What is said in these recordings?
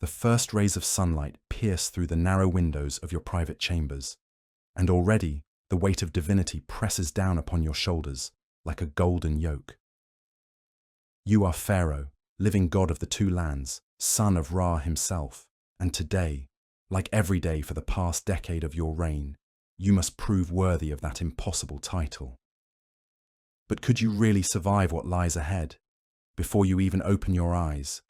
The first rays of sunlight pierce through the narrow windows of your private chambers, and already the weight of divinity presses down upon your shoulders like a golden yoke. You are Pharaoh, living god of the two lands, son of Ra himself, and today, like every day for the past decade of your reign, you must prove worthy of that impossible title. But could you really survive what lies ahead? Before you even open your eyes,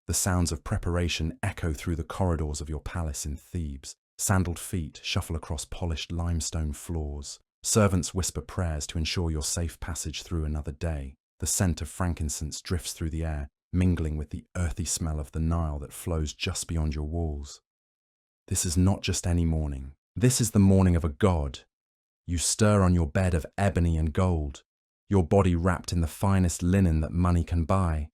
the sounds of preparation echo through the corridors of your palace in Thebes. Sandaled feet shuffle across polished limestone floors. Servants whisper prayers to ensure your safe passage through another day. The scent of frankincense drifts through the air, mingling with the earthy smell of the Nile that flows just beyond your walls. This is not just any morning. This is the morning of a god. You stir on your bed of ebony and gold, your body wrapped in the finest linen that money can buy.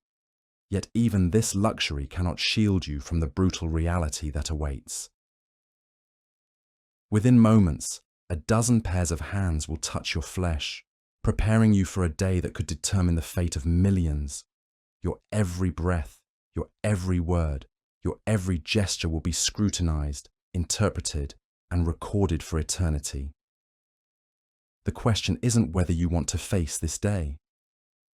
Yet even this luxury cannot shield you from the brutal reality that awaits. Within moments, a dozen pairs of hands will touch your flesh, preparing you for a day that could determine the fate of millions. Your every breath, your every word, your every gesture will be scrutinized, interpreted, and recorded for eternity. The question isn't whether you want to face this day.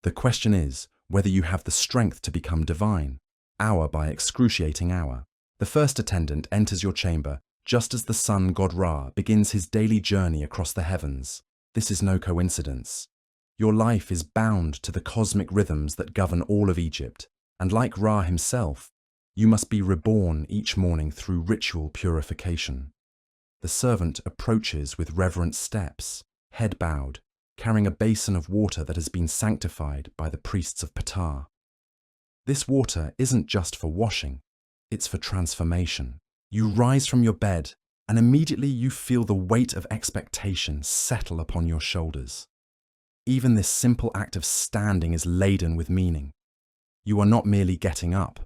The question is whether you have the strength to become divine, hour by excruciating hour. The first attendant enters your chamber just as the sun god Ra begins his daily journey across the heavens. This is no coincidence. Your life is bound to the cosmic rhythms that govern all of Egypt, and like Ra himself, you must be reborn each morning through ritual purification. The servant approaches with reverent steps, head bowed, carrying a basin of water that has been sanctified by the priests of Ptah. This water isn't just for washing, it's for transformation. You rise from your bed, and immediately you feel the weight of expectation settle upon your shoulders. Even this simple act of standing is laden with meaning. You are not merely getting up.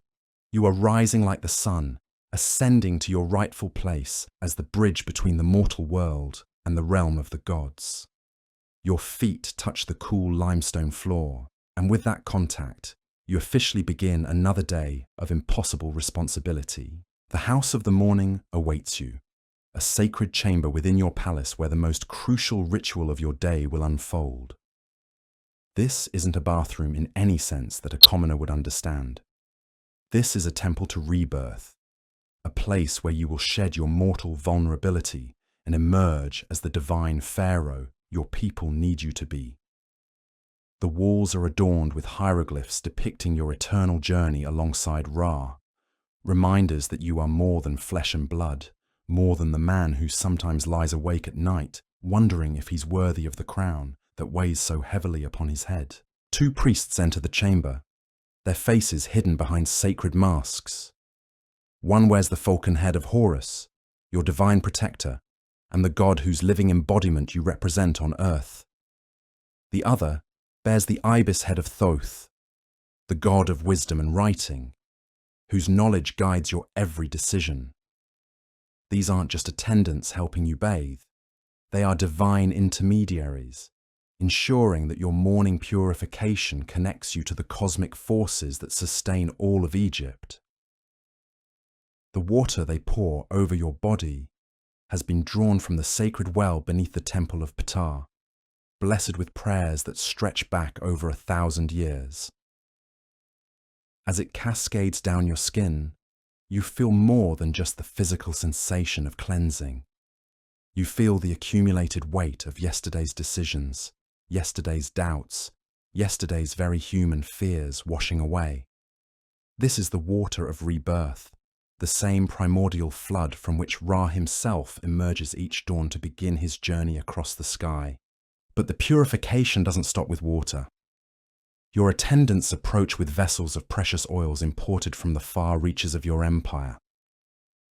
You are rising like the sun, ascending to your rightful place as the bridge between the mortal world and the realm of the gods. Your feet touch the cool limestone floor, and with that contact, you officially begin another day of impossible responsibility. The house of the morning awaits you, a sacred chamber within your palace where the most crucial ritual of your day will unfold. This isn't a bathroom in any sense that a commoner would understand. This is a temple to rebirth, a place where you will shed your mortal vulnerability and emerge as the divine Pharaoh your people need you to be. The walls are adorned with hieroglyphs depicting your eternal journey alongside Ra, reminders that you are more than flesh and blood, more than the man who sometimes lies awake at night, wondering if he's worthy of the crown that weighs so heavily upon his head. Two priests enter the chamber, their faces hidden behind sacred masks. One wears the falcon head of Horus, your divine protector, and the god whose living embodiment you represent on earth. The other bears the ibis head of Thoth, the god of wisdom and writing, whose knowledge guides your every decision. These aren't just attendants helping you bathe. They are divine intermediaries, ensuring that your morning purification connects you to the cosmic forces that sustain all of Egypt. The water they pour over your body has been drawn from the sacred well beneath the temple of Ptah, blessed with prayers that stretch back over 1,000 years. As it cascades down your skin, you feel more than just the physical sensation of cleansing. You feel the accumulated weight of yesterday's decisions, yesterday's doubts, yesterday's very human fears washing away. This is the water of rebirth, the same primordial flood from which Ra himself emerges each dawn to begin his journey across the sky. But the purification doesn't stop with water. Your attendants approach with vessels of precious oils imported from the far reaches of your empire.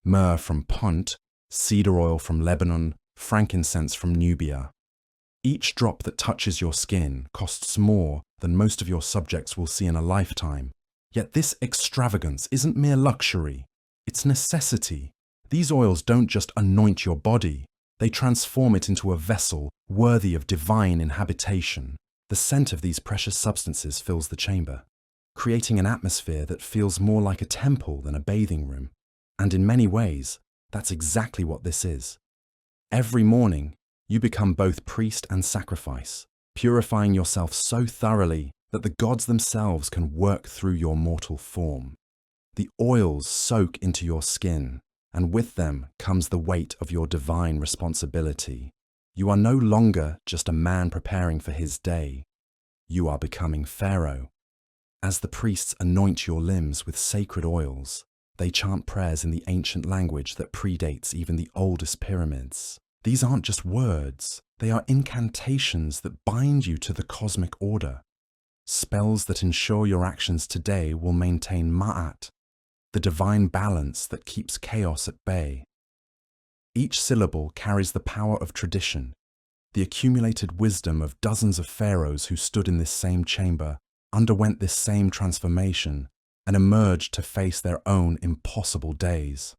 Myrrh from Punt, cedar oil from Lebanon, frankincense from Nubia. Each drop that touches your skin costs more than most of your subjects will see in a lifetime. Yet this extravagance isn't mere luxury. It's necessity. These oils don't just anoint your body, they transform it into a vessel worthy of divine inhabitation. The scent of these precious substances fills the chamber, creating an atmosphere that feels more like a temple than a bathing room. And in many ways, that's exactly what this is. Every morning, you become both priest and sacrifice, purifying yourself so thoroughly that the gods themselves can work through your mortal form. The oils soak into your skin, and with them comes the weight of your divine responsibility. You are no longer just a man preparing for his day. You are becoming Pharaoh. As the priests anoint your limbs with sacred oils, they chant prayers in the ancient language that predates even the oldest pyramids. These aren't just words, they are incantations that bind you to the cosmic order. Spells that ensure your actions today will maintain Ma'at, the divine balance that keeps chaos at bay. Each syllable carries the power of tradition, the accumulated wisdom of dozens of pharaohs who stood in this same chamber, underwent this same transformation, and emerged to face their own impossible days.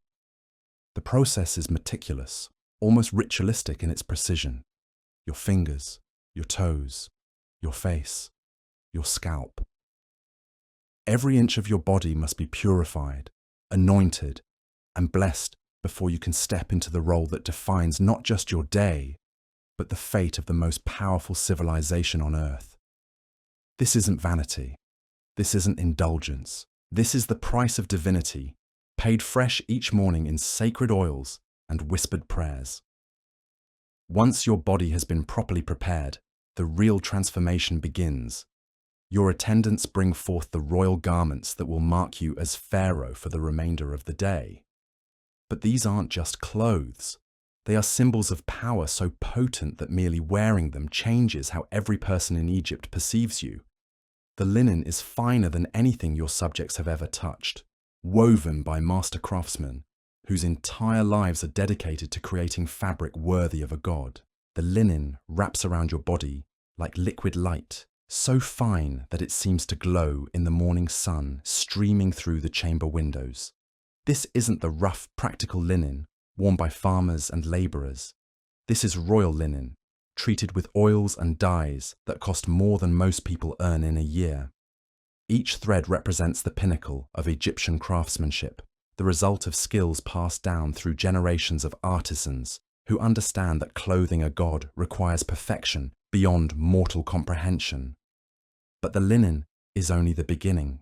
The process is meticulous, almost ritualistic in its precision. Your fingers, your toes, your face, your scalp. Every inch of your body must be purified, anointed, and blessed before you can step into the role that defines not just your day, but the fate of the most powerful civilization on Earth. This isn't vanity. This isn't indulgence. This is the price of divinity, paid fresh each morning in sacred oils and whispered prayers. Once your body has been properly prepared, the real transformation begins. Your attendants bring forth the royal garments that will mark you as Pharaoh for the remainder of the day. But these aren't just clothes. They are symbols of power so potent that merely wearing them changes how every person in Egypt perceives you. The linen is finer than anything your subjects have ever touched, woven by master craftsmen, whose entire lives are dedicated to creating fabric worthy of a god. The linen wraps around your body like liquid light, so fine that it seems to glow in the morning sun streaming through the chamber windows. This isn't the rough, practical linen worn by farmers and labourers. This is royal linen, treated with oils and dyes that cost more than most people earn in a year. Each thread represents the pinnacle of Egyptian craftsmanship, the result of skills passed down through generations of artisans who understand that clothing a god requires perfection beyond mortal comprehension. But the linen is only the beginning.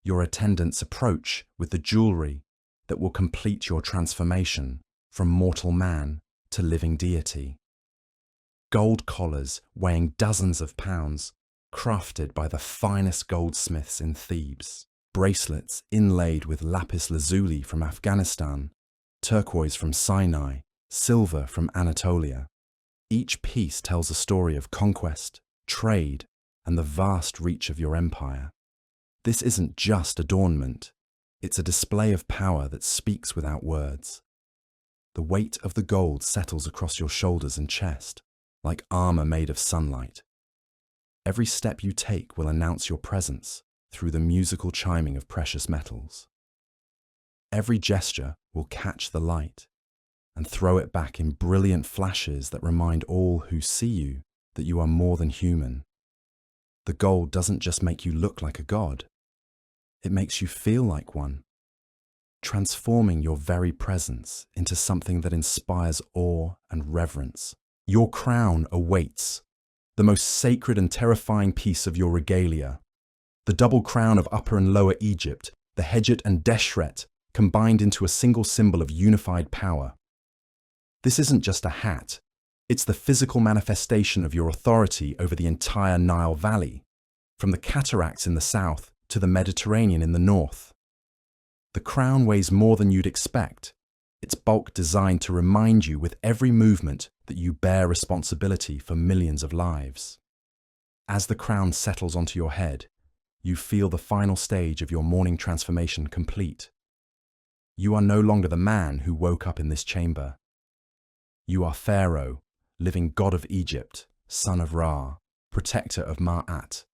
Your attendants approach with the jewelry that will complete your transformation from mortal man to living deity. Gold collars weighing dozens of pounds, crafted by the finest goldsmiths in Thebes. Bracelets inlaid with lapis lazuli from Afghanistan, turquoise from Sinai, silver from Anatolia. Each piece tells a story of conquest, trade, and the vast reach of your empire. This isn't just adornment, it's a display of power that speaks without words. The weight of the gold settles across your shoulders and chest, like armor made of sunlight. Every step you take will announce your presence through the musical chiming of precious metals. Every gesture will catch the light and throw it back in brilliant flashes that remind all who see you that you are more than human. The gold doesn't just make you look like a god, it makes you feel like one, transforming your very presence into something that inspires awe and reverence. Your crown awaits, the most sacred and terrifying piece of your regalia. The double crown of Upper and Lower Egypt, the Hedjet and Deshret, combined into a single symbol of unified power. This isn't just a hat, it's the physical manifestation of your authority over the entire Nile Valley, from the cataracts in the south to the Mediterranean in the north. The crown weighs more than you'd expect, its bulk designed to remind you with every movement that you bear responsibility for millions of lives. As the crown settles onto your head, you feel the final stage of your morning transformation complete. You are no longer the man who woke up in this chamber. You are Pharaoh, living god of Egypt, son of Ra, protector of Ma'at,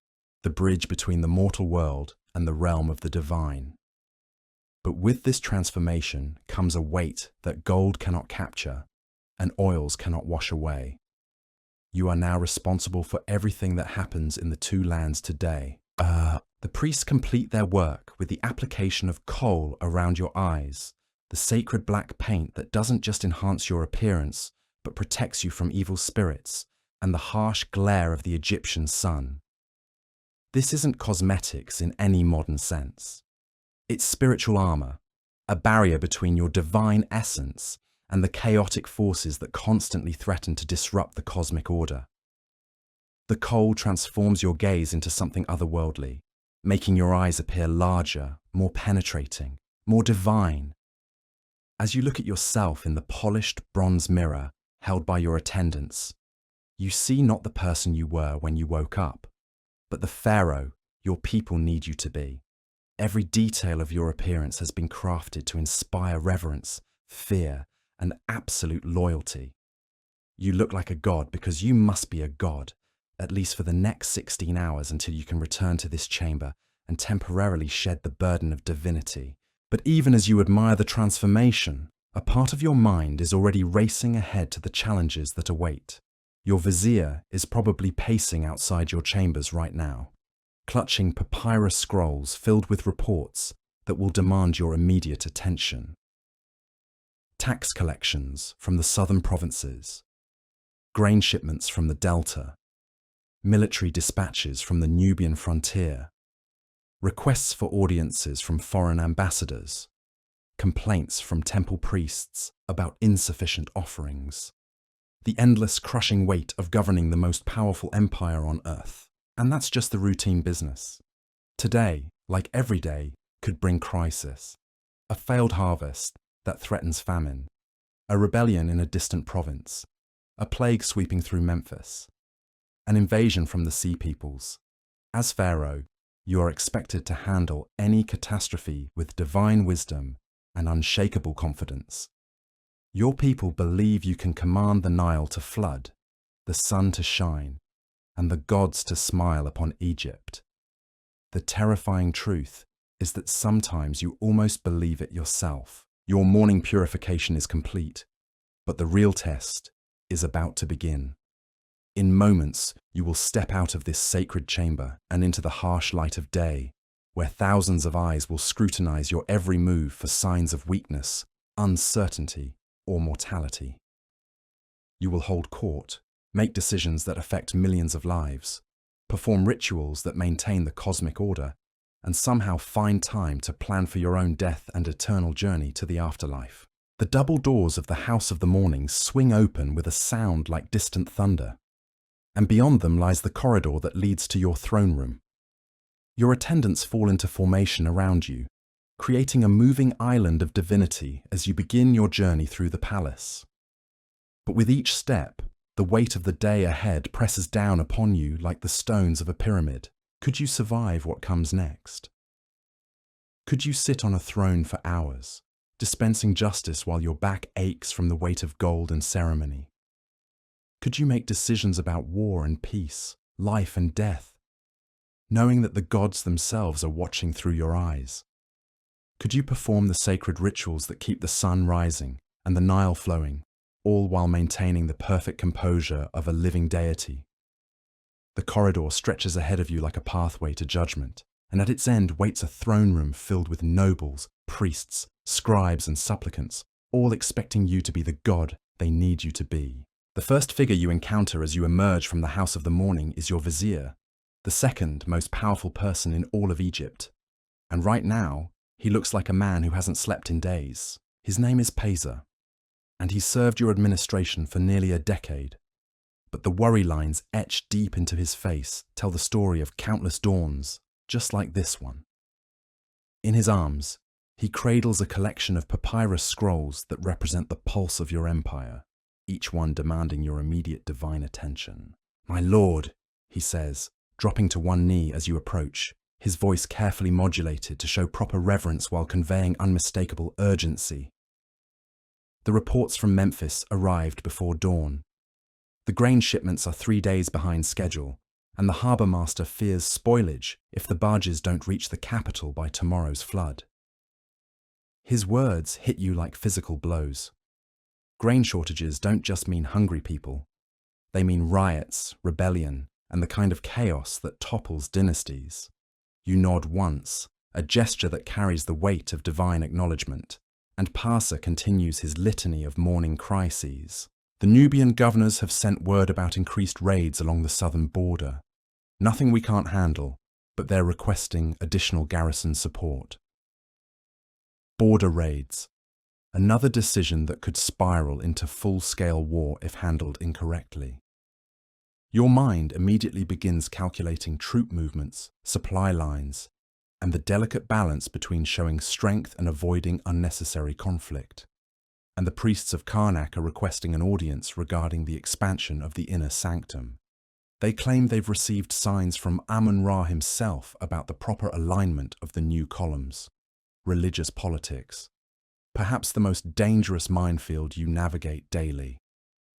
the bridge between the mortal world and the realm of the divine. But with this transformation comes a weight that gold cannot capture and oils cannot wash away. You are now responsible for everything that happens in the two lands today. The priests complete their work with the application of kohl around your eyes, the sacred black paint that doesn't just enhance your appearance, but protects you from evil spirits and the harsh glare of the Egyptian sun. This isn't cosmetics in any modern sense. It's spiritual armor, a barrier between your divine essence and the chaotic forces that constantly threaten to disrupt the cosmic order. The kohl transforms your gaze into something otherworldly, making your eyes appear larger, more penetrating, more divine. As you look at yourself in the polished bronze mirror held by your attendants, you see not the person you were when you woke up, but the Pharaoh your people need you to be. Every detail of your appearance has been crafted to inspire reverence, fear, and absolute loyalty. You look like a god because you must be a god, at least for the next 16 hours until you can return to this chamber and temporarily shed the burden of divinity. But even as you admire the transformation, a part of your mind is already racing ahead to the challenges that await. Your vizier is probably pacing outside your chambers right now, clutching papyrus scrolls filled with reports that will demand your immediate attention. Tax collections from the southern provinces, grain shipments from the delta, military dispatches from the Nubian frontier, requests for audiences from foreign ambassadors, complaints from temple priests about insufficient offerings, the endless crushing weight of governing the most powerful empire on earth. And that's just the routine business. Today, like every day, could bring crisis. A failed harvest that threatens famine, a rebellion in a distant province, a plague sweeping through Memphis, an invasion from the sea peoples. As Pharaoh, you are expected to handle any catastrophe with divine wisdom and unshakable confidence. Your people believe you can command the Nile to flood, the sun to shine, and the gods to smile upon Egypt. The terrifying truth is that sometimes you almost believe it yourself. Your morning purification is complete, but the real test is about to begin. In moments, you will step out of this sacred chamber and into the harsh light of day, where thousands of eyes will scrutinize your every move for signs of weakness, uncertainty, or mortality. You will hold court, make decisions that affect millions of lives, perform rituals that maintain the cosmic order, and somehow find time to plan for your own death and eternal journey to the afterlife. The double doors of the House of the Morning swing open with a sound like distant thunder, and beyond them lies the corridor that leads to your throne room. Your attendants fall into formation around you, creating a moving island of divinity as you begin your journey through the palace. But with each step, the weight of the day ahead presses down upon you like the stones of a pyramid. Could you survive what comes next? Could you sit on a throne for hours, dispensing justice while your back aches from the weight of gold and ceremony? Could you make decisions about war and peace, life and death, knowing that the gods themselves are watching through your eyes? Could you perform the sacred rituals that keep the sun rising and the Nile flowing, all while maintaining the perfect composure of a living deity? The corridor stretches ahead of you like a pathway to judgment, and at its end waits a throne room filled with nobles, priests, scribes, and supplicants, all expecting you to be the god they need you to be. The first figure you encounter as you emerge from the House of the Morning is your vizier, the second most powerful person in all of Egypt. And right now, he looks like a man who hasn't slept in days. His name is Pharaoh, and he served your administration for nearly a decade. But the worry lines etched deep into his face tell the story of countless dawns, just like this one. In his arms, he cradles a collection of papyrus scrolls that represent the pulse of your empire, each one demanding your immediate divine attention. "My lord," he says, dropping to one knee as you approach, his voice carefully modulated to show proper reverence while conveying unmistakable urgency. The reports from Memphis arrived before dawn. The grain shipments are 3 days behind schedule, and the harbour master fears spoilage if the barges don't reach the capital by tomorrow's flood. His words hit you like physical blows. Grain shortages don't just mean hungry people. They mean riots, rebellion, and the kind of chaos that topples dynasties. You nod once, a gesture that carries the weight of divine acknowledgement, and Parsa continues his litany of mourning crises. The Nubian governors have sent word about increased raids along the southern border. Nothing we can't handle, but they're requesting additional garrison support. Border raids. Another decision that could spiral into full-scale war if handled incorrectly. Your mind immediately begins calculating troop movements, supply lines, and the delicate balance between showing strength and avoiding unnecessary conflict. And the priests of Karnak are requesting an audience regarding the expansion of the inner sanctum. They claim they've received signs from Amun-Ra himself about the proper alignment of the new columns. Religious politics. Perhaps the most dangerous minefield you navigate daily.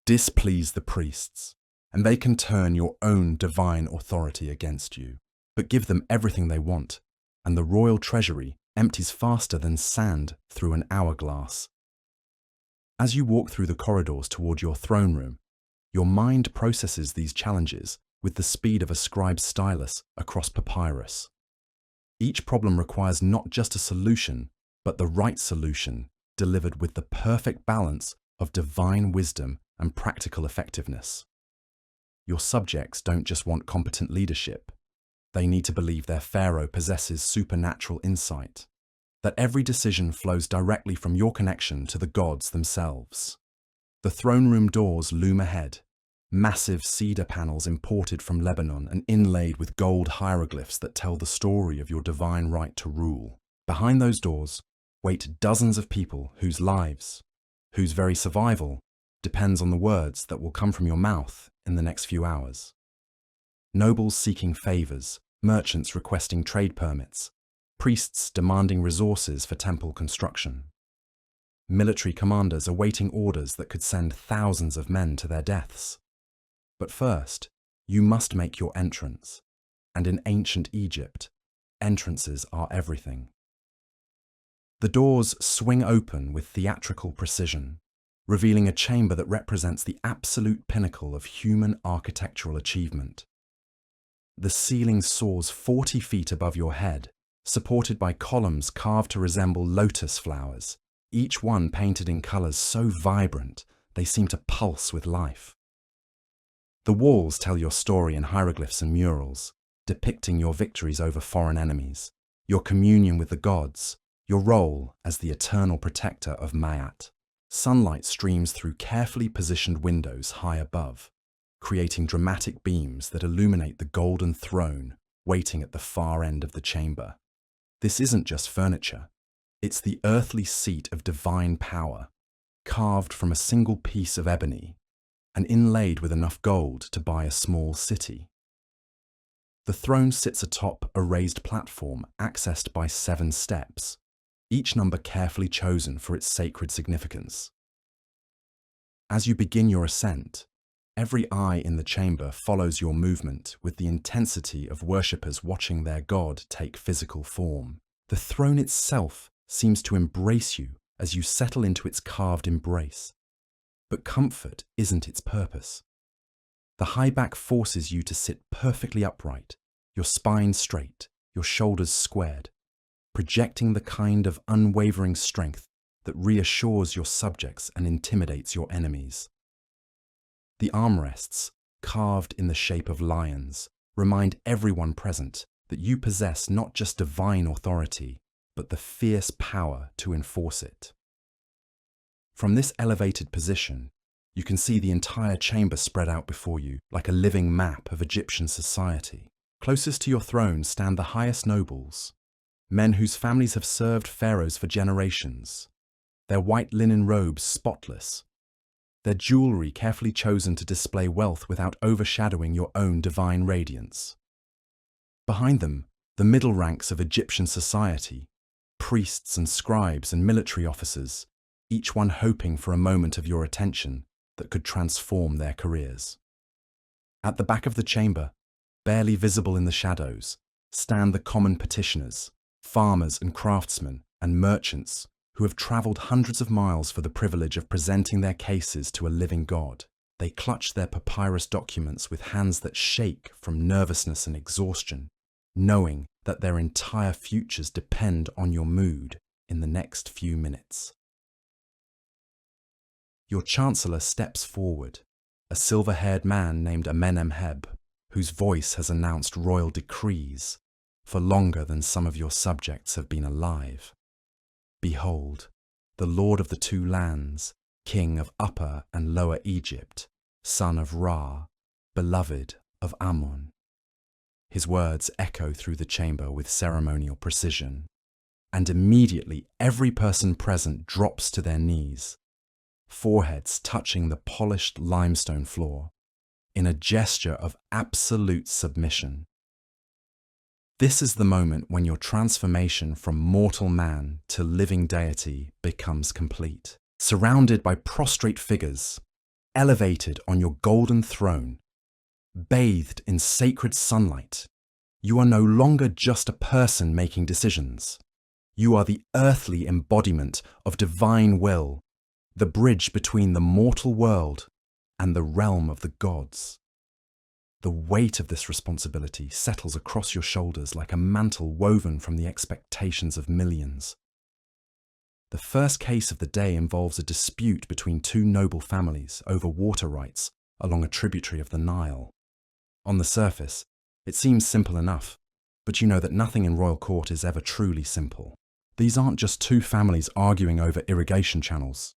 Displease the priests, and they can turn your own divine authority against you. But give them everything they want, and the royal treasury empties faster than sand through an hourglass. As you walk through the corridors toward your throne room, your mind processes these challenges with the speed of a scribe's stylus across papyrus. Each problem requires not just a solution, but the right solution, delivered with the perfect balance of divine wisdom and practical effectiveness. Your subjects don't just want competent leadership. They need to believe their Pharaoh possesses supernatural insight, that every decision flows directly from your connection to the gods themselves. The throne room doors loom ahead, massive cedar panels imported from Lebanon and inlaid with gold hieroglyphs that tell the story of your divine right to rule. Behind those doors wait dozens of people whose lives, whose very survival, depends on the words that will come from your mouth in the next few hours. Nobles seeking favors, merchants requesting trade permits, priests demanding resources for temple construction. Military commanders awaiting orders that could send thousands of men to their deaths. But first, you must make your entrance. And in ancient Egypt, entrances are everything. The doors swing open with theatrical precision, revealing a chamber that represents the absolute pinnacle of human architectural achievement. The ceiling soars 40 feet above your head, supported by columns carved to resemble lotus flowers, each one painted in colors so vibrant they seem to pulse with life. The walls tell your story in hieroglyphs and murals, depicting your victories over foreign enemies, your communion with the gods, your role as the eternal protector of Ma'at. Sunlight streams through carefully positioned windows high above, creating dramatic beams that illuminate the golden throne waiting at the far end of the chamber. This isn't just furniture. It's the earthly seat of divine power, carved from a single piece of ebony and inlaid with enough gold to buy a small city. The throne sits atop a raised platform accessed by 7 steps, each number carefully chosen for its sacred significance. As you begin your ascent, every eye in the chamber follows your movement with the intensity of worshippers watching their god take physical form. The throne itself seems to embrace you as you settle into its carved embrace. But comfort isn't its purpose. The high back forces you to sit perfectly upright, your spine straight, your shoulders squared, projecting the kind of unwavering strength that reassures your subjects and intimidates your enemies. The armrests, carved in the shape of lions, remind everyone present that you possess not just divine authority, but the fierce power to enforce it. From this elevated position, you can see the entire chamber spread out before you like a living map of Egyptian society. Closest to your throne stand the highest nobles, men whose families have served pharaohs for generations, their white linen robes spotless, their jewelry carefully chosen to display wealth without overshadowing your own divine radiance. Behind them, the middle ranks of Egyptian society, priests and scribes and military officers, each one hoping for a moment of your attention that could transform their careers. At the back of the chamber, barely visible in the shadows, stand the common petitioners, farmers and craftsmen and merchants who have travelled hundreds of miles for the privilege of presenting their cases to a living God. They clutch their papyrus documents with hands that shake from nervousness and exhaustion, knowing that their entire futures depend on your mood in the next few minutes. Your chancellor steps forward, a silver-haired man named Amenemheb, whose voice has announced royal decrees for longer than some of your subjects have been alive. Behold, the Lord of the two lands, King of Upper and Lower Egypt, son of Ra, beloved of Ammon. His words echo through the chamber with ceremonial precision, and immediately every person present drops to their knees, foreheads touching the polished limestone floor, in a gesture of absolute submission. This is the moment when your transformation from mortal man to living deity becomes complete. Surrounded by prostrate figures, elevated on your golden throne, bathed in sacred sunlight, you are no longer just a person making decisions. You are the earthly embodiment of divine will, the bridge between the mortal world and the realm of the gods. The weight of this responsibility settles across your shoulders like a mantle woven from the expectations of millions. The first case of the day involves a dispute between two noble families over water rights along a tributary of the Nile. On the surface, it seems simple enough, but you know that nothing in royal court is ever truly simple. These aren't just two families arguing over irrigation channels.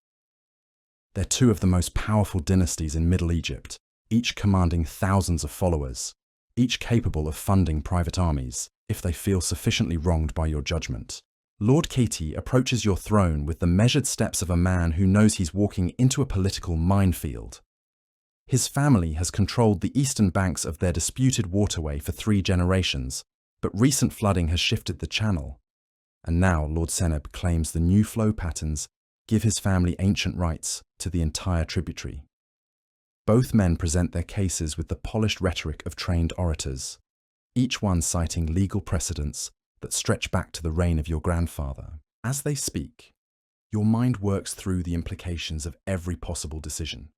They're two of the most powerful dynasties in Middle Egypt, each commanding thousands of followers, each capable of funding private armies if they feel sufficiently wronged by your judgment. Lord Kati approaches your throne with the measured steps of a man who knows he's walking into a political minefield. His family has controlled the eastern banks of their disputed waterway for 3 generations, but recent flooding has shifted the channel. And now Lord Seneb claims the new flow patterns give his family ancient rights to the entire tributary. Both men present their cases with the polished rhetoric of trained orators, each one citing legal precedents that stretch back to the reign of your grandfather. As they speak, your mind works through the implications of every possible decision.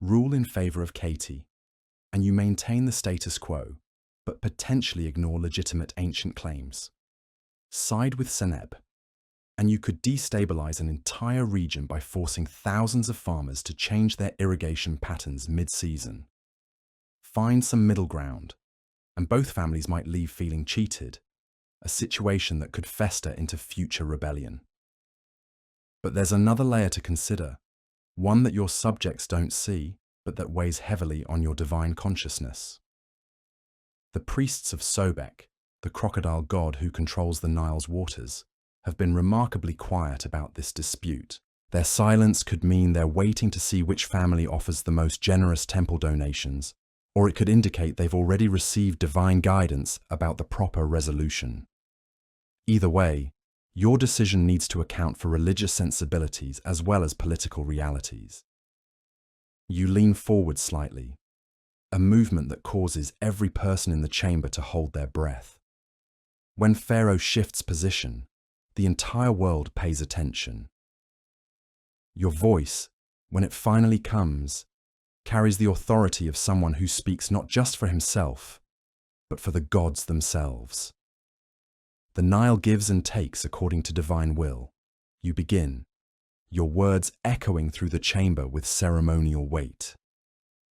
Rule in favor of Kati, and you maintain the status quo, but potentially ignore legitimate ancient claims. Side with Seneb, and you could destabilize an entire region by forcing thousands of farmers to change their irrigation patterns mid-season. Find some middle ground, and both families might leave feeling cheated, a situation that could fester into future rebellion. But there's another layer to consider, one that your subjects don't see, but that weighs heavily on your divine consciousness. The priests of Sobek, the crocodile god who controls the Nile's waters, have been remarkably quiet about this dispute. Their silence could mean they're waiting to see which family offers the most generous temple donations, or it could indicate they've already received divine guidance about the proper resolution. Either way, your decision needs to account for religious sensibilities as well as political realities. You lean forward slightly, a movement that causes every person in the chamber to hold their breath. When Pharaoh shifts position, the entire world pays attention. Your voice, when it finally comes, carries the authority of someone who speaks not just for himself, but for the gods themselves. The Nile gives and takes according to divine will. You begin, your words echoing through the chamber with ceremonial weight.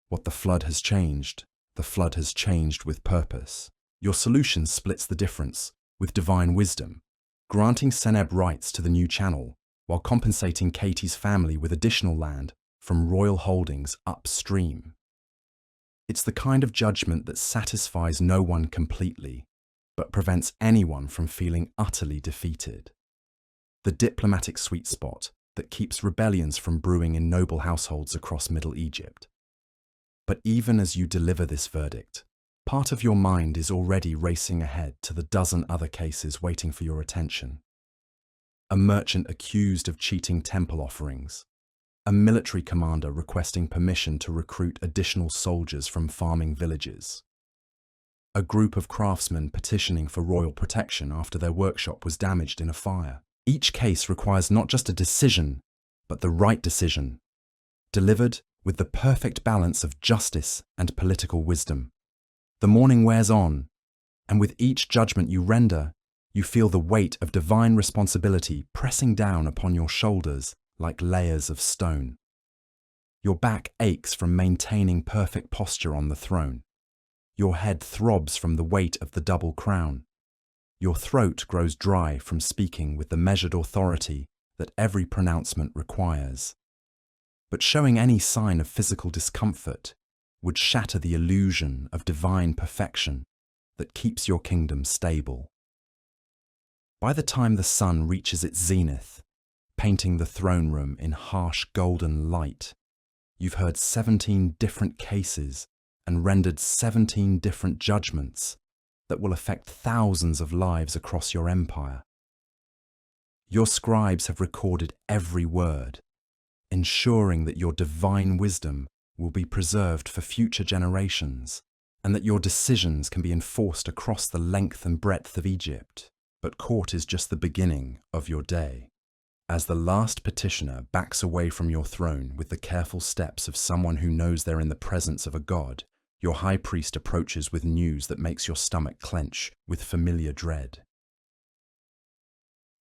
What the flood has changed with purpose. Your solution splits the difference with divine wisdom, granting Seneb rights to the new channel while compensating Kati's family with additional land from royal holdings upstream. It's the kind of judgment that satisfies no one completely, but prevents anyone from feeling utterly defeated. The diplomatic sweet spot that keeps rebellions from brewing in noble households across Middle Egypt. But even as you deliver this verdict, part of your mind is already racing ahead to the dozen other cases waiting for your attention. A merchant accused of cheating temple offerings, a military commander requesting permission to recruit additional soldiers from farming villages, a group of craftsmen petitioning for royal protection after their workshop was damaged in a fire. Each case requires not just a decision, but the right decision, delivered with the perfect balance of justice and political wisdom. The morning wears on, and with each judgment you render, you feel the weight of divine responsibility pressing down upon your shoulders like layers of stone. Your back aches from maintaining perfect posture on the throne. Your head throbs from the weight of the double crown. Your throat grows dry from speaking with the measured authority that every pronouncement requires. But showing any sign of physical discomfort would shatter the illusion of divine perfection that keeps your kingdom stable. By the time the sun reaches its zenith, painting the throne room in harsh golden light, you've heard 17 different cases and rendered 17 different judgments that will affect thousands of lives across your empire. Your scribes have recorded every word, ensuring that your divine wisdom will be preserved for future generations and that your decisions can be enforced across the length and breadth of Egypt. But court is just the beginning of your day. As the last petitioner backs away from your throne with the careful steps of someone who knows they're in the presence of a god, your high priest approaches with news that makes your stomach clench with familiar dread.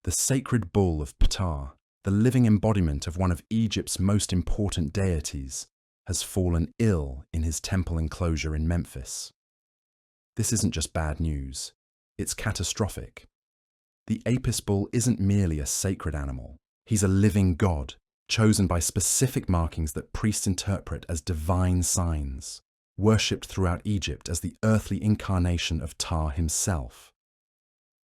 The sacred bull of Ptah, the living embodiment of one of Egypt's most important deities, has fallen ill in his temple enclosure in Memphis. This isn't just bad news, it's catastrophic. The Apis bull isn't merely a sacred animal. He's a living god, chosen by specific markings that priests interpret as divine signs, worshipped throughout Egypt as the earthly incarnation of Ptah himself.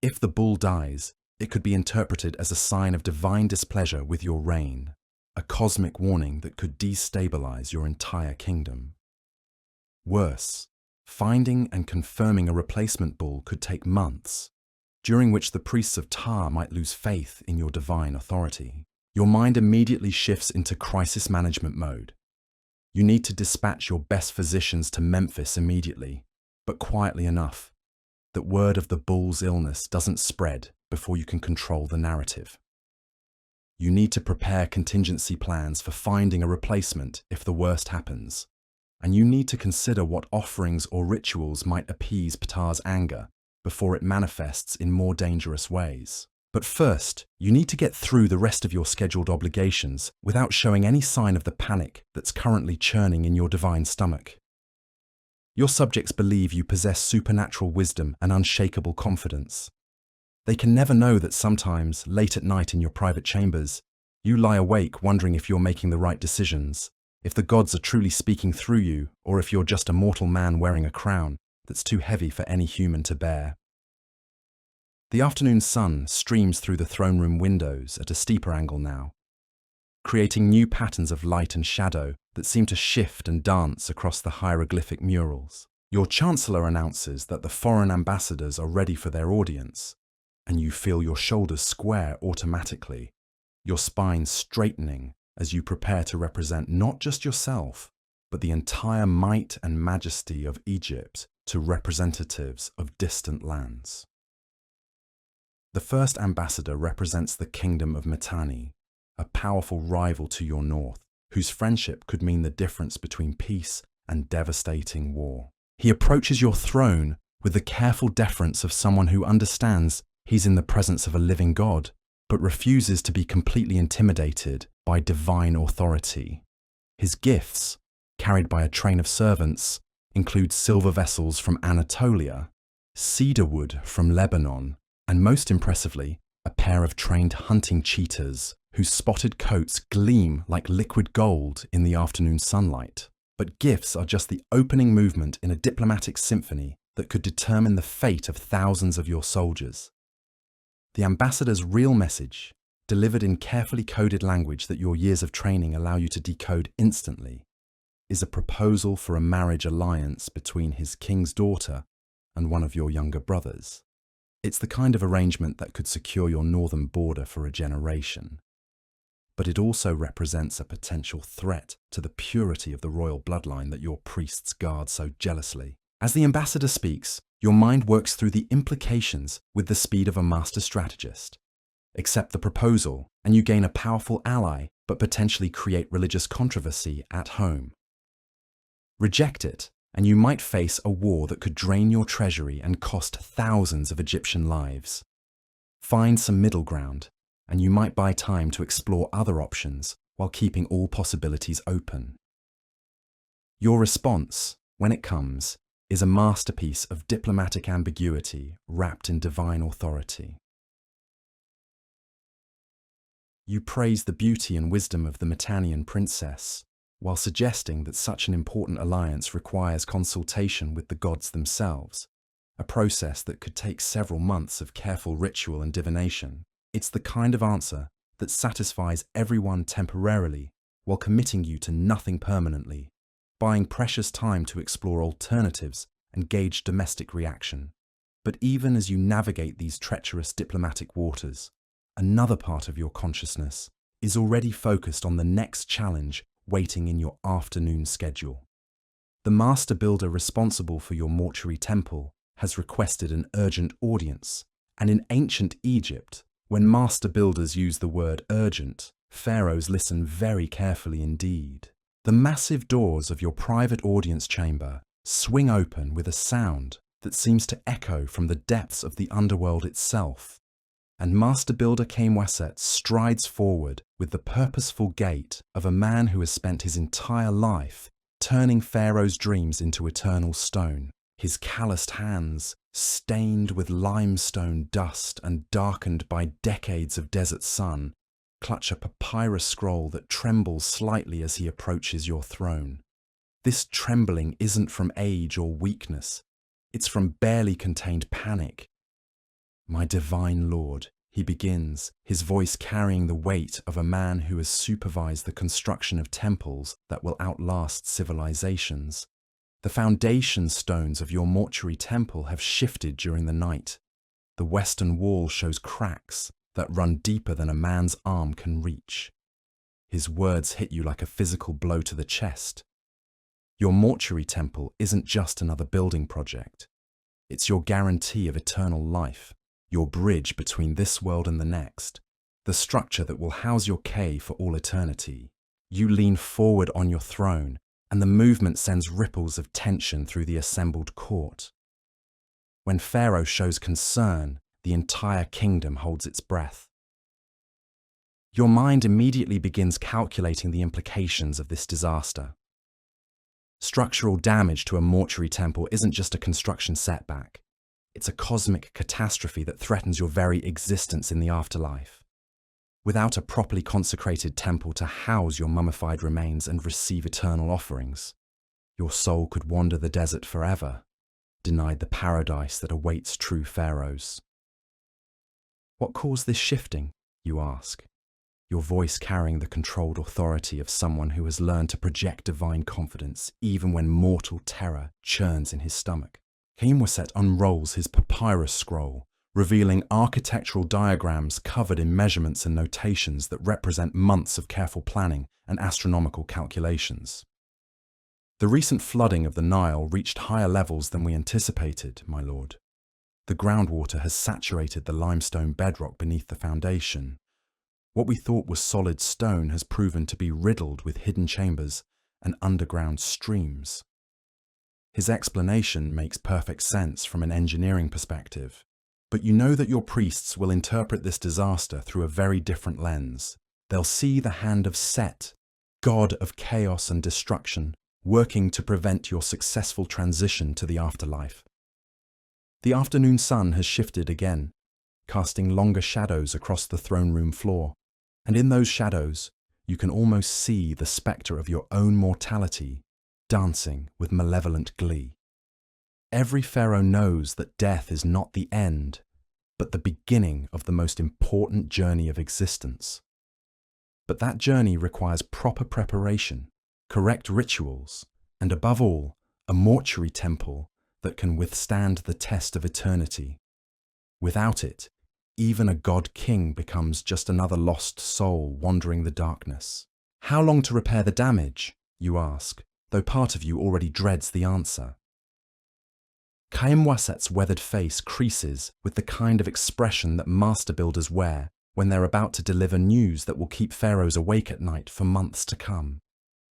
If the bull dies, it could be interpreted as a sign of divine displeasure with your reign, a cosmic warning that could destabilize your entire kingdom. Worse, finding and confirming a replacement bull could take months, during which the priests of Ptah might lose faith in your divine authority. Your mind immediately shifts into crisis management mode. You need to dispatch your best physicians to Memphis immediately, but quietly enough that word of the bull's illness doesn't spread before you can control the narrative. You need to prepare contingency plans for finding a replacement if the worst happens, and you need to consider what offerings or rituals might appease Ptah's anger before it manifests in more dangerous ways. But first, you need to get through the rest of your scheduled obligations without showing any sign of the panic that's currently churning in your divine stomach. Your subjects believe you possess supernatural wisdom and unshakable confidence. They can never know that sometimes, late at night in your private chambers, you lie awake wondering if you're making the right decisions, if the gods are truly speaking through you, or if you're just a mortal man wearing a crown that's too heavy for any human to bear. The afternoon sun streams through the throne room windows at a steeper angle now, creating new patterns of light and shadow that seem to shift and dance across the hieroglyphic murals. Your chancellor announces that the foreign ambassadors are ready for their audience, and you feel your shoulders square automatically, your spine straightening as you prepare to represent not just yourself, but the entire might and majesty of Egypt to representatives of distant lands. The first ambassador represents the kingdom of Mitanni, a powerful rival to your north, whose friendship could mean the difference between peace and devastating war. He approaches your throne with the careful deference of someone who understands he's in the presence of a living god, but refuses to be completely intimidated by divine authority. His gifts, carried by a train of servants, include silver vessels from Anatolia, cedar wood from Lebanon, and most impressively, a pair of trained hunting cheetahs whose spotted coats gleam like liquid gold in the afternoon sunlight. But gifts are just the opening movement in a diplomatic symphony that could determine the fate of thousands of your soldiers. The ambassador's real message, delivered in carefully coded language that your years of training allow you to decode instantly, is a proposal for a marriage alliance between his king's daughter and one of your younger brothers. It's the kind of arrangement that could secure your northern border for a generation. But it also represents a potential threat to the purity of the royal bloodline that your priests guard so jealously. As the ambassador speaks, your mind works through the implications with the speed of a master strategist. Accept the proposal, and you gain a powerful ally, but potentially create religious controversy at home. Reject it, and you might face a war that could drain your treasury and cost thousands of Egyptian lives. Find some middle ground, and you might buy time to explore other options while keeping all possibilities open. Your response, when it comes, is a masterpiece of diplomatic ambiguity wrapped in divine authority. You praise the beauty and wisdom of the Mitannian princess, while suggesting that such an important alliance requires consultation with the gods themselves, a process that could take several months of careful ritual and divination. It's the kind of answer that satisfies everyone temporarily while committing you to nothing permanently, buying precious time to explore alternatives and gauge domestic reaction. But even as you navigate these treacherous diplomatic waters, another part of your consciousness is already focused on the next challenge waiting in your afternoon schedule. The master builder responsible for your mortuary temple has requested an urgent audience, and in ancient Egypt, when master builders use the word urgent, pharaohs listen very carefully indeed. The massive doors of your private audience chamber swing open with a sound that seems to echo from the depths of the underworld itself, and master builder Khaimwaset strides forward with the purposeful gait of a man who has spent his entire life turning Pharaoh's dreams into eternal stone. His calloused hands, stained with limestone dust and darkened by decades of desert sun, clutch a papyrus scroll that trembles slightly as he approaches your throne. This trembling isn't from age or weakness, it's from barely contained panic. "My divine lord," he begins, his voice carrying the weight of a man who has supervised the construction of temples that will outlast civilizations. "The foundation stones of your mortuary temple have shifted during the night. The western wall shows cracks that run deeper than a man's arm can reach." His words hit you like a physical blow to the chest. Your mortuary temple isn't just another building project. It's your guarantee of eternal life, your bridge between this world and the next, the structure that will house your K for all eternity. You lean forward on your throne, and the movement sends ripples of tension through the assembled court. When Pharaoh shows concern, the entire kingdom holds its breath. Your mind immediately begins calculating the implications of this disaster. Structural damage to a mortuary temple isn't just a construction setback. It's a cosmic catastrophe that threatens your very existence in the afterlife. Without a properly consecrated temple to house your mummified remains and receive eternal offerings, your soul could wander the desert forever, denied the paradise that awaits true pharaohs. What caused this shifting, you ask, your voice carrying the controlled authority of someone who has learned to project divine confidence even when mortal terror churns in his stomach. Khaimwaset unrolls his papyrus scroll, revealing architectural diagrams covered in measurements and notations that represent months of careful planning and astronomical calculations. "The recent flooding of the Nile reached higher levels than we anticipated, my lord. The groundwater has saturated the limestone bedrock beneath the foundation. What we thought was solid stone has proven to be riddled with hidden chambers and underground streams." His explanation makes perfect sense from an engineering perspective, but you know that your priests will interpret this disaster through a very different lens. They'll see the hand of Set, god of chaos and destruction, working to prevent your successful transition to the afterlife. The afternoon sun has shifted again, casting longer shadows across the throne room floor, and in those shadows, you can almost see the spectre of your own mortality dancing with malevolent glee. Every pharaoh knows that death is not the end, but the beginning of the most important journey of existence. But that journey requires proper preparation, correct rituals, and above all, a mortuary temple that can withstand the test of eternity. Without it, even a god-king becomes just another lost soul wandering the darkness. How long to repair the damage, you ask, though part of you already dreads the answer. Khaimwaset's weathered face creases with the kind of expression that master builders wear when they're about to deliver news that will keep pharaohs awake at night for months to come.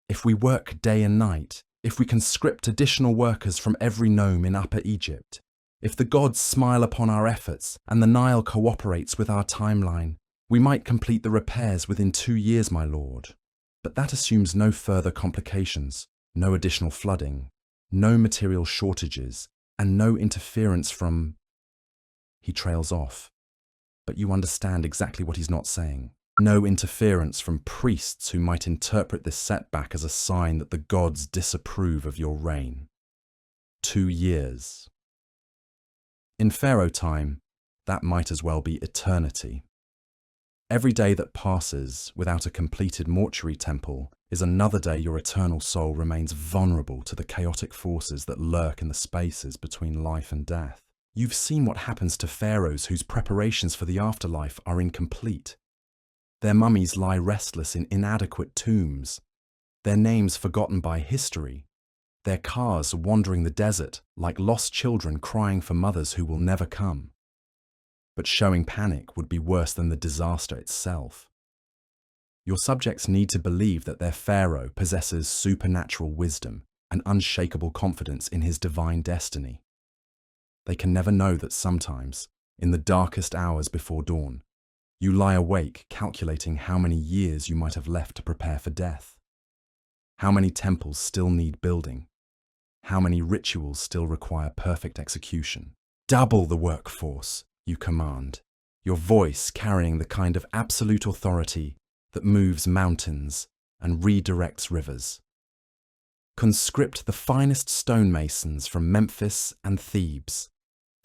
"If we work day and night, if we conscript additional workers from every nome in Upper Egypt, if the gods smile upon our efforts and the Nile cooperates with our timeline, we might complete the repairs within 2 years, my lord. But that assumes no further complications. No additional flooding, no material shortages, and no interference from... He trails off, but you understand exactly what he's not saying. No interference from priests who might interpret this setback as a sign that the gods disapprove of your reign. 2 years. In Pharaoh time, that might as well be eternity. Every day that passes without a completed mortuary temple is another day your eternal soul remains vulnerable to the chaotic forces that lurk in the spaces between life and death. You've seen what happens to pharaohs whose preparations for the afterlife are incomplete. Their mummies lie restless in inadequate tombs, their names forgotten by history, their cars wandering the desert like lost children crying for mothers who will never come. But showing panic would be worse than the disaster itself. Your subjects need to believe that their pharaoh possesses supernatural wisdom and unshakable confidence in his divine destiny. They can never know that sometimes, in the darkest hours before dawn, you lie awake calculating how many years you might have left to prepare for death. How many temples still need building? How many rituals still require perfect execution? Double the workforce, you command, your voice carrying the kind of absolute authority that moves mountains and redirects rivers. Conscript the finest stonemasons from Memphis and Thebes.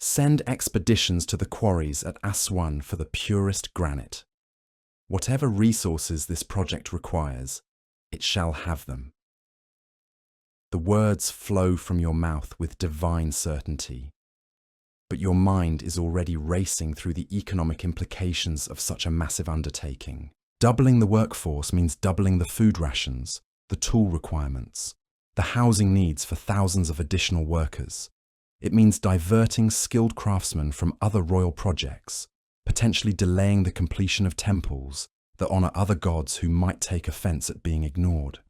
Send expeditions to the quarries at Aswan for the purest granite. Whatever resources this project requires, it shall have them. The words flow from your mouth with divine certainty, but your mind is already racing through the economic implications of such a massive undertaking. Doubling the workforce means doubling the food rations, the tool requirements, the housing needs for thousands of additional workers. It means diverting skilled craftsmen from other royal projects, potentially delaying the completion of temples that honor other gods who might take offense at being ignored.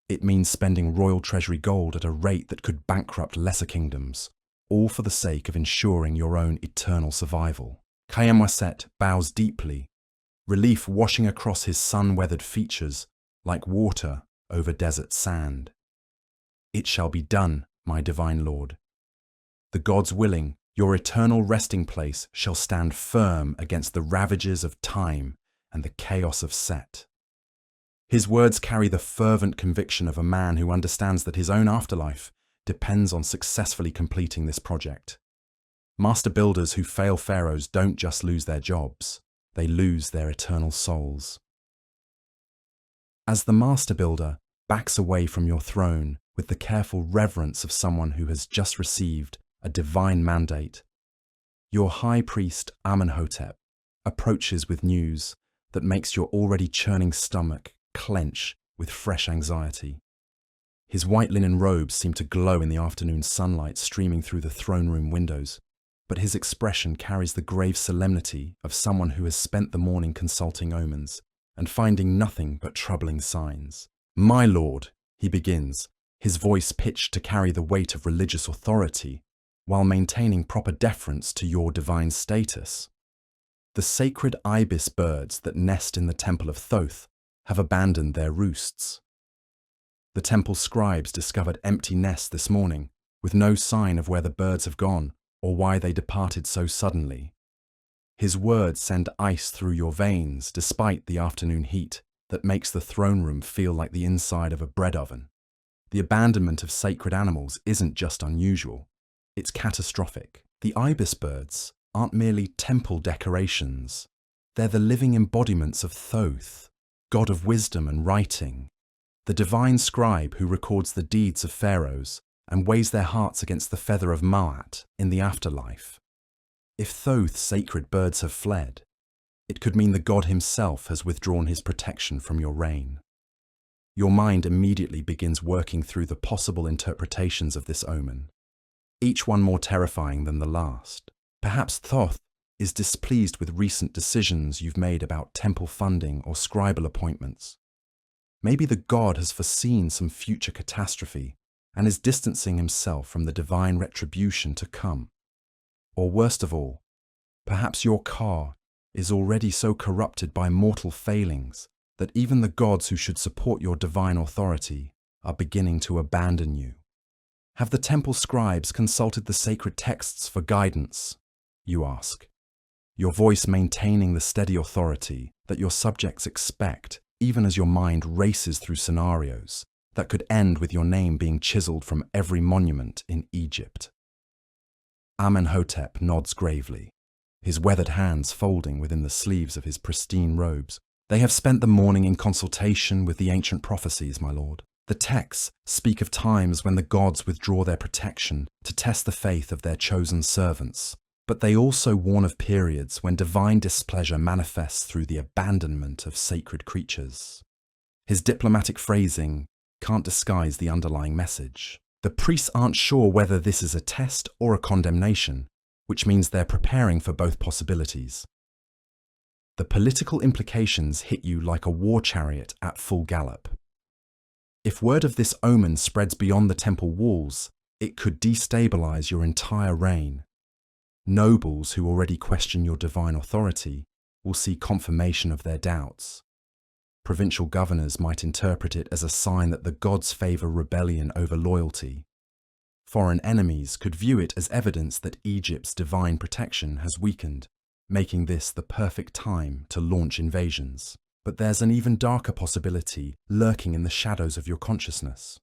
It means spending royal treasury gold at a rate that could bankrupt lesser kingdoms, all for the sake of ensuring your own eternal survival. Kayamwaset bows deeply, relief washing across his sun-weathered features like water over desert sand. It shall be done, my divine lord. The gods willing, your eternal resting place shall stand firm against the ravages of time and the chaos of Set. His words carry the fervent conviction of a man who understands that his own afterlife depends on successfully completing this project. Master builders who fail pharaohs don't just lose their jobs, they lose their eternal souls. As the master builder backs away from your throne with the careful reverence of someone who has just received a divine mandate, your high priest Amenhotep approaches with news that makes your already churning stomach clench with fresh anxiety. His white linen robes seem to glow in the afternoon sunlight streaming through the throne room windows, but his expression carries the grave solemnity of someone who has spent the morning consulting omens and finding nothing but troubling signs. My lord, he begins, his voice pitched to carry the weight of religious authority, while maintaining proper deference to your divine status. The sacred ibis birds that nest in the temple of Thoth have abandoned their roosts. The temple scribes discovered empty nests this morning, with no sign of where the birds have gone or why they departed so suddenly. His words send ice through your veins despite the afternoon heat that makes the throne room feel like the inside of a bread oven. The abandonment of sacred animals isn't just unusual. It's catastrophic. The ibis birds aren't merely temple decorations. They're the living embodiments of Thoth, god of wisdom and writing, the divine scribe who records the deeds of pharaohs and weighs their hearts against the feather of Ma'at in the afterlife. If Thoth's sacred birds have fled, it could mean the god himself has withdrawn his protection from your reign. Your mind immediately begins working through the possible interpretations of this omen, each one more terrifying than the last. Perhaps Thoth is displeased with recent decisions you've made about temple funding or scribal appointments. Maybe the god has foreseen some future catastrophe and is distancing himself from the divine retribution to come. Or worst of all, perhaps your car is already so corrupted by mortal failings that even the gods who should support your divine authority are beginning to abandon you. Have the temple scribes consulted the sacred texts for guidance? You ask, your voice maintaining the steady authority that your subjects expect, even as your mind races through scenarios that could end with your name being chiseled from every monument in Egypt. Amenhotep nods gravely, his weathered hands folding within the sleeves of his pristine robes. They have spent the morning in consultation with the ancient prophecies, my lord. The texts speak of times when the gods withdraw their protection to test the faith of their chosen servants, but they also warn of periods when divine displeasure manifests through the abandonment of sacred creatures. His diplomatic phrasing can't disguise the underlying message. The priests aren't sure whether this is a test or a condemnation, which means they're preparing for both possibilities. The political implications hit you like a war chariot at full gallop. If word of this omen spreads beyond the temple walls, it could destabilize your entire reign. Nobles who already question your divine authority will see confirmation of their doubts. Provincial governors might interpret it as a sign that the gods favor rebellion over loyalty. Foreign enemies could view it as evidence that Egypt's divine protection has weakened, making this the perfect time to launch invasions. But there's an even darker possibility lurking in the shadows of your consciousness.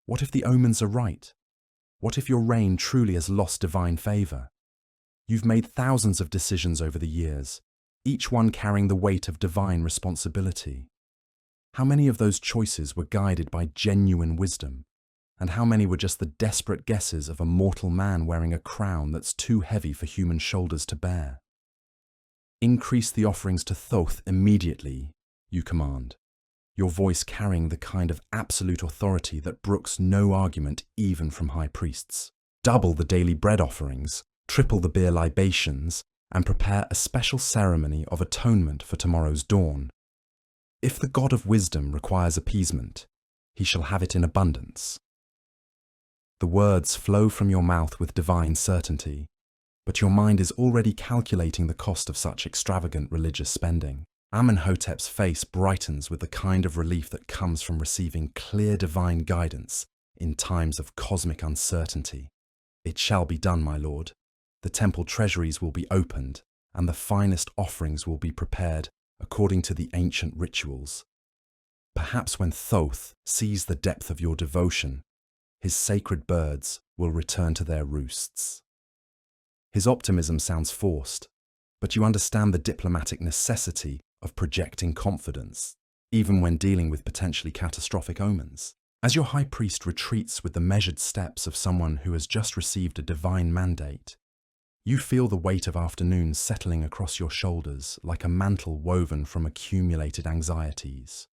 What if the omens are right? What if your reign truly has lost divine favor? You've made thousands of decisions over the years, each one carrying the weight of divine responsibility. How many of those choices were guided by genuine wisdom? And how many were just the desperate guesses of a mortal man wearing a crown that's too heavy for human shoulders to bear? Increase the offerings to Thoth immediately, you command, your voice carrying the kind of absolute authority that brooks no argument even from high priests. Double the daily bread offerings, triple the beer libations, and prepare a special ceremony of atonement for tomorrow's dawn. If the God of wisdom requires appeasement, he shall have it in abundance. The words flow from your mouth with divine certainty, but your mind is already calculating the cost of such extravagant religious spending. Amenhotep's face brightens with the kind of relief that comes from receiving clear divine guidance in times of cosmic uncertainty. It shall be done, my lord. The temple treasuries will be opened, and the finest offerings will be prepared according to the ancient rituals. Perhaps when Thoth sees the depth of your devotion, his sacred birds will return to their roosts. His optimism sounds forced, but you understand the diplomatic necessity of projecting confidence, even when dealing with potentially catastrophic omens. As your high priest retreats with the measured steps of someone who has just received a divine mandate, you feel the weight of afternoons settling across your shoulders like a mantle woven from accumulated anxieties.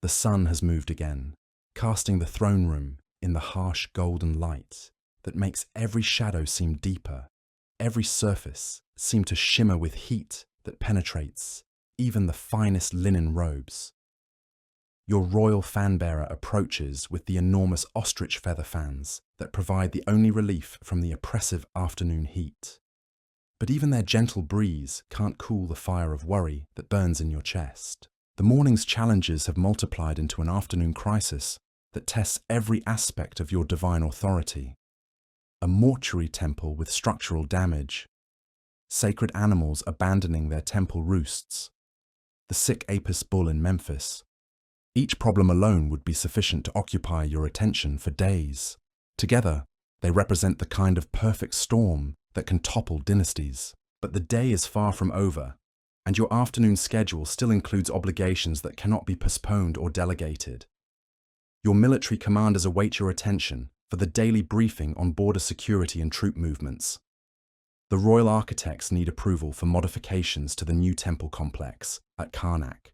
The sun has moved again, casting the throne room in the harsh golden light that makes every shadow seem deeper, every surface seem to shimmer with heat that penetrates even the finest linen robes. Your royal fan-bearer approaches with the enormous ostrich feather fans that provide the only relief from the oppressive afternoon heat. But even their gentle breeze can't cool the fire of worry that burns in your chest. The morning's challenges have multiplied into an afternoon crisis that tests every aspect of your divine authority. A mortuary temple with structural damage, sacred animals abandoning their temple roosts, the sick Apis bull in Memphis. Each problem alone would be sufficient to occupy your attention for days. Together, they represent the kind of perfect storm that can topple dynasties. But the day is far from over, and your afternoon schedule still includes obligations that cannot be postponed or delegated. Your military commanders await your attention for the daily briefing on border security and troop movements. The royal architects need approval for modifications to the new temple complex at Karnak.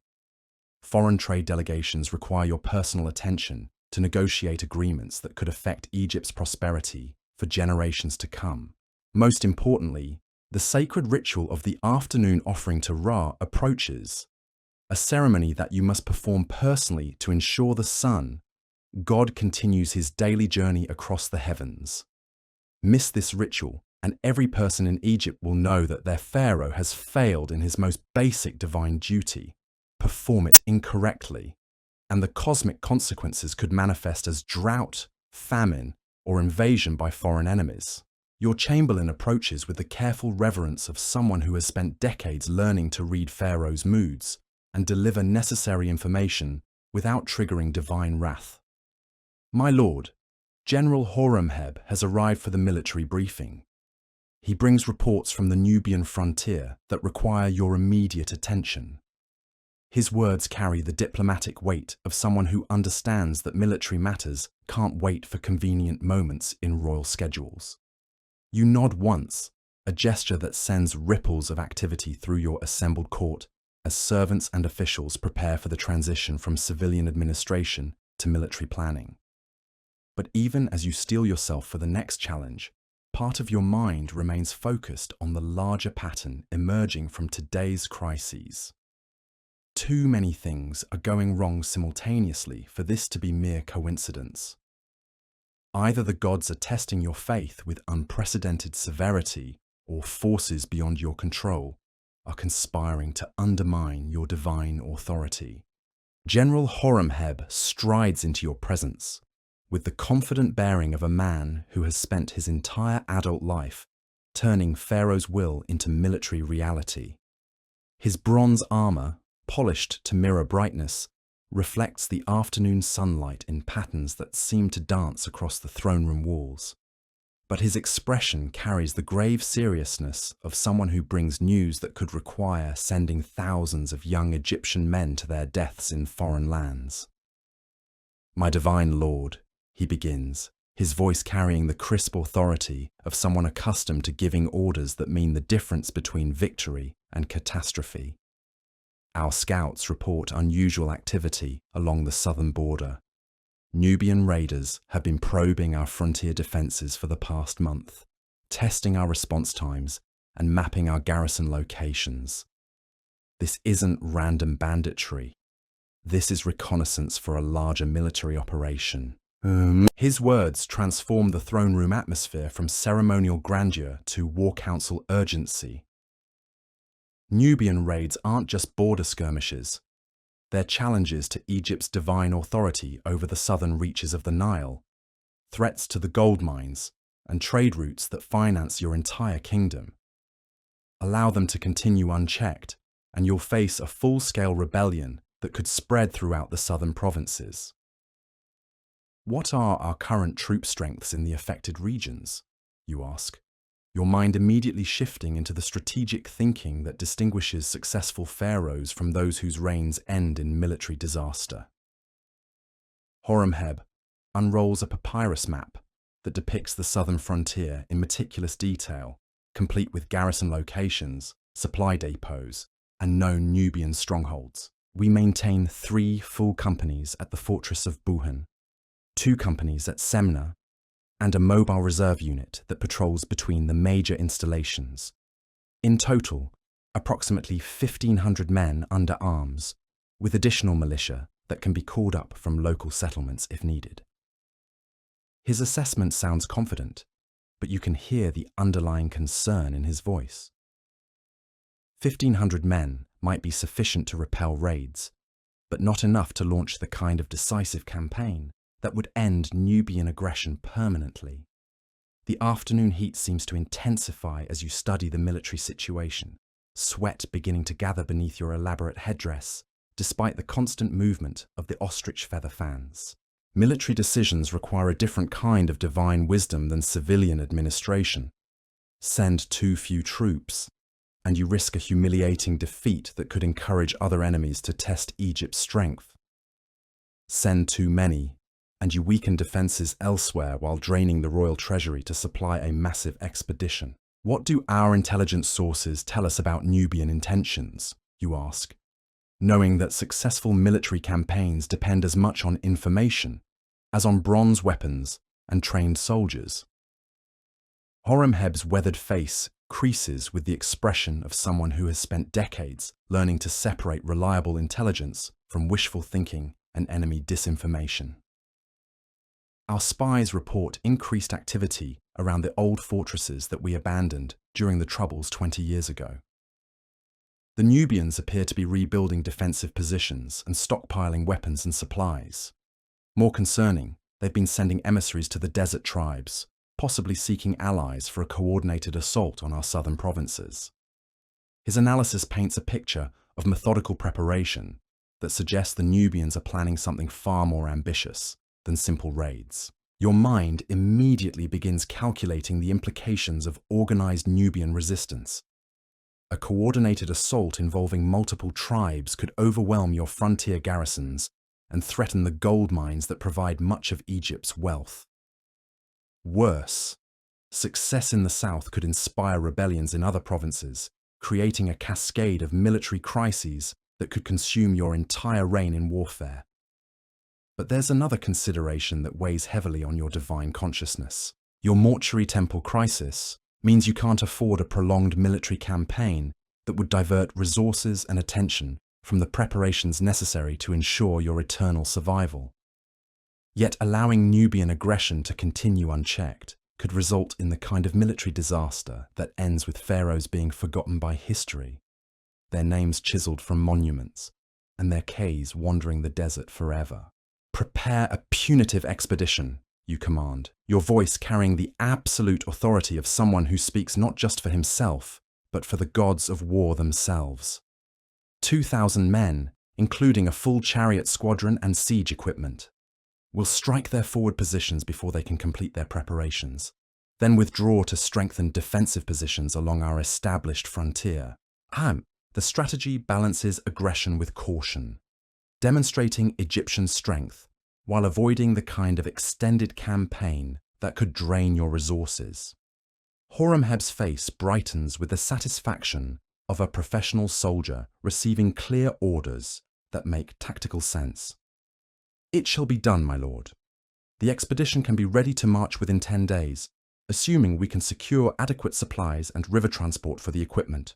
Foreign trade delegations require your personal attention to negotiate agreements that could affect Egypt's prosperity for generations to come. Most importantly, the sacred ritual of the afternoon offering to Ra approaches, a ceremony that you must perform personally to ensure the sun, God, continues his daily journey across the heavens. Miss this ritual, and every person in Egypt will know that their Pharaoh has failed in his most basic divine duty. Perform it incorrectly, and the cosmic consequences could manifest as drought, famine, or invasion by foreign enemies. Your Chamberlain approaches with the careful reverence of someone who has spent decades learning to read Pharaoh's moods and deliver necessary information without triggering divine wrath. My lord, General Horemheb has arrived for the military briefing. He brings reports from the Nubian frontier that require your immediate attention. His words carry the diplomatic weight of someone who understands that military matters can't wait for convenient moments in royal schedules. You nod once, a gesture that sends ripples of activity through your assembled court as servants and officials prepare for the transition from civilian administration to military planning. But even as you steel yourself for the next challenge, part of your mind remains focused on the larger pattern emerging from today's crises. Too many things are going wrong simultaneously for this to be mere coincidence. Either the gods are testing your faith with unprecedented severity, or forces beyond your control are conspiring to undermine your divine authority. General Horemheb strides into your presence with the confident bearing of a man who has spent his entire adult life turning Pharaoh's will into military reality. His bronze armor, polished to mirror brightness, reflects the afternoon sunlight in patterns that seem to dance across the throne room walls. But his expression carries the grave seriousness of someone who brings news that could require sending thousands of young Egyptian men to their deaths in foreign lands. My divine lord, he begins, his voice carrying the crisp authority of someone accustomed to giving orders that mean the difference between victory and catastrophe. Our scouts report unusual activity along the southern border. Nubian raiders have been probing our frontier defences for the past month, testing our response times and mapping our garrison locations. This isn't random banditry. This is reconnaissance for a larger military operation. His words transform the throne room atmosphere from ceremonial grandeur to war council urgency. Nubian raids aren't just border skirmishes. They're challenges to Egypt's divine authority over the southern reaches of the Nile, threats to the gold mines and trade routes that finance your entire kingdom. Allow them to continue unchecked, and you'll face a full-scale rebellion that could spread throughout the southern provinces. What are our current troop strengths in the affected regions, you ask, your mind immediately shifting into the strategic thinking that distinguishes successful pharaohs from those whose reigns end in military disaster. Horemheb unrolls a papyrus map that depicts the southern frontier in meticulous detail, complete with garrison locations, supply depots, and known Nubian strongholds. We maintain 3 full companies at the fortress of Buhan, 2 companies at Semna, and a mobile reserve unit that patrols between the major installations. In total, approximately 1,500 men under arms, with additional militia that can be called up from local settlements if needed. His assessment sounds confident, but you can hear the underlying concern in his voice. 1,500 men might be sufficient to repel raids, but not enough to launch the kind of decisive campaign that would end Nubian aggression permanently. The afternoon heat seems to intensify as you study the military situation, sweat beginning to gather beneath your elaborate headdress, despite the constant movement of the ostrich feather fans. Military decisions require a different kind of divine wisdom than civilian administration. Send too few troops, and you risk a humiliating defeat that could encourage other enemies to test Egypt's strength. Send too many, and you weaken defences elsewhere while draining the royal treasury to supply a massive expedition. What do our intelligence sources tell us about Nubian intentions, you ask, knowing that successful military campaigns depend as much on information as on bronze weapons and trained soldiers? Horemheb's weathered face creases with the expression of someone who has spent decades learning to separate reliable intelligence from wishful thinking and enemy disinformation. Our spies report increased activity around the old fortresses that we abandoned during the Troubles 20 years ago. The Nubians appear to be rebuilding defensive positions and stockpiling weapons and supplies. More concerning, they've been sending emissaries to the desert tribes, possibly seeking allies for a coordinated assault on our southern provinces. His analysis paints a picture of methodical preparation that suggests the Nubians are planning something far more ambitious than simple raids. Your mind immediately begins calculating the implications of organized Nubian resistance. A coordinated assault involving multiple tribes could overwhelm your frontier garrisons and threaten the gold mines that provide much of Egypt's wealth. Worse, success in the south could inspire rebellions in other provinces, creating a cascade of military crises that could consume your entire reign in warfare. But there's another consideration that weighs heavily on your divine consciousness. Your mortuary temple crisis means you can't afford a prolonged military campaign that would divert resources and attention from the preparations necessary to ensure your eternal survival. Yet allowing Nubian aggression to continue unchecked could result in the kind of military disaster that ends with pharaohs being forgotten by history, their names chiseled from monuments, and their Ks wandering the desert forever. Prepare a punitive expedition, you command, your voice carrying the absolute authority of someone who speaks not just for himself, but for the gods of war themselves. 2,000 men, including a full chariot squadron and siege equipment, will strike their forward positions before they can complete their preparations, then withdraw to strengthen defensive positions along our established frontier. The strategy balances aggression with caution, demonstrating Egyptian strength while avoiding the kind of extended campaign that could drain your resources. Horemheb's face brightens with the satisfaction of a professional soldier receiving clear orders that make tactical sense. It shall be done, my lord. The expedition can be ready to march within 10 days, assuming we can secure adequate supplies and river transport for the equipment.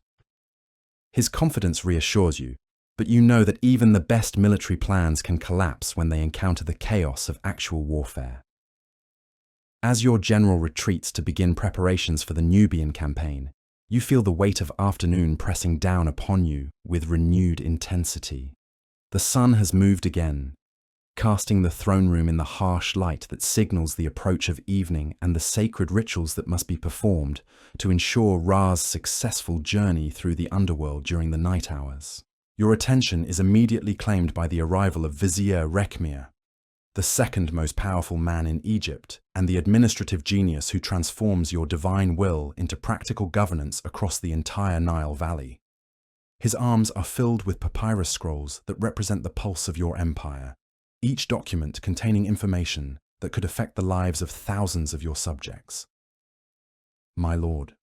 His confidence reassures you, but you know that even the best military plans can collapse when they encounter the chaos of actual warfare. As your general retreats to begin preparations for the Nubian campaign, you feel the weight of afternoon pressing down upon you with renewed intensity. The sun has moved again, casting the throne room in the harsh light that signals the approach of evening and the sacred rituals that must be performed to ensure Ra's successful journey through the underworld during the night hours. Your attention is immediately claimed by the arrival of Vizier Rekhmir, the second most powerful man in Egypt and the administrative genius who transforms your divine will into practical governance across the entire Nile Valley. His arms are filled with papyrus scrolls that represent the pulse of your empire, each document containing information that could affect the lives of thousands of your subjects. My lord,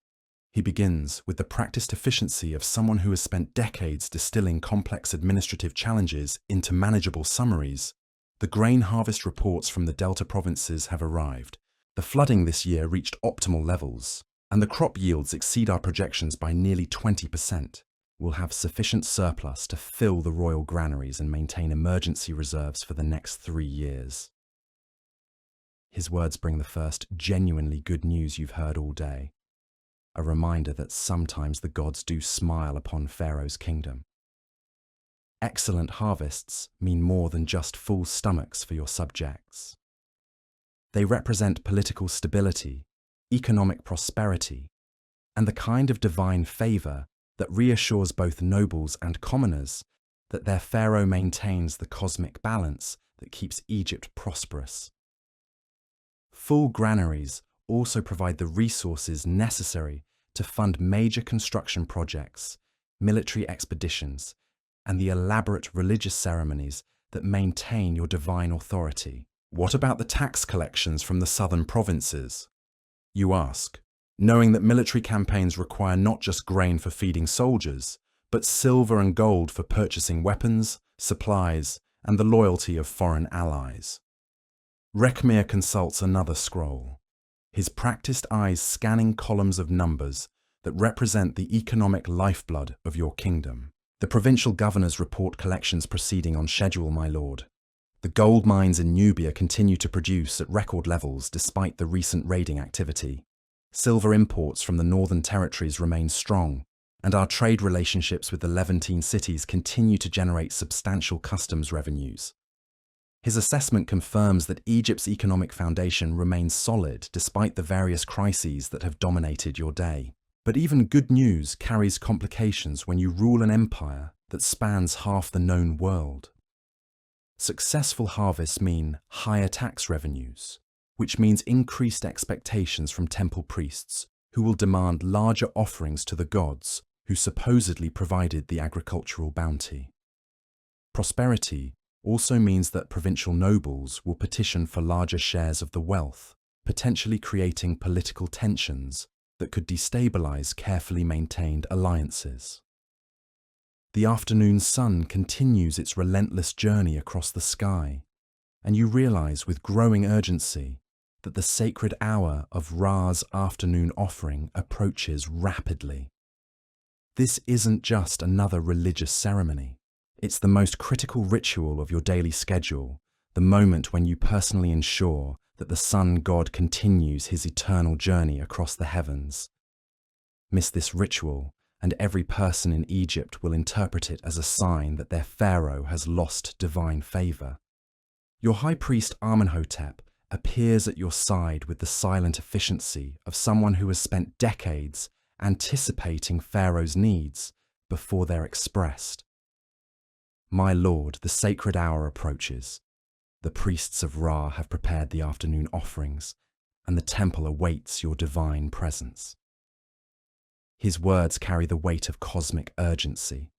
he begins with the practiced efficiency of someone who has spent decades distilling complex administrative challenges into manageable summaries. The grain harvest reports from the Delta provinces have arrived. The flooding this year reached optimal levels, and the crop yields exceed our projections by nearly 20%. We'll have sufficient surplus to fill the royal granaries and maintain emergency reserves for the next 3 years. His words bring the first genuinely good news you've heard all day. A reminder that sometimes the gods do smile upon Pharaoh's kingdom. Excellent harvests mean more than just full stomachs for your subjects. They represent political stability, economic prosperity, and the kind of divine favor that reassures both nobles and commoners that their pharaoh maintains the cosmic balance that keeps Egypt prosperous. Full granaries also provide the resources necessary to fund major construction projects, military expeditions, and the elaborate religious ceremonies that maintain your divine authority. What about the tax collections from the southern provinces? You ask, knowing that military campaigns require not just grain for feeding soldiers, but silver and gold for purchasing weapons, supplies, and the loyalty of foreign allies. Rekhmir consults another scroll, his practiced eyes scanning columns of numbers that represent the economic lifeblood of your kingdom. The provincial governors report collections proceeding on schedule, my lord. The gold mines in Nubia continue to produce at record levels despite the recent raiding activity. Silver imports from the northern territories remain strong, and our trade relationships with the Levantine cities continue to generate substantial customs revenues. His assessment confirms that Egypt's economic foundation remains solid despite the various crises that have dominated your day. But even good news carries complications when you rule an empire that spans half the known world. Successful harvests mean higher tax revenues, which means increased expectations from temple priests who will demand larger offerings to the gods who supposedly provided the agricultural bounty. Prosperity also means that provincial nobles will petition for larger shares of the wealth, potentially creating political tensions that could destabilize carefully maintained alliances. The afternoon sun continues its relentless journey across the sky, and you realize with growing urgency that the sacred hour of Ra's afternoon offering approaches rapidly. This isn't just another religious ceremony. It's the most critical ritual of your daily schedule, the moment when you personally ensure that the sun god continues his eternal journey across the heavens. Miss this ritual, and every person in Egypt will interpret it as a sign that their pharaoh has lost divine favor. Your high priest Amenhotep appears at your side with the silent efficiency of someone who has spent decades anticipating Pharaoh's needs before they're expressed. My lord, the sacred hour approaches. The priests of Ra have prepared the afternoon offerings, and the temple awaits your divine presence. His words carry the weight of cosmic urgency,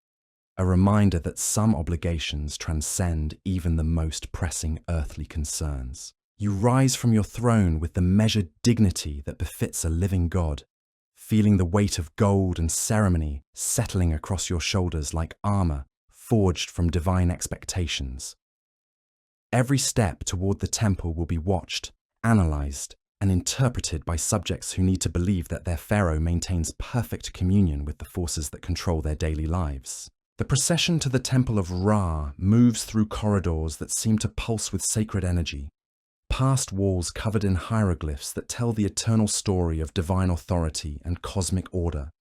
a reminder that some obligations transcend even the most pressing earthly concerns. You rise from your throne with the measured dignity that befits a living god, feeling the weight of gold and ceremony settling across your shoulders like armor forged from divine expectations. Every step toward the temple will be watched, analyzed, and interpreted by subjects who need to believe that their pharaoh maintains perfect communion with the forces that control their daily lives. The procession to the temple of Ra moves through corridors that seem to pulse with sacred energy, past walls covered in hieroglyphs that tell the eternal story of divine authority and cosmic order.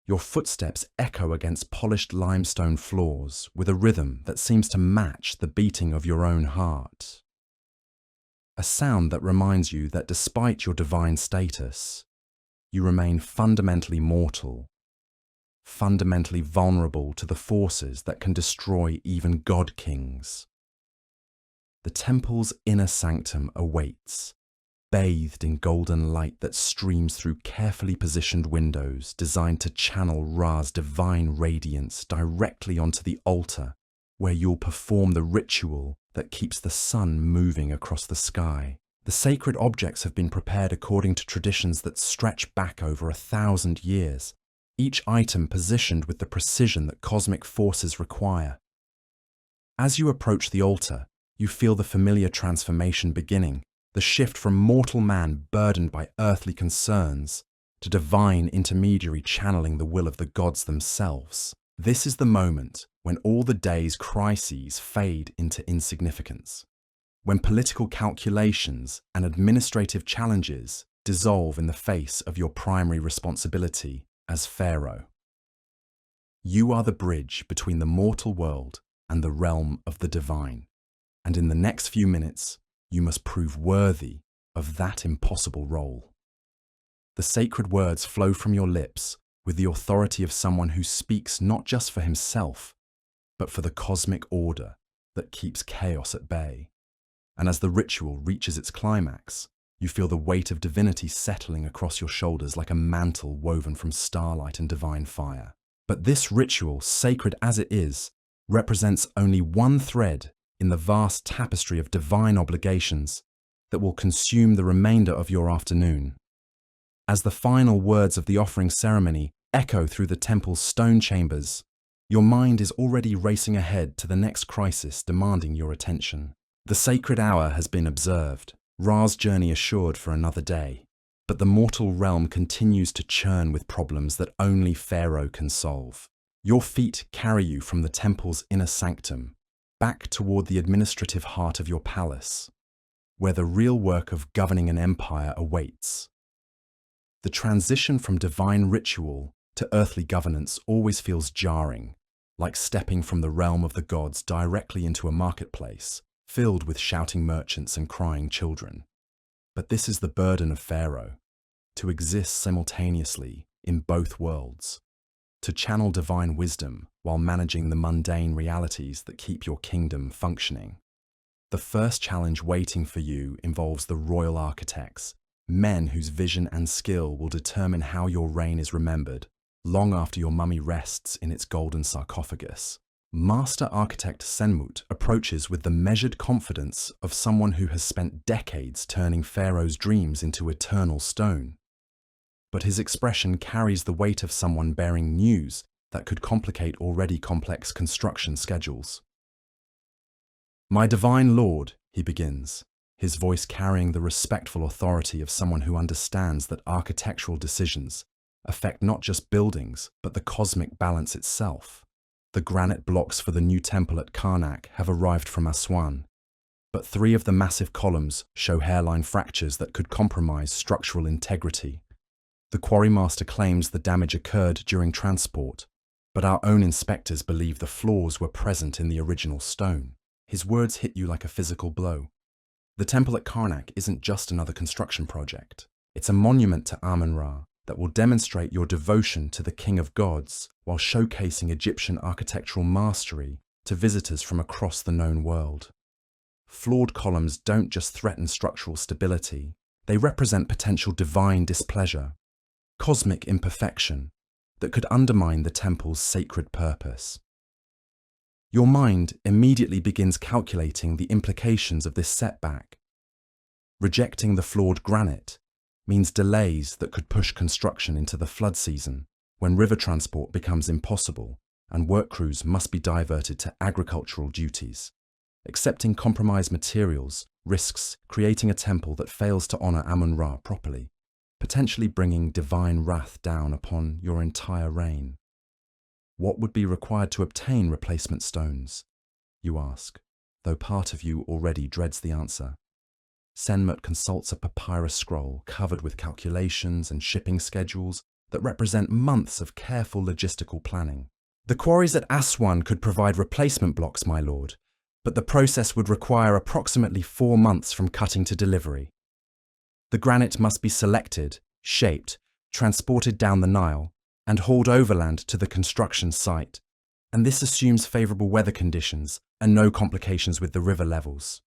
Your footsteps echo against polished limestone floors with a rhythm that seems to match the beating of your own heart. A sound that reminds you that despite your divine status, you remain fundamentally mortal, fundamentally vulnerable to the forces that can destroy even god-kings. The temple's inner sanctum awaits, bathed in golden light that streams through carefully positioned windows designed to channel Ra's divine radiance directly onto the altar, where you'll perform the ritual that keeps the sun moving across the sky. The sacred objects have been prepared according to traditions that stretch back over 1,000 years, each item positioned with the precision that cosmic forces require. As you approach the altar, you feel the familiar transformation beginning, the shift from mortal man burdened by earthly concerns to divine intermediary channeling the will of the gods themselves. This is the moment when all the day's crises fade into insignificance, when political calculations and administrative challenges dissolve in the face of your primary responsibility as Pharaoh. You are the bridge between the mortal world and the realm of the divine, and in the next few minutes, you must prove worthy of that impossible role. The sacred words flow from your lips with the authority of someone who speaks not just for himself, but for the cosmic order that keeps chaos at bay. And as the ritual reaches its climax, you feel the weight of divinity settling across your shoulders like a mantle woven from starlight and divine fire. But this ritual, sacred as it is, represents only one thread in the vast tapestry of divine obligations that will consume the remainder of your afternoon. As the final words of the offering ceremony echo through the temple's stone chambers, your mind is already racing ahead to the next crisis demanding your attention. The sacred hour has been observed, Ra's journey assured for another day, but the mortal realm continues to churn with problems that only Pharaoh can solve. Your feet carry you from the temple's inner sanctum, back toward the administrative heart of your palace, where the real work of governing an empire awaits. The transition from divine ritual to earthly governance always feels jarring, like stepping from the realm of the gods directly into a marketplace filled with shouting merchants and crying children. But this is the burden of Pharaoh, to exist simultaneously in both worlds, to channel divine wisdom while managing the mundane realities that keep your kingdom functioning. The first challenge waiting for you involves the royal architects, men whose vision and skill will determine how your reign is remembered, long after your mummy rests in its golden sarcophagus. Master architect Senmut approaches with the measured confidence of someone who has spent decades turning Pharaoh's dreams into eternal stone. But his expression carries the weight of someone bearing news that could complicate already complex construction schedules. "My divine lord," he begins, his voice carrying the respectful authority of someone who understands that architectural decisions affect not just buildings, but the cosmic balance itself. The granite blocks for the new temple at Karnak have arrived from Aswan, but 3 of the massive columns show hairline fractures that could compromise structural integrity. The quarrymaster claims the damage occurred during transport, but our own inspectors believe the flaws were present in the original stone. His words hit you like a physical blow. The temple at Karnak isn't just another construction project. It's a monument to Amun-Ra that will demonstrate your devotion to the King of Gods while showcasing Egyptian architectural mastery to visitors from across the known world. Flawed columns don't just threaten structural stability, they represent potential divine displeasure, cosmic imperfection that could undermine the temple's sacred purpose. Your mind immediately begins calculating the implications of this setback. Rejecting the flawed granite means delays that could push construction into the flood season, when river transport becomes impossible and work crews must be diverted to agricultural duties. Accepting compromised materials risks creating a temple that fails to honor Amun-Ra properly, potentially bringing divine wrath down upon your entire reign. What would be required to obtain replacement stones? You ask, though part of you already dreads the answer. Senmut consults a papyrus scroll covered with calculations and shipping schedules that represent months of careful logistical planning. "The quarries at Aswan could provide replacement blocks, my lord, but the process would require approximately 4 months from cutting to delivery. The granite must be selected, shaped, transported down the Nile, and hauled overland to the construction site, and this assumes favourable weather conditions and no complications with the river levels."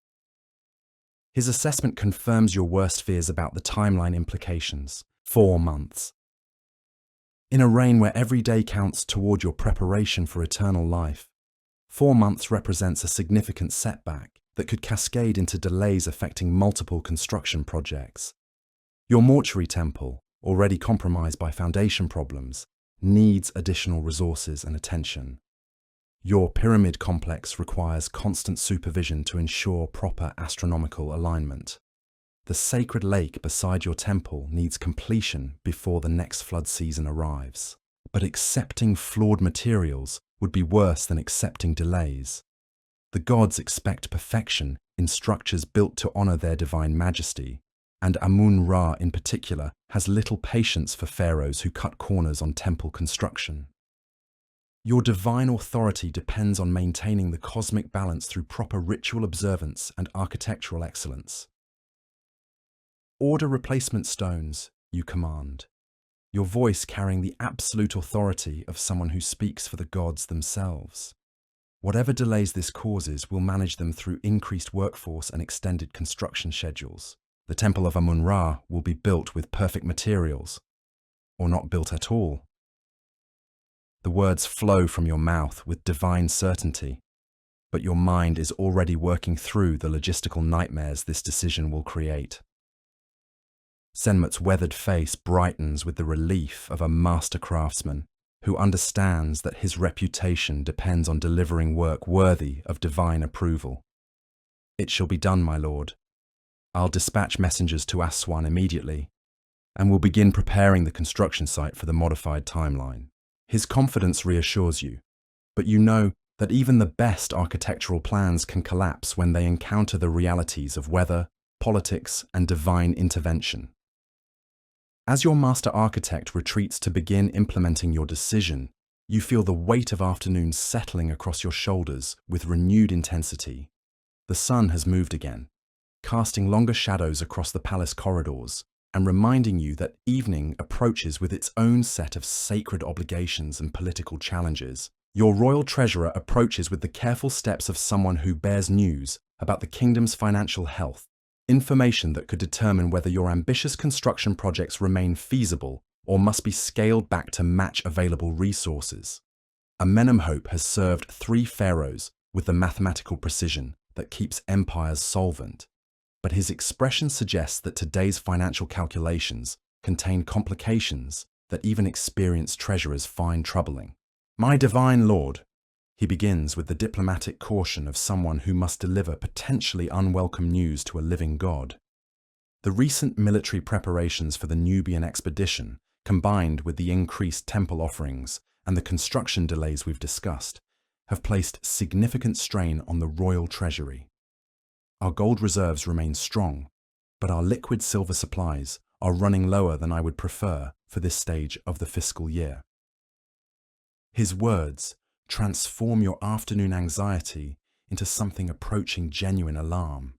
His assessment confirms your worst fears about the timeline implications. 4 months. In a reign where every day counts toward your preparation for eternal life, 4 months represents a significant setback that could cascade into delays affecting multiple construction projects. Your mortuary temple, already compromised by foundation problems, needs additional resources and attention. Your pyramid complex requires constant supervision to ensure proper astronomical alignment. The sacred lake beside your temple needs completion before the next flood season arrives. But accepting flawed materials would be worse than accepting delays. The gods expect perfection in structures built to honor their divine majesty, and Amun-Ra in particular has little patience for pharaohs who cut corners on temple construction. Your divine authority depends on maintaining the cosmic balance through proper ritual observance and architectural excellence. "Order replacement stones," you command, your voice carrying the absolute authority of someone who speaks for the gods themselves. Whatever delays this causes, we'll manage them through increased workforce and extended construction schedules. The Temple of Amun-Ra will be built with perfect materials, or not built at all. The words flow from your mouth with divine certainty, but your mind is already working through the logistical nightmares this decision will create. Senmut's weathered face brightens with the relief of a master craftsman who understands that his reputation depends on delivering work worthy of divine approval. "It shall be done, my lord. I'll dispatch messengers to Aswan immediately, and we'll begin preparing the construction site for the modified timeline." His confidence reassures you, but you know that even the best architectural plans can collapse when they encounter the realities of weather, politics, and divine intervention. As your master architect retreats to begin implementing your decision, you feel the weight of afternoons settling across your shoulders with renewed intensity. The sun has moved again, casting longer shadows across the palace corridors and reminding you that evening approaches with its own set of sacred obligations and political challenges. Your royal treasurer approaches with the careful steps of someone who bears news about the kingdom's financial health, information that could determine whether your ambitious construction projects remain feasible or must be scaled back to match available resources. Amenemhotep has served 3 pharaohs with the mathematical precision that keeps empires solvent, but his expression suggests that today's financial calculations contain complications that even experienced treasurers find troubling. My divine lord, he begins with the diplomatic caution of someone who must deliver potentially unwelcome news to a living god. The recent military preparations for the Nubian expedition, combined with the increased temple offerings and the construction delays we've discussed, have placed significant strain on the royal treasury. Our gold reserves remain strong, but our liquid silver supplies are running lower than I would prefer for this stage of the fiscal year. His words transform your afternoon anxiety into something approaching genuine alarm.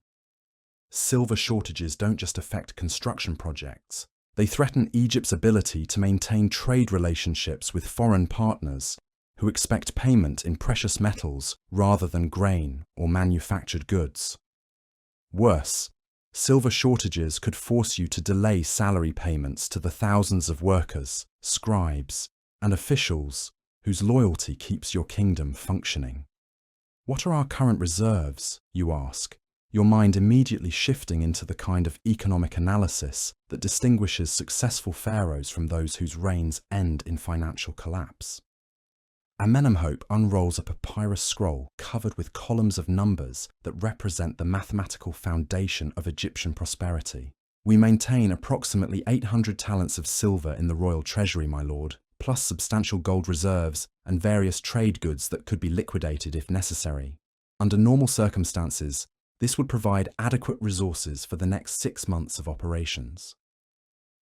Silver shortages don't just affect construction projects. They threaten Egypt's ability to maintain trade relationships with foreign partners who expect payment in precious metals rather than grain or manufactured goods. Worse, silver shortages could force you to delay salary payments to the thousands of workers, scribes, and officials whose loyalty keeps your kingdom functioning. What are our current reserves, you ask, your mind immediately shifting into the kind of economic analysis that distinguishes successful pharaohs from those whose reigns end in financial collapse. Amenemhotep unrolls a papyrus scroll covered with columns of numbers that represent the mathematical foundation of Egyptian prosperity. We maintain approximately 800 talents of silver in the royal treasury, my lord, plus substantial gold reserves and various trade goods that could be liquidated if necessary. Under normal circumstances, this would provide adequate resources for the next 6 months of operations.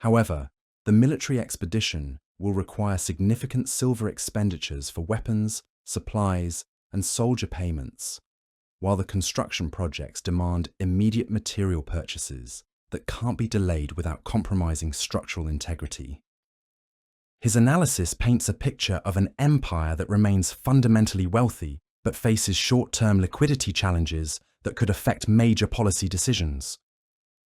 However, the military expedition will require significant silver expenditures for weapons, supplies, and soldier payments, while the construction projects demand immediate material purchases that can't be delayed without compromising structural integrity. His analysis paints a picture of an empire that remains fundamentally wealthy but faces short-term liquidity challenges that could affect major policy decisions.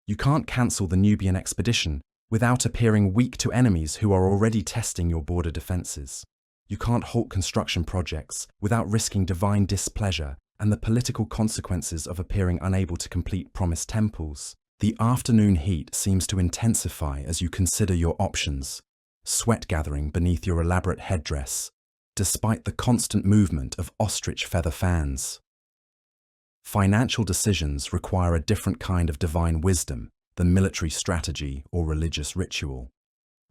You can't cancel the Nubian expedition without appearing weak to enemies who are already testing your border defences. You can't halt construction projects without risking divine displeasure and the political consequences of appearing unable to complete promised temples. The afternoon heat seems to intensify as you consider your options, sweat gathering beneath your elaborate headdress, despite the constant movement of ostrich feather fans. Financial decisions require a different kind of divine wisdom than military strategy or religious ritual.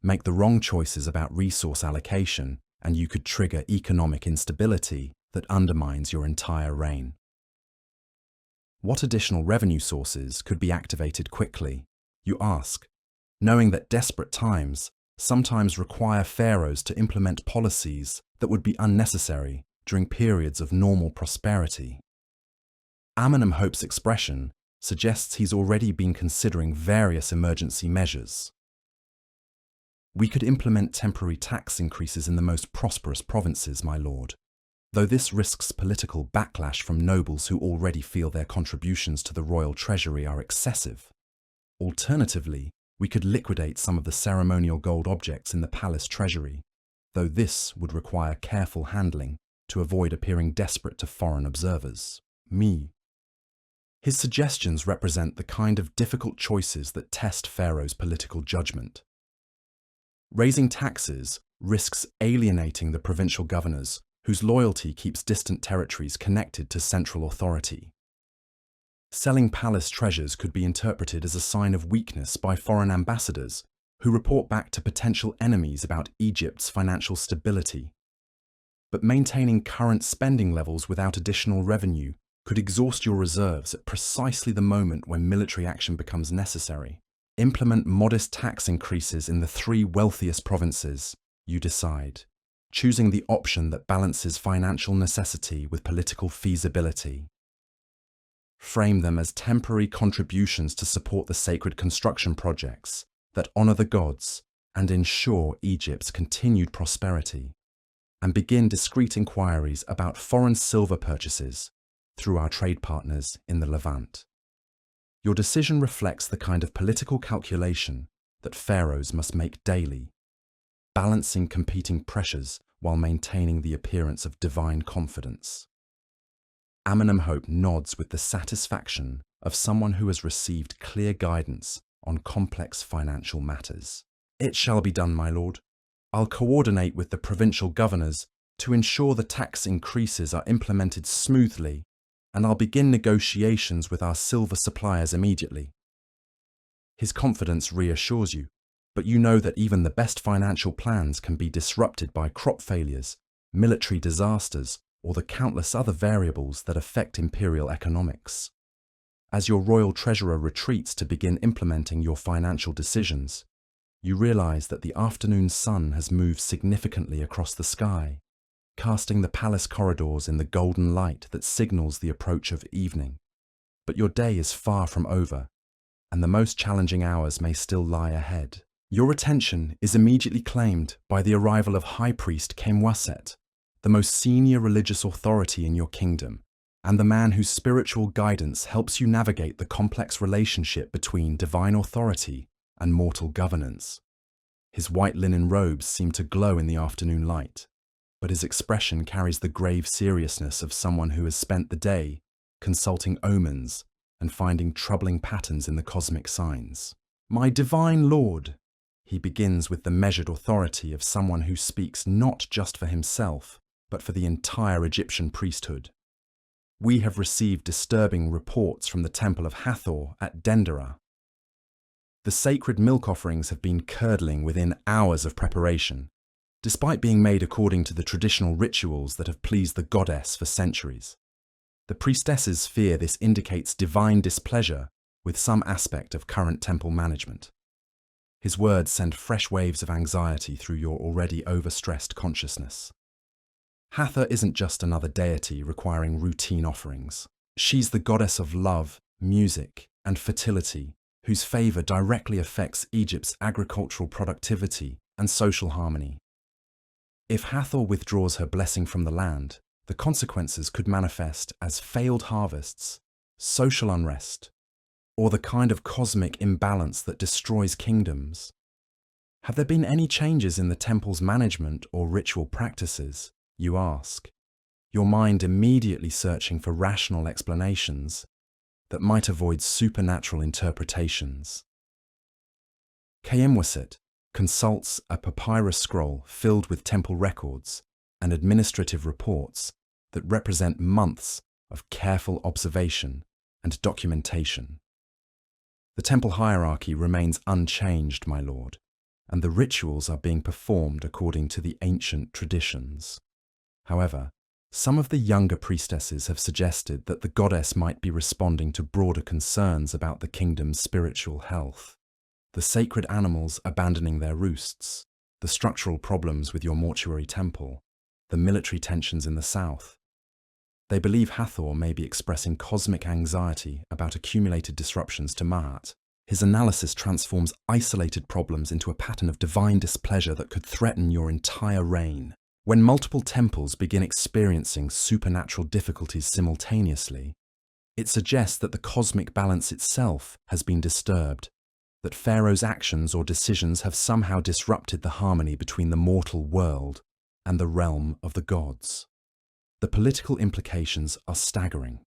Make the wrong choices about resource allocation, and you could trigger economic instability that undermines your entire reign. What additional revenue sources could be activated quickly, you ask, knowing that desperate times sometimes require pharaohs to implement policies that would be unnecessary during periods of normal prosperity. Amenemhotep's expression suggests he's already been considering various emergency measures. We could implement temporary tax increases in the most prosperous provinces, my lord, though this risks political backlash from nobles who already feel their contributions to the royal treasury are excessive. Alternatively, we could liquidate some of the ceremonial gold objects in the palace treasury, though this would require careful handling to avoid appearing desperate to foreign observers. His suggestions represent the kind of difficult choices that test Pharaoh's political judgment. Raising taxes risks alienating the provincial governors, whose loyalty keeps distant territories connected to central authority. Selling palace treasures could be interpreted as a sign of weakness by foreign ambassadors who report back to potential enemies about Egypt's financial stability. But maintaining current spending levels without additional revenue could exhaust your reserves at precisely the moment when military action becomes necessary. Implement modest tax increases in the 3 wealthiest provinces. You decide, choosing the option that balances financial necessity with political feasibility. Frame them as temporary contributions to support the sacred construction projects that honor the gods and ensure Egypt's continued prosperity. And begin discreet inquiries about foreign silver purchases through our trade partners in the Levant. Your decision reflects the kind of political calculation that pharaohs must make daily, balancing competing pressures while maintaining the appearance of divine confidence. Amenemhotep nods with the satisfaction of someone who has received clear guidance on complex financial matters. It shall be done, my lord. I'll coordinate with the provincial governors to ensure the tax increases are implemented smoothly, and I'll begin negotiations with our silver suppliers immediately. His confidence reassures you, but you know that even the best financial plans can be disrupted by crop failures, military disasters, or the countless other variables that affect imperial economics. As your royal treasurer retreats to begin implementing your financial decisions, you realize that the afternoon sun has moved significantly across the sky, casting the palace corridors in the golden light that signals the approach of evening. But your day is far from over, and the most challenging hours may still lie ahead. Your attention is immediately claimed by the arrival of High Priest Kemwaset, the most senior religious authority in your kingdom, and the man whose spiritual guidance helps you navigate the complex relationship between divine authority and mortal governance. His white linen robes seem to glow in the afternoon light, but his expression carries the grave seriousness of someone who has spent the day consulting omens and finding troubling patterns in the cosmic signs. My divine lord, he begins with the measured authority of someone who speaks not just for himself, but for the entire Egyptian priesthood. We have received disturbing reports from the temple of Hathor at Dendera. The sacred milk offerings have been curdling within hours of preparation, despite being made according to the traditional rituals that have pleased the goddess for centuries. The priestesses fear this indicates divine displeasure with some aspect of current temple management. His words send fresh waves of anxiety through your already overstressed consciousness. Hathor isn't just another deity requiring routine offerings. She's the goddess of love, music, and fertility, whose favor directly affects Egypt's agricultural productivity and social harmony. If Hathor withdraws her blessing from the land, the consequences could manifest as failed harvests, social unrest, or the kind of cosmic imbalance that destroys kingdoms. Have there been any changes in the temple's management or ritual practices? You ask, your mind immediately searching for rational explanations that might avoid supernatural interpretations. Kemwaset consults a papyrus scroll filled with temple records and administrative reports that represent months of careful observation and documentation. The temple hierarchy remains unchanged, my lord, and the rituals are being performed according to the ancient traditions. However, some of the younger priestesses have suggested that the goddess might be responding to broader concerns about the kingdom's spiritual health. The sacred animals abandoning their roosts, the structural problems with your mortuary temple, the military tensions in the south. They believe Hathor may be expressing cosmic anxiety about accumulated disruptions to Ma'at. His analysis transforms isolated problems into a pattern of divine displeasure that could threaten your entire reign. When multiple temples begin experiencing supernatural difficulties simultaneously, it suggests that the cosmic balance itself has been disturbed, that Pharaoh's actions or decisions have somehow disrupted the harmony between the mortal world and the realm of the gods. The political implications are staggering.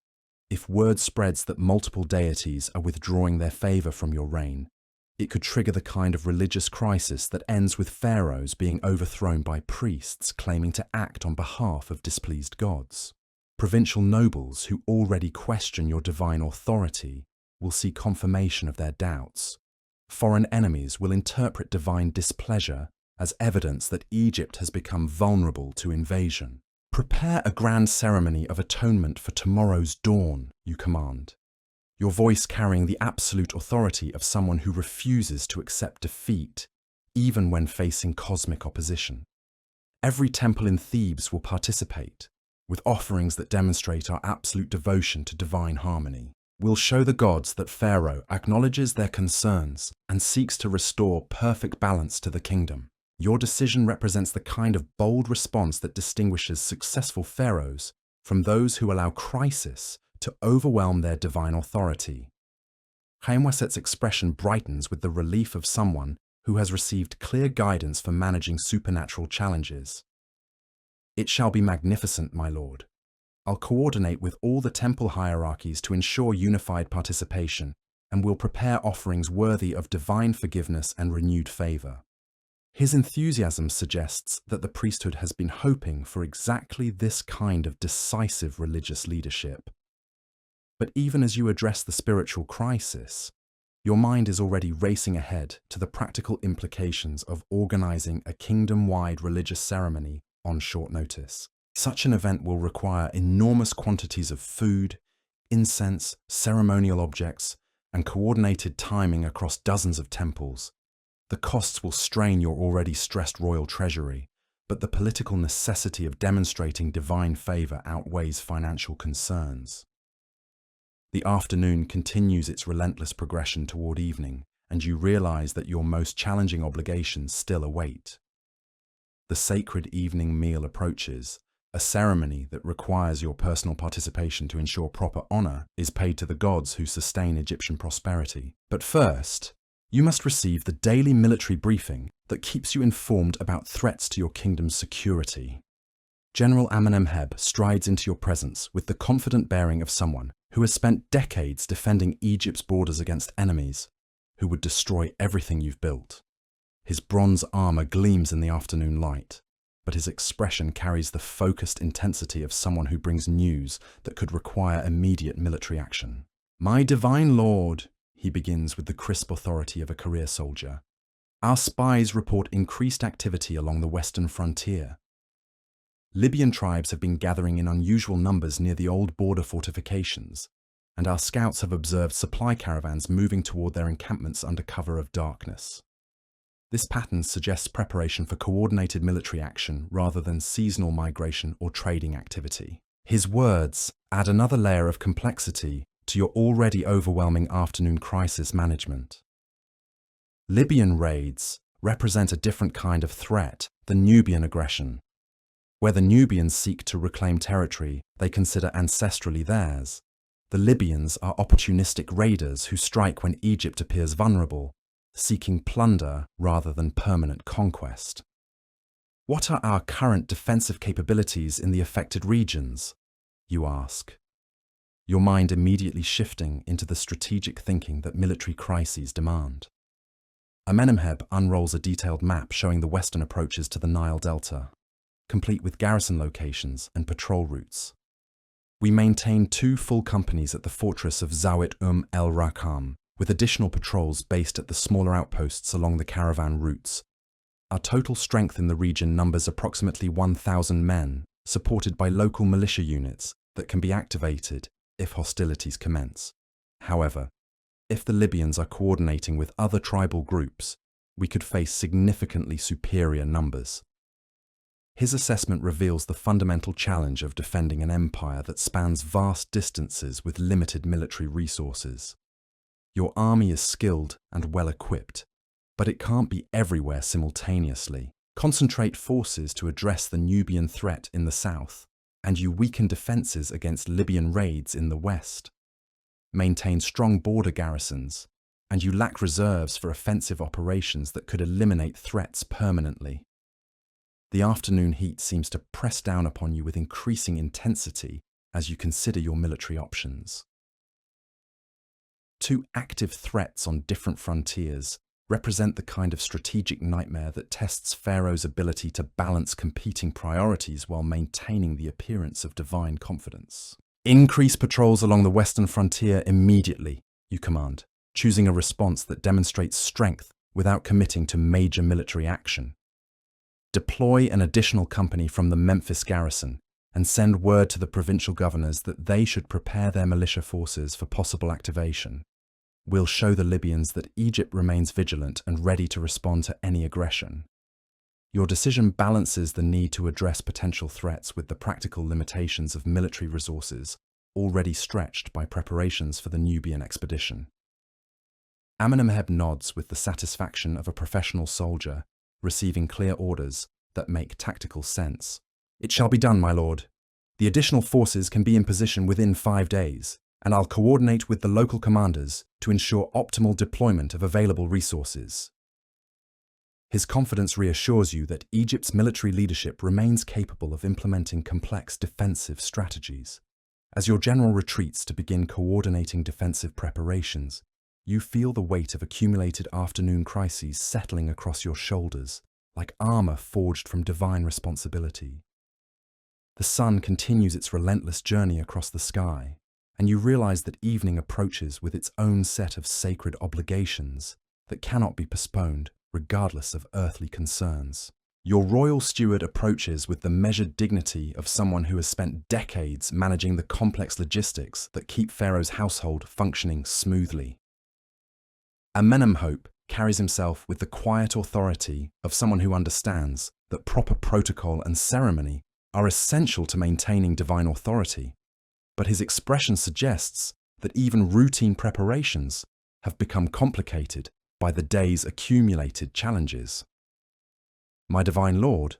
If word spreads that multiple deities are withdrawing their favor from your reign, it could trigger the kind of religious crisis that ends with pharaohs being overthrown by priests claiming to act on behalf of displeased gods. Provincial nobles who already question your divine authority will see confirmation of their doubts. Foreign enemies will interpret divine displeasure as evidence that Egypt has become vulnerable to invasion. Prepare a grand ceremony of atonement for tomorrow's dawn, you command. your voice carrying the absolute authority of someone who refuses to accept defeat, even when facing cosmic opposition. Every temple in Thebes will participate, with offerings that demonstrate our absolute devotion to divine harmony. We'll show the gods that Pharaoh acknowledges their concerns and seeks to restore perfect balance to the kingdom. Your decision represents the kind of bold response that distinguishes successful pharaohs from those who allow crisis to overwhelm their divine authority. Khaemwaset's expression brightens with the relief of someone who has received clear guidance for managing supernatural challenges. It shall be magnificent, my lord. I'll coordinate with all the temple hierarchies to ensure unified participation, and will prepare offerings worthy of divine forgiveness and renewed favor. His enthusiasm suggests that the priesthood has been hoping for exactly this kind of decisive religious leadership. But even as you address the spiritual crisis, your mind is already racing ahead to the practical implications of organizing a kingdom-wide religious ceremony on short notice. Such an event will require enormous quantities of food, incense, ceremonial objects, and coordinated timing across dozens of temples. The costs will strain your already stressed royal treasury, but the political necessity of demonstrating divine favor outweighs financial concerns. The afternoon continues its relentless progression toward evening, and you realize that your most challenging obligations still await. The sacred evening meal approaches. A ceremony that requires your personal participation to ensure proper honor is paid to the gods who sustain Egyptian prosperity. But first, you must receive the daily military briefing that keeps you informed about threats to your kingdom's security. General Amenemheb strides into your presence with the confident bearing of someone who has spent decades defending Egypt's borders against enemies who would destroy everything you've built. His bronze armor gleams in the afternoon light, but his expression carries the focused intensity of someone who brings news that could require immediate military action. "My divine lord," he begins with the crisp authority of a career soldier, "our spies report increased activity along the western frontier. Libyan tribes have been gathering in unusual numbers near the old border fortifications, and our scouts have observed supply caravans moving toward their encampments under cover of darkness. This pattern suggests preparation for coordinated military action rather than seasonal migration or trading activity." His words add another layer of complexity to your already overwhelming afternoon crisis management. Libyan raids represent a different kind of threat than Nubian aggression. Where the Nubians seek to reclaim territory they consider ancestrally theirs, the Libyans are opportunistic raiders who strike when Egypt appears vulnerable, seeking plunder rather than permanent conquest. What are our current defensive capabilities in the affected regions? You ask, your mind immediately shifting into the strategic thinking that military crises demand. Amenemheb unrolls a detailed map showing the western approaches to the Nile Delta, complete with garrison locations and patrol routes. We maintain 2 full companies at the fortress of Zawit el Rakam, with additional patrols based at the smaller outposts along the caravan routes. Our total strength in the region numbers approximately 1,000 men, supported by local militia units that can be activated if hostilities commence. However, if the Libyans are coordinating with other tribal groups, we could face significantly superior numbers. His assessment reveals the fundamental challenge of defending an empire that spans vast distances with limited military resources. Your army is skilled and well-equipped, but it can't be everywhere simultaneously. Concentrate forces to address the Nubian threat in the south, and you weaken defenses against Libyan raids in the west. Maintain strong border garrisons, and you lack reserves for offensive operations that could eliminate threats permanently. The afternoon heat seems to press down upon you with increasing intensity as you consider your military options. 2 active threats on different frontiers represent the kind of strategic nightmare that tests Pharaoh's ability to balance competing priorities while maintaining the appearance of divine confidence. "Increase patrols along the western frontier immediately," you command, choosing a response that demonstrates strength without committing to major military action. "Deploy an additional company from the Memphis garrison and send word to the provincial governors that they should prepare their militia forces for possible activation. We'll show the Libyans that Egypt remains vigilant and ready to respond to any aggression. Your decision balances the need to address potential threats with the practical limitations of military resources already stretched by preparations for the Nubian expedition. Amenemheb nods with the satisfaction of a professional soldier receiving clear orders that make tactical sense. It shall be done, my lord. The additional forces can be in position within 5 days, and I'll coordinate with the local commanders to ensure optimal deployment of available resources. His confidence reassures you that Egypt's military leadership remains capable of implementing complex defensive strategies. As your general retreats to begin coordinating defensive preparations, you feel the weight of accumulated afternoon crises settling across your shoulders, like armor forged from divine responsibility. The sun continues its relentless journey across the sky, and you realize that evening approaches with its own set of sacred obligations that cannot be postponed, regardless of earthly concerns. Your royal steward approaches with the measured dignity of someone who has spent decades managing the complex logistics that keep Pharaoh's household functioning smoothly. Amenemheb carries himself with the quiet authority of someone who understands that proper protocol and ceremony are essential to maintaining divine authority, but his expression suggests that even routine preparations have become complicated by the day's accumulated challenges. My divine lord,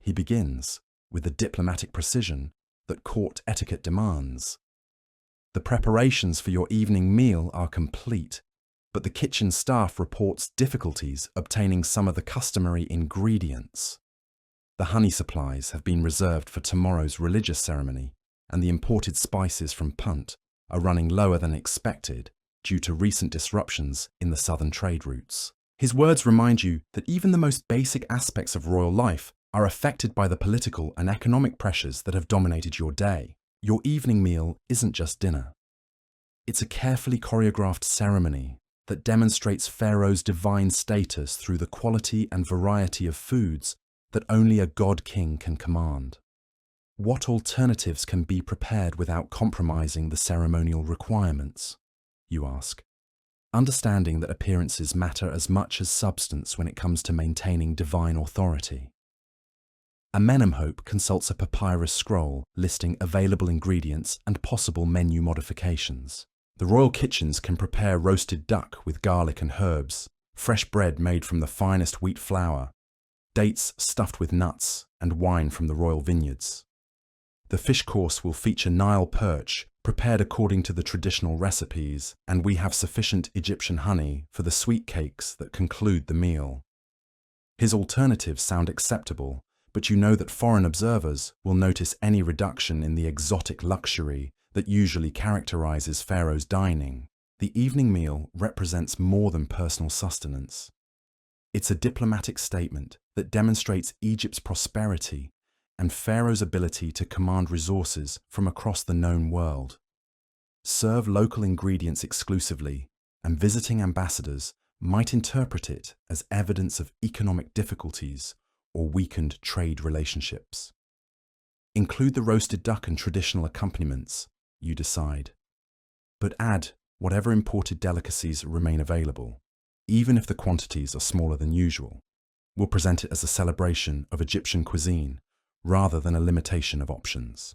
he begins with the diplomatic precision that court etiquette demands. The preparations for your evening meal are complete, but the kitchen staff reports difficulties obtaining some of the customary ingredients. The honey supplies have been reserved for tomorrow's religious ceremony, and the imported spices from Punt are running lower than expected due to recent disruptions in the southern trade routes. His words remind you that even the most basic aspects of royal life are affected by the political and economic pressures that have dominated your day. Your evening meal isn't just dinner. It's a carefully choreographed ceremony that demonstrates Pharaoh's divine status through the quality and variety of foods that only a god-king can command. What alternatives can be prepared without compromising the ceremonial requirements, you ask, understanding that appearances matter as much as substance when it comes to maintaining divine authority. Amenemheb consults a papyrus scroll listing available ingredients and possible menu modifications. The royal kitchens can prepare roasted duck with garlic and herbs, fresh bread made from the finest wheat flour, dates stuffed with nuts, and wine from the royal vineyards. The fish course will feature Nile perch, prepared according to the traditional recipes, and we have sufficient Egyptian honey for the sweet cakes that conclude the meal. His alternatives sound acceptable, but you know that foreign observers will notice any reduction in the exotic luxury that usually characterizes Pharaoh's dining. The evening meal represents more than personal sustenance. It's a diplomatic statement that demonstrates Egypt's prosperity and Pharaoh's ability to command resources from across the known world. Serve local ingredients exclusively, and visiting ambassadors might interpret it as evidence of economic difficulties or weakened trade relationships. Include the roasted duck and traditional accompaniments, you decide, but add whatever imported delicacies remain available, even if the quantities are smaller than usual. We'll present it as a celebration of Egyptian cuisine rather than a limitation of options.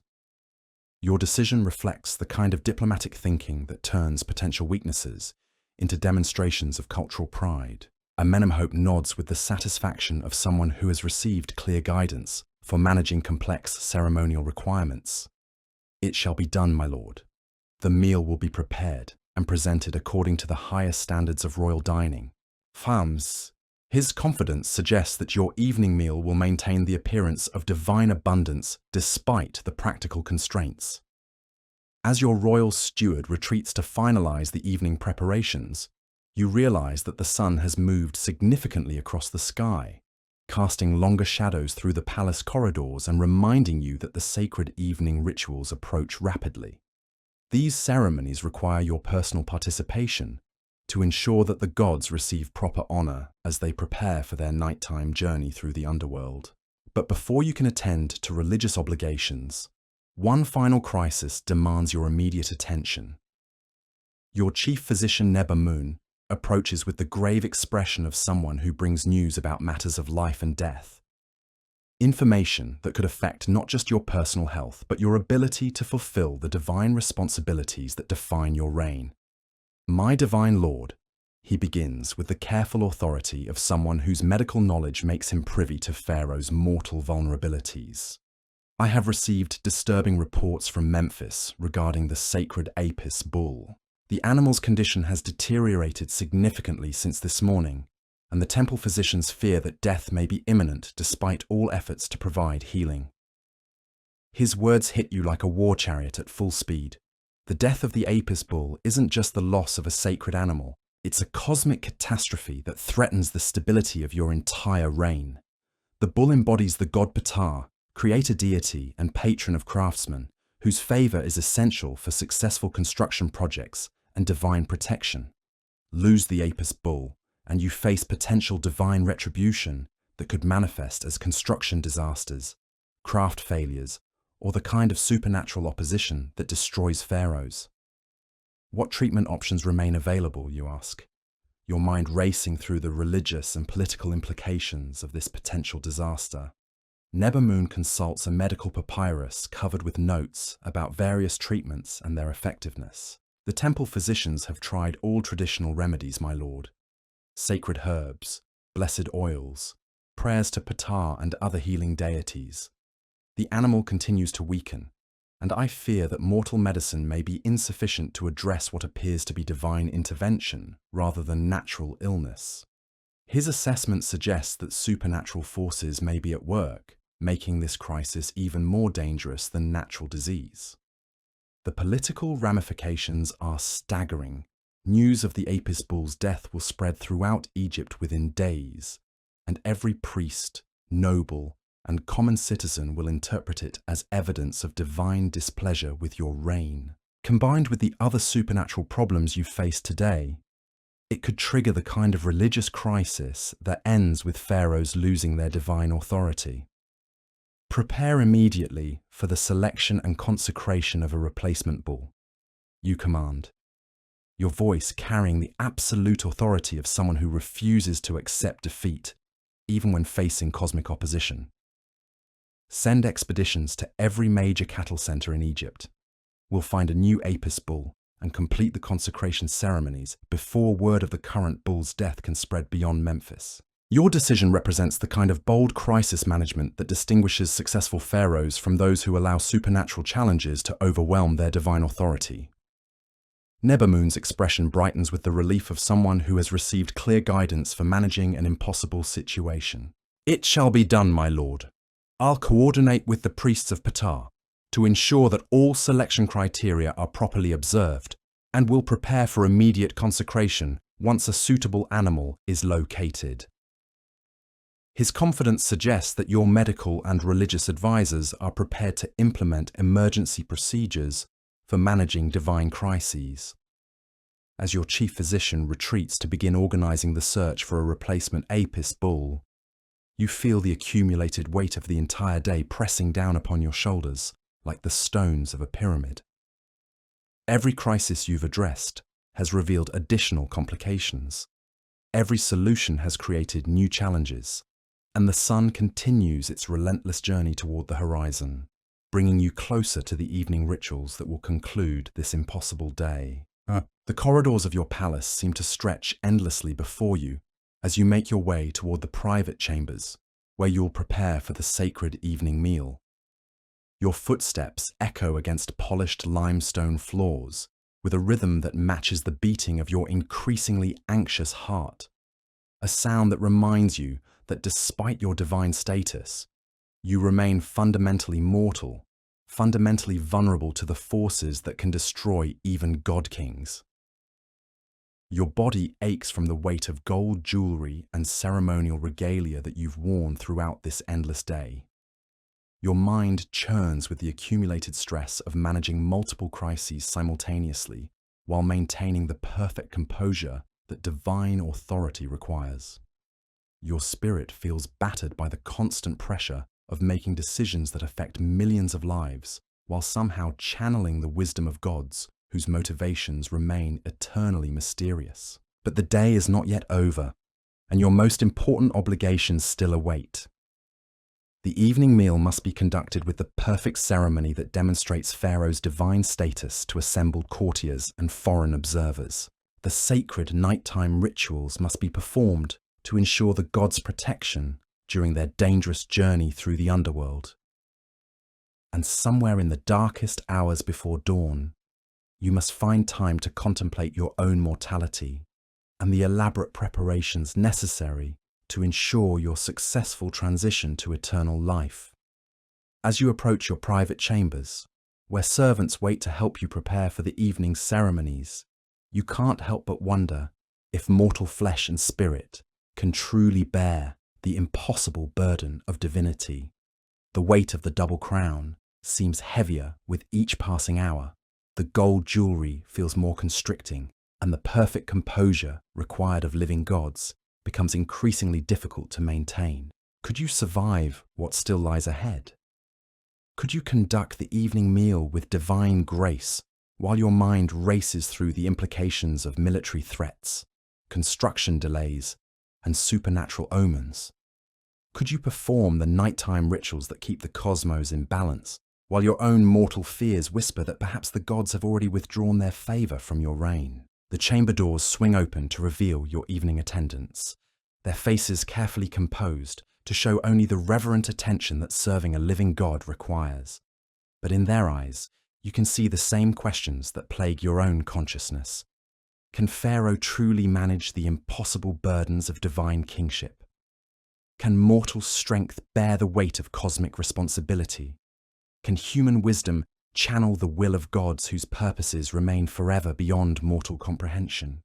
Your decision reflects the kind of diplomatic thinking that turns potential weaknesses into demonstrations of cultural pride. Amenemheb nods with the satisfaction of someone who has received clear guidance for managing complex ceremonial requirements. It shall be done, my lord. The meal will be prepared and presented according to the highest standards of royal dining. Fams, his confidence suggests that your evening meal will maintain the appearance of divine abundance despite the practical constraints. As your royal steward retreats to finalize the evening preparations, you realize that the sun has moved significantly across the sky, casting longer shadows through the palace corridors and reminding you that the sacred evening rituals approach rapidly. These ceremonies require your personal participation to ensure that the gods receive proper honor as they prepare for their nighttime journey through the underworld. But before you can attend to religious obligations, One final crisis demands your immediate attention. Your chief physician Nebamun approaches with the grave expression of someone who brings news about matters of life and death. Information that could affect not just your personal health, but your ability to fulfill the divine responsibilities that define your reign. My divine Lord, he begins with the careful authority of someone whose medical knowledge makes him privy to Pharaoh's mortal vulnerabilities. I have received disturbing reports from Memphis regarding the sacred Apis bull. The animal's condition has deteriorated significantly since this morning, and the temple physicians fear that death may be imminent despite all efforts to provide healing. His words hit you like a war chariot at full speed. The death of the Apis bull isn't just the loss of a sacred animal, it's a cosmic catastrophe that threatens the stability of your entire reign. The bull embodies the god Ptah, creator deity and patron of craftsmen, whose favor is essential for successful construction projects and divine protection. Lose the Apis bull, and you face potential divine retribution that could manifest as construction disasters, craft failures, or the kind of supernatural opposition that destroys pharaohs. What treatment options remain available, you ask, your mind racing through the religious and political implications of this potential disaster. Nebamun consults a medical papyrus covered with notes about various treatments and their effectiveness. The temple physicians have tried all traditional remedies, my lord. Sacred herbs, blessed oils, prayers to Ptah and other healing deities. The animal continues to weaken, and I fear that mortal medicine may be insufficient to address what appears to be divine intervention rather than natural illness. His assessment suggests that supernatural forces may be at work, making this crisis even more dangerous than natural disease. The political ramifications are staggering. News of the Apis bull's death will spread throughout Egypt within days, and every priest, noble, and common citizen will interpret it as evidence of divine displeasure with your reign. Combined with the other supernatural problems you face today, it could trigger the kind of religious crisis that ends with pharaohs losing their divine authority. Prepare immediately for the selection and consecration of a replacement bull, you command, your voice carrying the absolute authority of someone who refuses to accept defeat, even when facing cosmic opposition. Send expeditions to every major cattle center in Egypt. We'll find a new Apis bull and complete the consecration ceremonies before word of the current bull's death can spread beyond Memphis. Your decision represents the kind of bold crisis management that distinguishes successful pharaohs from those who allow supernatural challenges to overwhelm their divine authority. Nebamun's expression brightens with the relief of someone who has received clear guidance for managing an impossible situation. It shall be done, my lord. I'll coordinate with the priests of Ptah to ensure that all selection criteria are properly observed, and will prepare for immediate consecration once a suitable animal is located. His confidence suggests that your medical and religious advisors are prepared to implement emergency procedures for managing divine crises. As your chief physician retreats to begin organizing the search for a replacement Apis bull, you feel the accumulated weight of the entire day pressing down upon your shoulders like the stones of a pyramid. Every crisis you've addressed has revealed additional complications. Every solution has created new challenges, and the sun continues its relentless journey toward the horizon, bringing you closer to the evening rituals that will conclude this impossible day. The corridors of your palace seem to stretch endlessly before you as you make your way toward the private chambers, where you'll prepare for the sacred evening meal. Your footsteps echo against polished limestone floors with a rhythm that matches the beating of your increasingly anxious heart, a sound that reminds you that despite your divine status, you remain fundamentally mortal, fundamentally vulnerable to the forces that can destroy even god-kings. Your body aches from the weight of gold jewelry and ceremonial regalia that you've worn throughout this endless day. Your mind churns with the accumulated stress of managing multiple crises simultaneously while maintaining the perfect composure that divine authority requires. Your spirit feels battered by the constant pressure of making decisions that affect millions of lives while somehow channeling the wisdom of gods whose motivations remain eternally mysterious. But the day is not yet over, and your most important obligations still await. The evening meal must be conducted with the perfect ceremony that demonstrates Pharaoh's divine status to assembled courtiers and foreign observers. The sacred nighttime rituals must be performed to ensure the gods' protection during their dangerous journey through the underworld. And somewhere in the darkest hours before dawn, you must find time to contemplate your own mortality and the elaborate preparations necessary to ensure your successful transition to eternal life. As you approach your private chambers, where servants wait to help you prepare for the evening ceremonies, you can't help but wonder if mortal flesh and spirit can truly bear the impossible burden of divinity. The weight of the double crown seems heavier with each passing hour. The gold jewelry feels more constricting, and the perfect composure required of living gods becomes increasingly difficult to maintain. Could you survive what still lies ahead? Could you conduct the evening meal with divine grace while your mind races through the implications of military threats, construction delays, and supernatural omens? Could you perform the nighttime rituals that keep the cosmos in balance, while your own mortal fears whisper that perhaps the gods have already withdrawn their favor from your reign? The chamber doors swing open to reveal your evening attendants, their faces carefully composed to show only the reverent attention that serving a living god requires. But in their eyes, you can see the same questions that plague your own consciousness. Can Pharaoh truly manage the impossible burdens of divine kingship? Can mortal strength bear the weight of cosmic responsibility? Can human wisdom channel the will of gods whose purposes remain forever beyond mortal comprehension?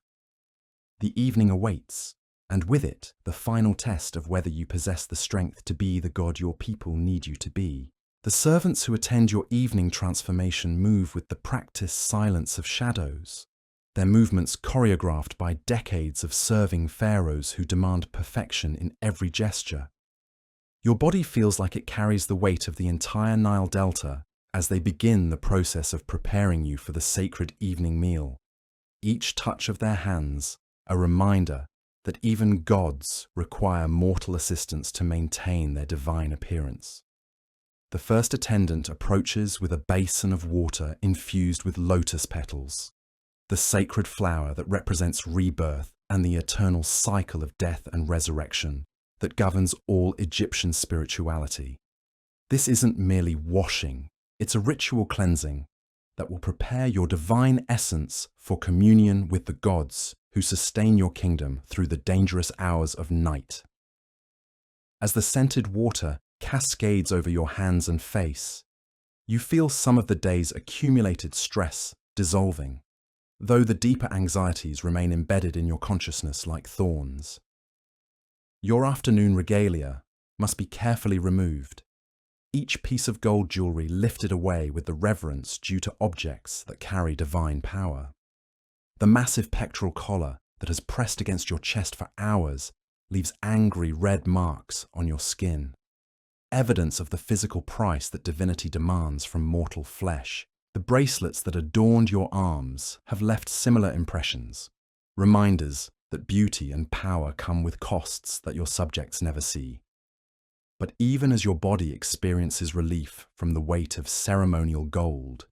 The evening awaits, and with it, the final test of whether you possess the strength to be the god your people need you to be. The servants who attend your evening transformation move with the practiced silence of shadows, their movements choreographed by decades of serving pharaohs who demand perfection in every gesture. Your body feels like it carries the weight of the entire Nile Delta as they begin the process of preparing you for the sacred evening meal. Each touch of their hands, a reminder that even gods require mortal assistance to maintain their divine appearance. The first attendant approaches with a basin of water infused with lotus petals, the sacred flower that represents rebirth and the eternal cycle of death and resurrection that governs all Egyptian spirituality. This isn't merely washing, it's a ritual cleansing that will prepare your divine essence for communion with the gods who sustain your kingdom through the dangerous hours of night. As the scented water cascades over your hands and face, you feel some of the day's accumulated stress dissolving, though the deeper anxieties remain embedded in your consciousness like thorns. Your afternoon regalia must be carefully removed, each piece of gold jewelry lifted away with the reverence due to objects that carry divine power. The massive pectoral collar that has pressed against your chest for hours leaves angry red marks on your skin, evidence of the physical price that divinity demands from mortal flesh. The bracelets that adorned your arms have left similar impressions, reminders that beauty and power come with costs that your subjects never see. But even as your body experiences relief from the weight of ceremonial gold,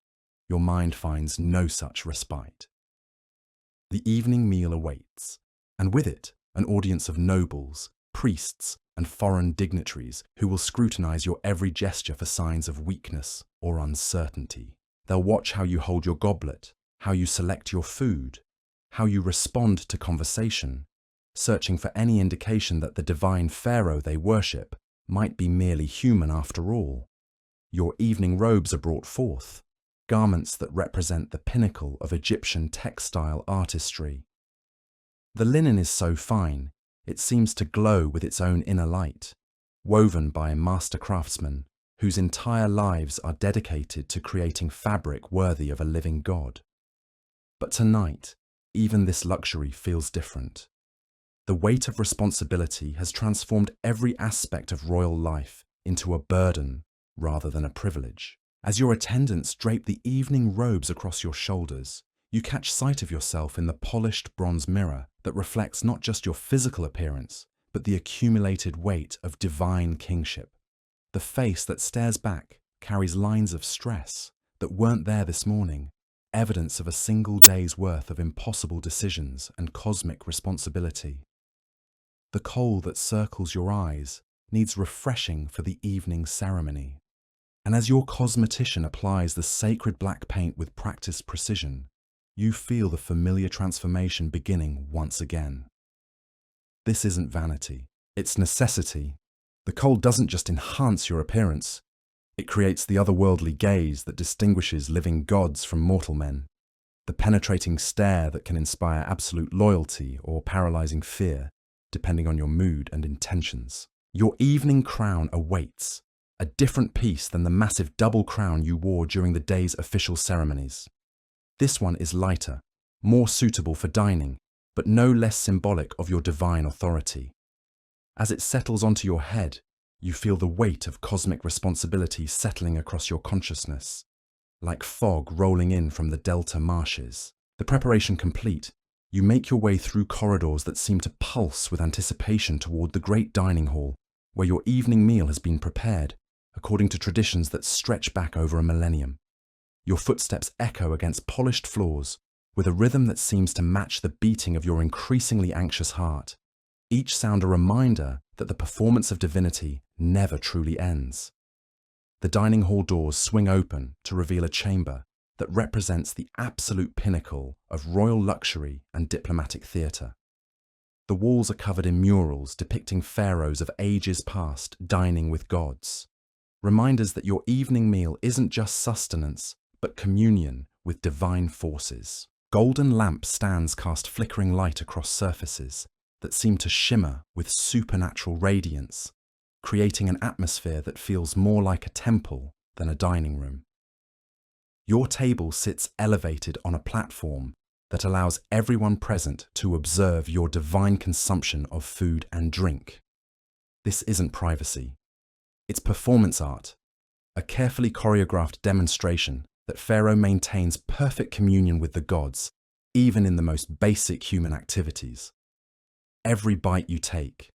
your mind finds no such respite. The evening meal awaits, and with it, an audience of nobles, priests, and foreign dignitaries who will scrutinize your every gesture for signs of weakness or uncertainty. They'll watch how you hold your goblet, how you select your food, how you respond to conversation, searching for any indication that the divine Pharaoh they worship might be merely human after all. Your evening robes are brought forth, garments that represent the pinnacle of Egyptian textile artistry. The linen is so fine, it seems to glow with its own inner light, woven by master craftsmen whose entire lives are dedicated to creating fabric worthy of a living god. But tonight, even this luxury feels different. The weight of responsibility has transformed every aspect of royal life into a burden rather than a privilege. As your attendants drape the evening robes across your shoulders, you catch sight of yourself in the polished bronze mirror that reflects not just your physical appearance, but the accumulated weight of divine kingship. The face that stares back carries lines of stress that weren't there this morning, evidence of a single day's worth of impossible decisions and cosmic responsibility. The kohl that circles your eyes needs refreshing for the evening ceremony. And as your cosmetician applies the sacred black paint with practiced precision, you feel the familiar transformation beginning once again. This isn't vanity, it's necessity. The kohl doesn't just enhance your appearance, it creates the otherworldly gaze that distinguishes living gods from mortal men, the penetrating stare that can inspire absolute loyalty or paralyzing fear, depending on your mood and intentions. Your evening crown awaits, a different piece than the massive double crown you wore during the day's official ceremonies. This one is lighter, more suitable for dining, but no less symbolic of your divine authority. As it settles onto your head, you feel the weight of cosmic responsibility settling across your consciousness, like fog rolling in from the delta marshes. The preparation complete, you make your way through corridors that seem to pulse with anticipation toward the great dining hall, where your evening meal has been prepared, according to traditions that stretch back over a millennium. Your footsteps echo against polished floors, with a rhythm that seems to match the beating of your increasingly anxious heart. Each sound a reminder that the performance of divinity never truly ends. The dining hall doors swing open to reveal a chamber that represents the absolute pinnacle of royal luxury and diplomatic theatre. The walls are covered in murals depicting pharaohs of ages past dining with gods, reminders that your evening meal isn't just sustenance, but communion with divine forces. Golden lamp stands cast flickering light across surfaces that seem to shimmer with supernatural radiance, creating an atmosphere that feels more like a temple than a dining room. Your table sits elevated on a platform that allows everyone present to observe your divine consumption of food and drink. This isn't privacy. It's performance art, a carefully choreographed demonstration that Pharaoh maintains perfect communion with the gods, even in the most basic human activities. Every bite you take,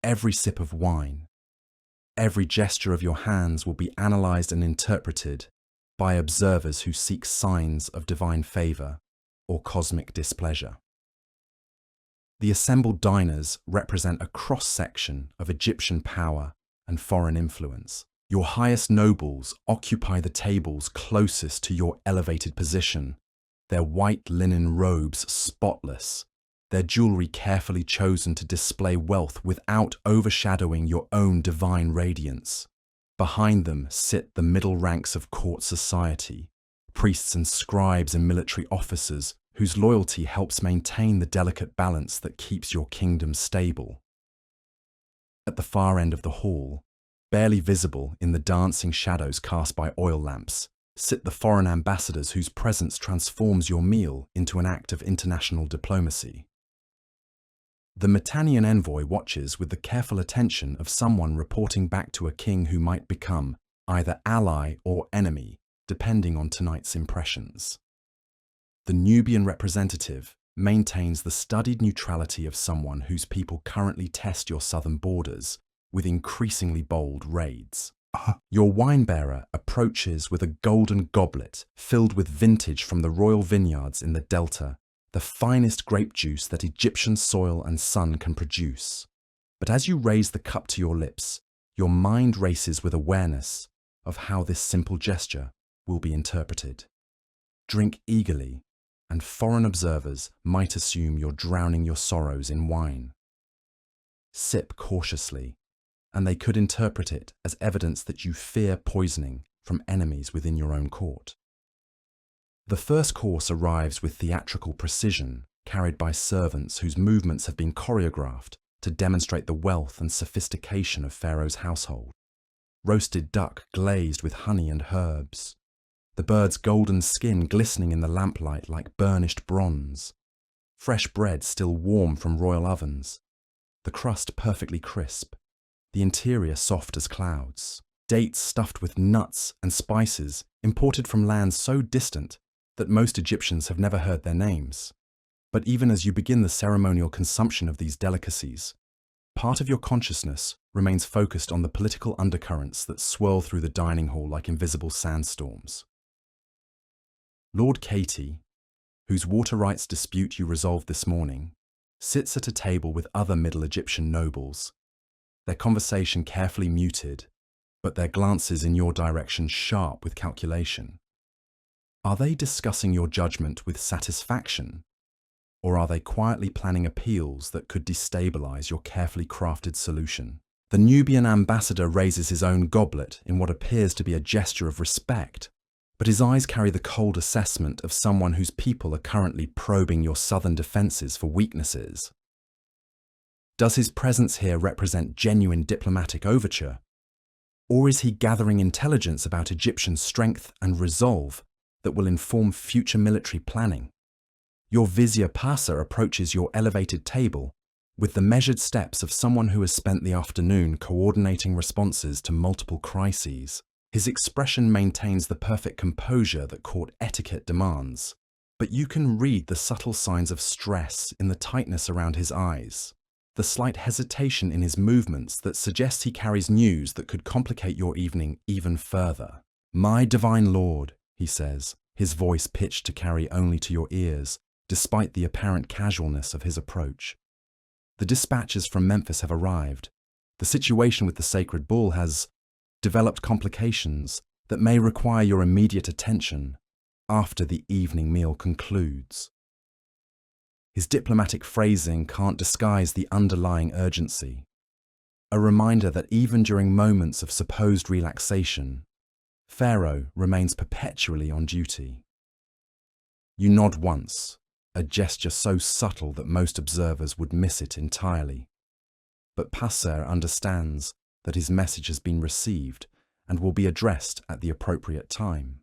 every sip of wine, every gesture of your hands will be analyzed and interpreted by observers who seek signs of divine favor or cosmic displeasure. The assembled diners represent a cross-section of Egyptian power and foreign influence. Your highest nobles occupy the tables closest to your elevated position, their white linen robes spotless, their jewelry carefully chosen to display wealth without overshadowing your own divine radiance. Behind them sit the middle ranks of court society, priests and scribes and military officers whose loyalty helps maintain the delicate balance that keeps your kingdom stable. At the far end of the hall, barely visible in the dancing shadows cast by oil lamps, sit the foreign ambassadors whose presence transforms your meal into an act of international diplomacy. The Mitannian envoy watches with the careful attention of someone reporting back to a king who might become either ally or enemy, depending on tonight's impressions. The Nubian representative maintains the studied neutrality of someone whose people currently test your southern borders with increasingly bold raids. Your wine-bearer approaches with a golden goblet filled with vintage from the royal vineyards in the Delta, the finest grape juice that Egyptian soil and sun can produce. But as you raise the cup to your lips, your mind races with awareness of how this simple gesture will be interpreted. Drink eagerly, and foreign observers might assume you're drowning your sorrows in wine. Sip cautiously, and they could interpret it as evidence that you fear poisoning from enemies within your own court. The first course arrives with theatrical precision, carried by servants whose movements have been choreographed to demonstrate the wealth and sophistication of Pharaoh's household. Roasted duck glazed with honey and herbs, the bird's golden skin glistening in the lamplight like burnished bronze, fresh bread still warm from royal ovens, the crust perfectly crisp, the interior soft as clouds. dates stuffed with nuts and spices imported from lands so distant that most Egyptians have never heard their names. But even as you begin the ceremonial consumption of these delicacies, part of your consciousness remains focused on the political undercurrents that swirl through the dining hall like invisible sandstorms. Lord Katie, whose water rights dispute you resolved this morning, sits at a table with other Middle Egyptian nobles, their conversation carefully muted, but their glances in your direction sharp with calculation. Are they discussing your judgment with satisfaction, or are they quietly planning appeals that could destabilize your carefully crafted solution? The Nubian ambassador raises his own goblet in what appears to be a gesture of respect, but his eyes carry the cold assessment of someone whose people are currently probing your southern defenses for weaknesses. Does his presence here represent genuine diplomatic overture, or is he gathering intelligence about Egyptian strength and resolve that will inform future military planning? Your vizier Pasa approaches your elevated table with the measured steps of someone who has spent the afternoon coordinating responses to multiple crises. His expression maintains the perfect composure that court etiquette demands, but you can read the subtle signs of stress in the tightness around his eyes, the slight hesitation in his movements that suggests he carries news that could complicate your evening even further. "My divine lord," he says, his voice pitched to carry only to your ears, despite the apparent casualness of his approach. "The dispatches from Memphis have arrived. The situation with the sacred bull has developed complications that may require your immediate attention after the evening meal concludes." His diplomatic phrasing can't disguise the underlying urgency, a reminder that even during moments of supposed relaxation, Pharaoh remains perpetually on duty. You nod once, a gesture so subtle that most observers would miss it entirely. But Passer understands that his message has been received and will be addressed at the appropriate time.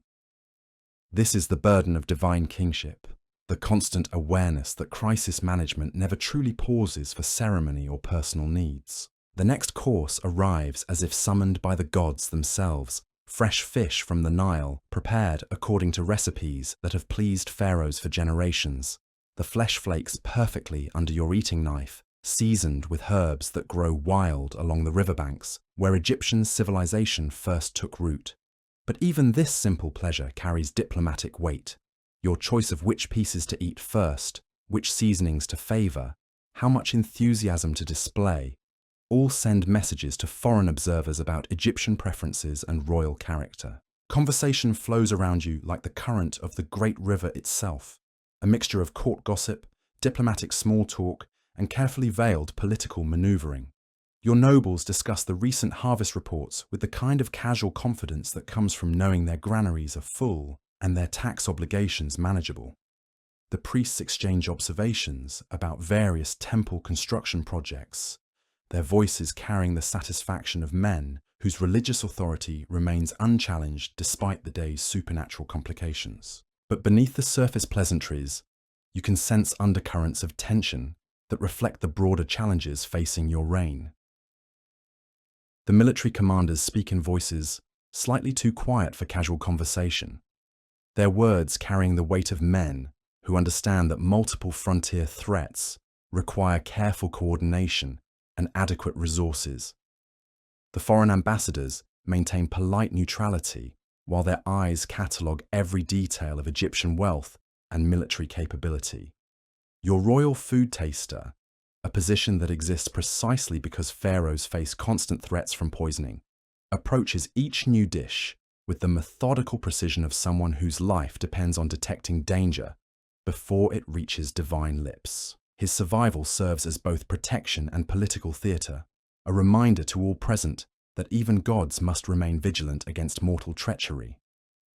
This is the burden of divine kingship, the constant awareness that crisis management never truly pauses for ceremony or personal needs. The next course arrives as if summoned by the gods themselves, fresh fish from the Nile, prepared according to recipes that have pleased pharaohs for generations. The flesh flakes perfectly under your eating knife, seasoned with herbs that grow wild along the riverbanks, where Egyptian civilization first took root. But even this simple pleasure carries diplomatic weight. Your choice of which pieces to eat first, which seasonings to favor, how much enthusiasm to display, all send messages to foreign observers about Egyptian preferences and royal character. Conversation flows around you like the current of the great river itself, a mixture of court gossip, diplomatic small talk, and carefully veiled political maneuvering. Your nobles discuss the recent harvest reports with the kind of casual confidence that comes from knowing their granaries are full and their tax obligations manageable. The priests exchange observations about various temple construction projects, their voices carrying the satisfaction of men whose religious authority remains unchallenged despite the day's supernatural complications. But beneath the surface pleasantries, you can sense undercurrents of tension that reflect the broader challenges facing your reign. The military commanders speak in voices slightly too quiet for casual conversation, their words carrying the weight of men who understand that multiple frontier threats require careful coordination and adequate resources. The foreign ambassadors maintain polite neutrality while their eyes catalogue every detail of Egyptian wealth and military capability. Your royal food taster, a position that exists precisely because pharaohs face constant threats from poisoning, approaches each new dish with the methodical precision of someone whose life depends on detecting danger before it reaches divine lips. His survival serves as both protection and political theatre, a reminder to all present that even gods must remain vigilant against mortal treachery.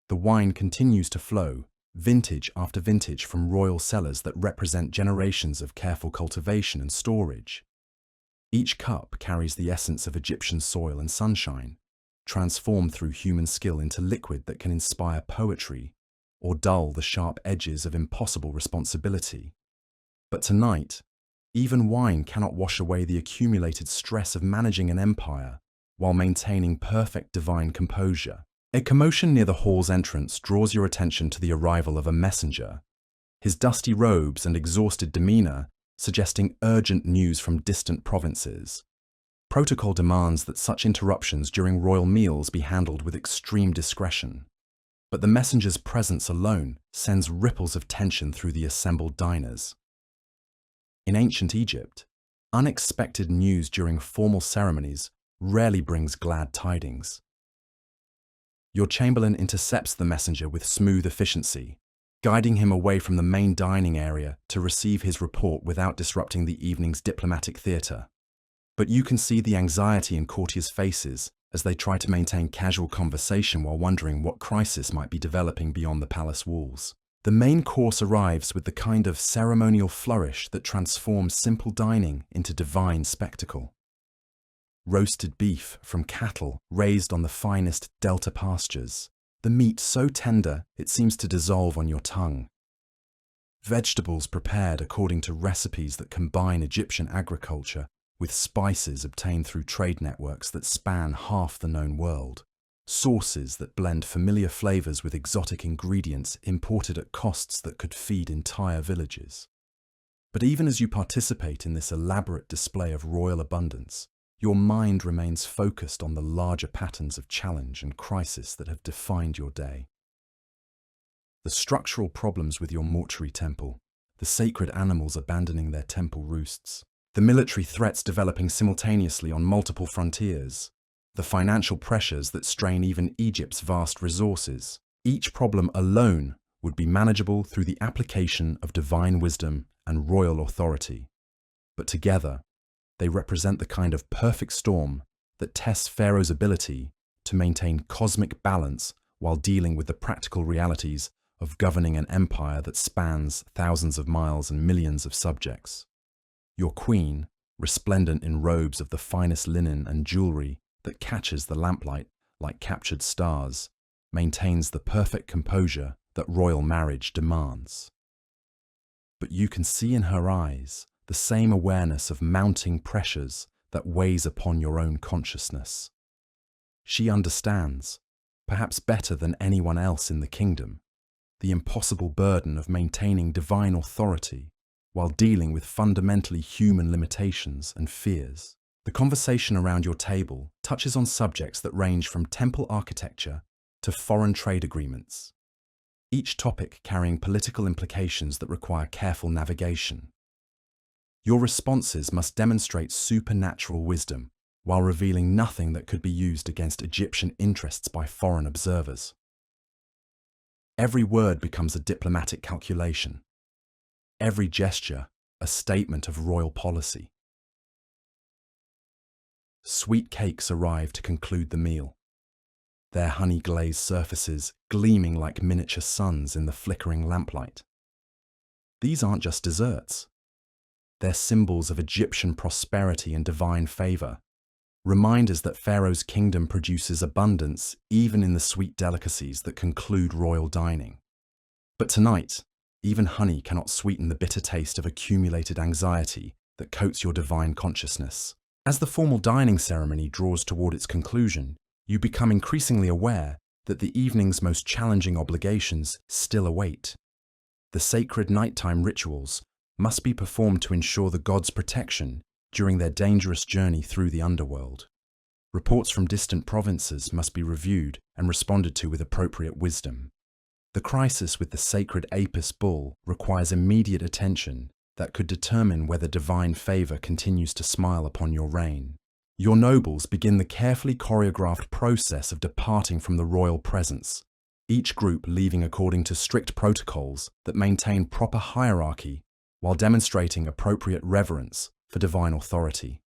The wine continues to flow, vintage after vintage, from royal cellars that represent generations of careful cultivation and storage. Each cup carries the essence of Egyptian soil and sunshine, transformed through human skill into liquid that can inspire poetry or dull the sharp edges of impossible responsibility. But tonight, even wine cannot wash away the accumulated stress of managing an empire while maintaining perfect divine composure. A commotion near the hall's entrance draws your attention to the arrival of a messenger, his dusty robes and exhausted demeanor suggesting urgent news from distant provinces. Protocol demands that such interruptions during royal meals be handled with extreme discretion. But the messenger's presence alone sends ripples of tension through the assembled diners. In ancient Egypt, unexpected news during formal ceremonies rarely brings glad tidings. Your chamberlain intercepts the messenger with smooth efficiency, guiding him away from the main dining area to receive his report without disrupting the evening's diplomatic theatre. But you can see the anxiety in courtiers' faces as they try to maintain casual conversation while wondering what crisis might be developing beyond the palace walls. The main course arrives with the kind of ceremonial flourish that transforms simple dining into divine spectacle. Roasted beef from cattle raised on the finest delta pastures, the meat so tender it seems to dissolve on your tongue. Vegetables prepared according to recipes that combine Egyptian agriculture with spices obtained through trade networks that span half the known world. Sauces that blend familiar flavors with exotic ingredients imported at costs that could feed entire villages. But even as you participate in this elaborate display of royal abundance, your mind remains focused on the larger patterns of challenge and crisis that have defined your day. The structural problems with your mortuary temple, the sacred animals abandoning their temple roosts, the military threats developing simultaneously on multiple frontiers, the financial pressures that strain even Egypt's vast resources. Each problem alone would be manageable through the application of divine wisdom and royal authority. But together, they represent the kind of perfect storm that tests Pharaoh's ability to maintain cosmic balance while dealing with the practical realities of governing an empire that spans thousands of miles and millions of subjects. Your queen, resplendent in robes of the finest linen and jewelry that catches the lamplight like captured stars, maintains the perfect composure that royal marriage demands. But you can see in her eyes the same awareness of mounting pressures that weighs upon your own consciousness. She understands, perhaps better than anyone else in the kingdom, the impossible burden of maintaining divine authority while dealing with fundamentally human limitations and fears. The conversation around your table touches on subjects that range from temple architecture to foreign trade agreements, each topic carrying political implications that require careful navigation. Your responses must demonstrate supernatural wisdom while revealing nothing that could be used against Egyptian interests by foreign observers. Every word becomes a diplomatic calculation, every gesture a statement of royal policy. Sweet cakes arrive to conclude the meal, their honey-glazed surfaces gleaming like miniature suns in the flickering lamplight. These aren't just desserts. They're symbols of Egyptian prosperity and divine favor, reminders that Pharaoh's kingdom produces abundance even in the sweet delicacies that conclude royal dining. But tonight, even honey cannot sweeten the bitter taste of accumulated anxiety that coats your divine consciousness. As the formal dining ceremony draws toward its conclusion, you become increasingly aware that the evening's most challenging obligations still await. The sacred nighttime rituals must be performed to ensure the gods' protection during their dangerous journey through the underworld. Reports from distant provinces must be reviewed and responded to with appropriate wisdom. The crisis with the sacred Apis bull requires immediate attention that could determine whether divine favor continues to smile upon your reign. Your nobles begin the carefully choreographed process of departing from the royal presence, each group leaving according to strict protocols that maintain proper hierarchy while demonstrating appropriate reverence for divine authority.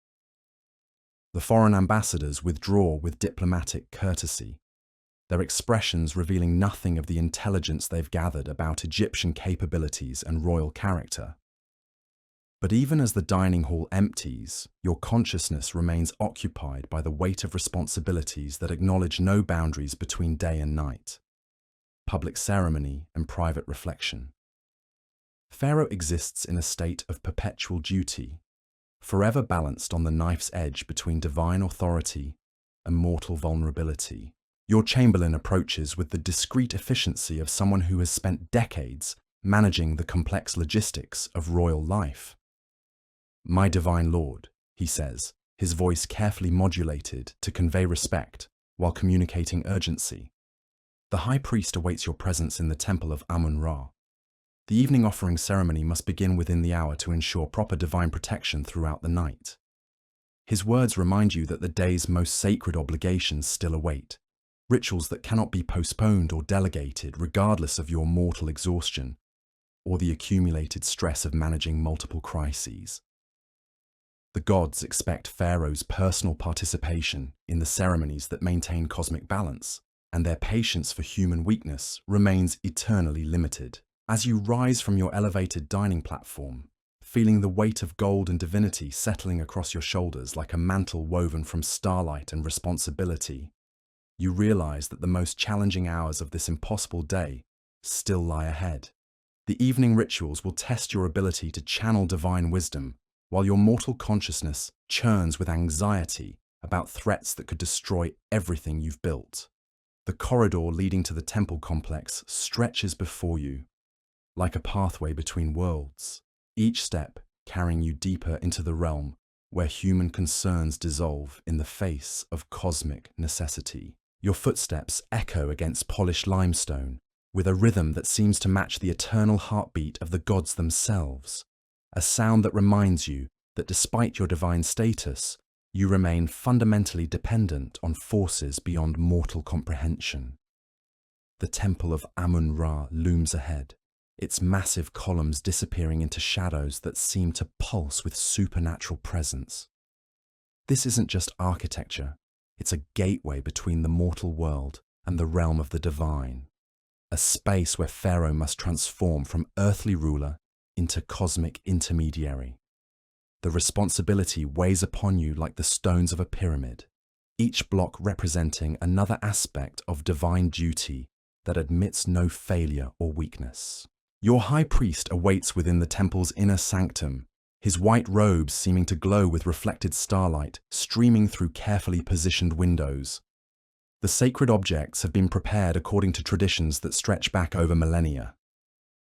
The foreign ambassadors withdraw with diplomatic courtesy, their expressions revealing nothing of the intelligence they've gathered about Egyptian capabilities and royal character. But even as the dining hall empties, your consciousness remains occupied by the weight of responsibilities that acknowledge no boundaries between day and night, public ceremony and private reflection. Pharaoh exists in a state of perpetual duty, forever balanced on the knife's edge between divine authority and mortal vulnerability. Your chamberlain approaches with the discreet efficiency of someone who has spent decades managing the complex logistics of royal life. "My divine lord," he says, his voice carefully modulated to convey respect while communicating urgency. "The high priest awaits your presence in the temple of Amun-Ra. The evening offering ceremony must begin within the hour to ensure proper divine protection throughout the night." His words remind you that the day's most sacred obligations still await, rituals that cannot be postponed or delegated regardless of your mortal exhaustion or the accumulated stress of managing multiple crises. The gods expect Pharaoh's personal participation in the ceremonies that maintain cosmic balance, and their patience for human weakness remains eternally limited. As you rise from your elevated dining platform, feeling the weight of gold and divinity settling across your shoulders like a mantle woven from starlight and responsibility, you realize that the most challenging hours of this impossible day still lie ahead. The evening rituals will test your ability to channel divine wisdom, while your mortal consciousness churns with anxiety about threats that could destroy everything you've built. The corridor leading to the temple complex stretches before you, like a pathway between worlds, each step carrying you deeper into the realm where human concerns dissolve in the face of cosmic necessity. Your footsteps echo against polished limestone, with a rhythm that seems to match the eternal heartbeat of the gods themselves, a sound that reminds you that despite your divine status, you remain fundamentally dependent on forces beyond mortal comprehension. The temple of Amun-Ra looms ahead, its massive columns disappearing into shadows that seem to pulse with supernatural presence. This isn't just architecture, it's a gateway between the mortal world and the realm of the divine, a space where Pharaoh must transform from earthly ruler into cosmic intermediary. The responsibility weighs upon you like the stones of a pyramid, each block representing another aspect of divine duty that admits no failure or weakness. Your high priest awaits within the temple's inner sanctum, his white robes seeming to glow with reflected starlight streaming through carefully positioned windows. The sacred objects have been prepared according to traditions that stretch back over millennia,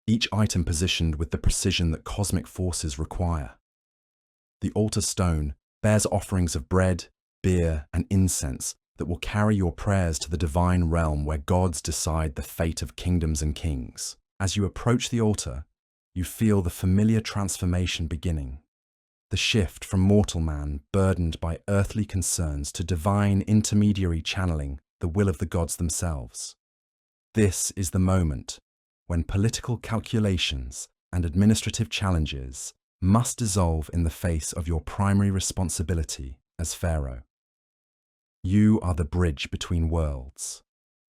each item positioned with the precision that cosmic forces require. The altar stone bears offerings of bread, beer, and incense that will carry your prayers to the divine realm where gods decide the fate of kingdoms and kings. As you approach the altar, you feel the familiar transformation beginning. The shift from mortal man burdened by earthly concerns to divine intermediary channeling the will of the gods themselves. This is the moment when political calculations and administrative challenges must dissolve in the face of your primary responsibility as Pharaoh. You are the bridge between worlds,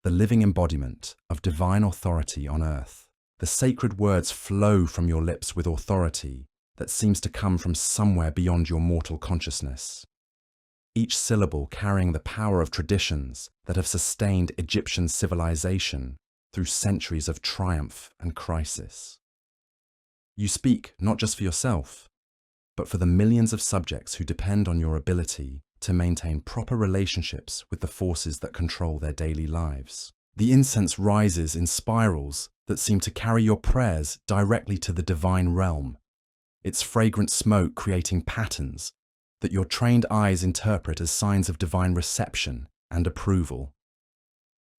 the living embodiment of divine authority on earth. The sacred words flow from your lips with authority that seems to come from somewhere beyond your mortal consciousness, each syllable carrying the power of traditions that have sustained Egyptian civilization through centuries of triumph and crisis. You speak not just for yourself, but for the millions of subjects who depend on your ability to maintain proper relationships with the forces that control their daily lives. The incense rises in spirals that seem to carry your prayers directly to the divine realm, its fragrant smoke creating patterns that your trained eyes interpret as signs of divine reception and approval.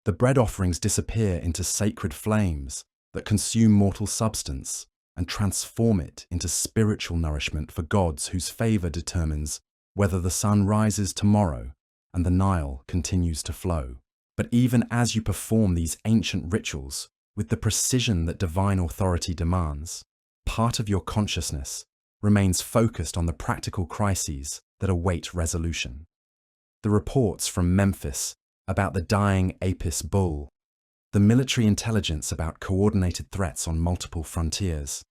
The bread offerings disappear into sacred flames that consume mortal substance and transform it into spiritual nourishment for gods whose favor determines whether the sun rises tomorrow and the Nile continues to flow. But even as you perform these ancient rituals with the precision that divine authority demands, part of your consciousness remains focused on the practical crises that await resolution. The reports from Memphis about the dying Apis bull, the military intelligence about coordinated threats on multiple frontiers,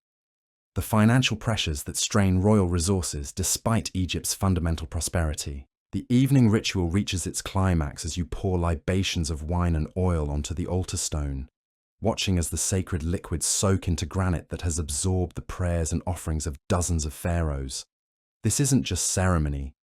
the financial pressures that strain royal resources despite Egypt's fundamental prosperity. The evening ritual reaches its climax as you pour libations of wine and oil onto the altar stone, watching as the sacred liquids soak into granite that has absorbed the prayers and offerings of dozens of pharaohs. This isn't just ceremony,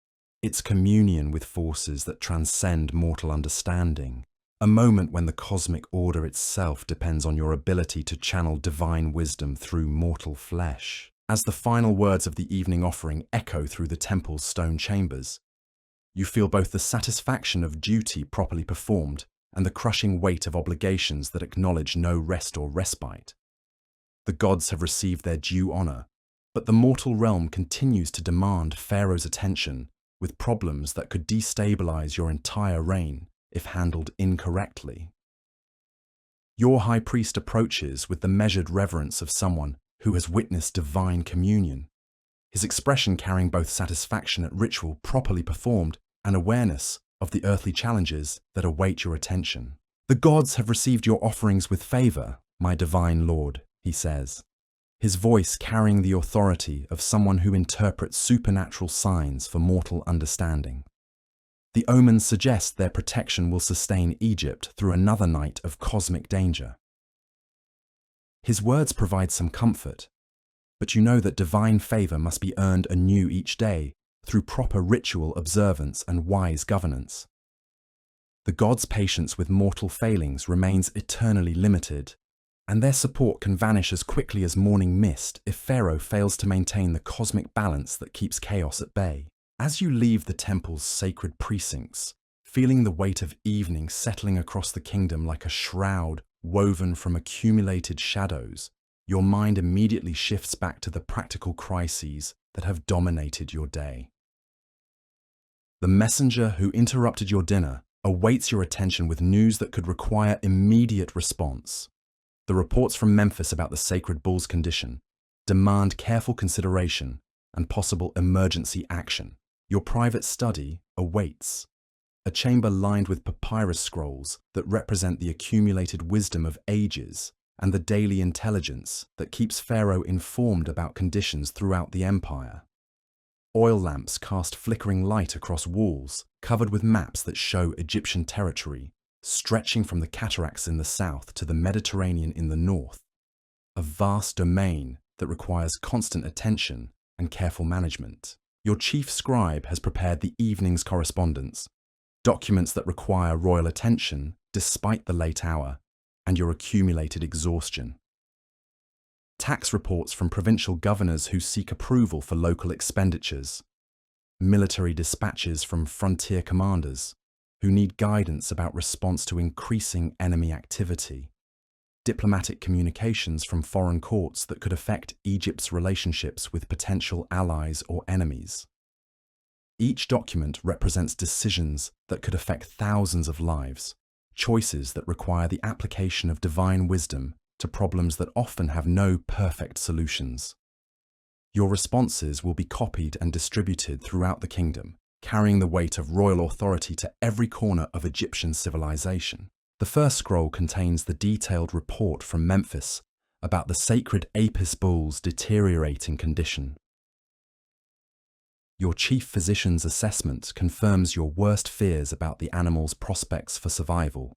It's communion with forces that transcend mortal understanding, a moment when the cosmic order itself depends on your ability to channel divine wisdom through mortal flesh. As the final words of the evening offering echo through the temple's stone chambers, you feel both the satisfaction of duty properly performed and the crushing weight of obligations that acknowledge no rest or respite. The gods have received their due honor, but the mortal realm continues to demand Pharaoh's attention with problems that could destabilize your entire reign if handled incorrectly. Your high priest approaches with the measured reverence of someone who has witnessed divine communion, his expression carrying both satisfaction at ritual properly performed and awareness of the earthly challenges that await your attention. "The gods have received your offerings with favor, my divine lord," he says, his voice carrying the authority of someone who interprets supernatural signs for mortal understanding. The omens suggest their protection will sustain Egypt through another night of cosmic danger. His words provide some comfort, but you know that divine favor must be earned anew each day through proper ritual observance and wise governance. The gods' patience with mortal failings remains eternally limited, and their support can vanish as quickly as morning mist if Pharaoh fails to maintain the cosmic balance that keeps chaos at bay. As you leave the temple's sacred precincts, feeling the weight of evening settling across the kingdom like a shroud woven from accumulated shadows, your mind immediately shifts back to the practical crises that have dominated your day. The messenger who interrupted your dinner awaits your attention with news that could require immediate response. The reports from Memphis about the sacred bull's condition demand careful consideration and possible emergency action. Your private study awaits, a chamber lined with papyrus scrolls that represent the accumulated wisdom of ages and the daily intelligence that keeps Pharaoh informed about conditions throughout the empire. Oil lamps cast flickering light across walls covered with maps that show Egyptian territory, stretching from the cataracts in the south to the Mediterranean in the north, a vast domain that requires constant attention and careful management. Your chief scribe has prepared the evening's correspondence, documents that require royal attention despite the late hour and your accumulated exhaustion. Tax reports from provincial governors who seek approval for local expenditures, military dispatches from frontier commanders who need guidance about response to increasing enemy activity, diplomatic communications from foreign courts that could affect Egypt's relationships with potential allies or enemies. Each document represents decisions that could affect thousands of lives, choices that require the application of divine wisdom to problems that often have no perfect solutions. Your responses will be copied and distributed throughout the kingdom, carrying the weight of royal authority to every corner of Egyptian civilization. The first scroll contains the detailed report from Memphis about the sacred Apis bull's deteriorating condition. Your chief physician's assessment confirms your worst fears about the animal's prospects for survival,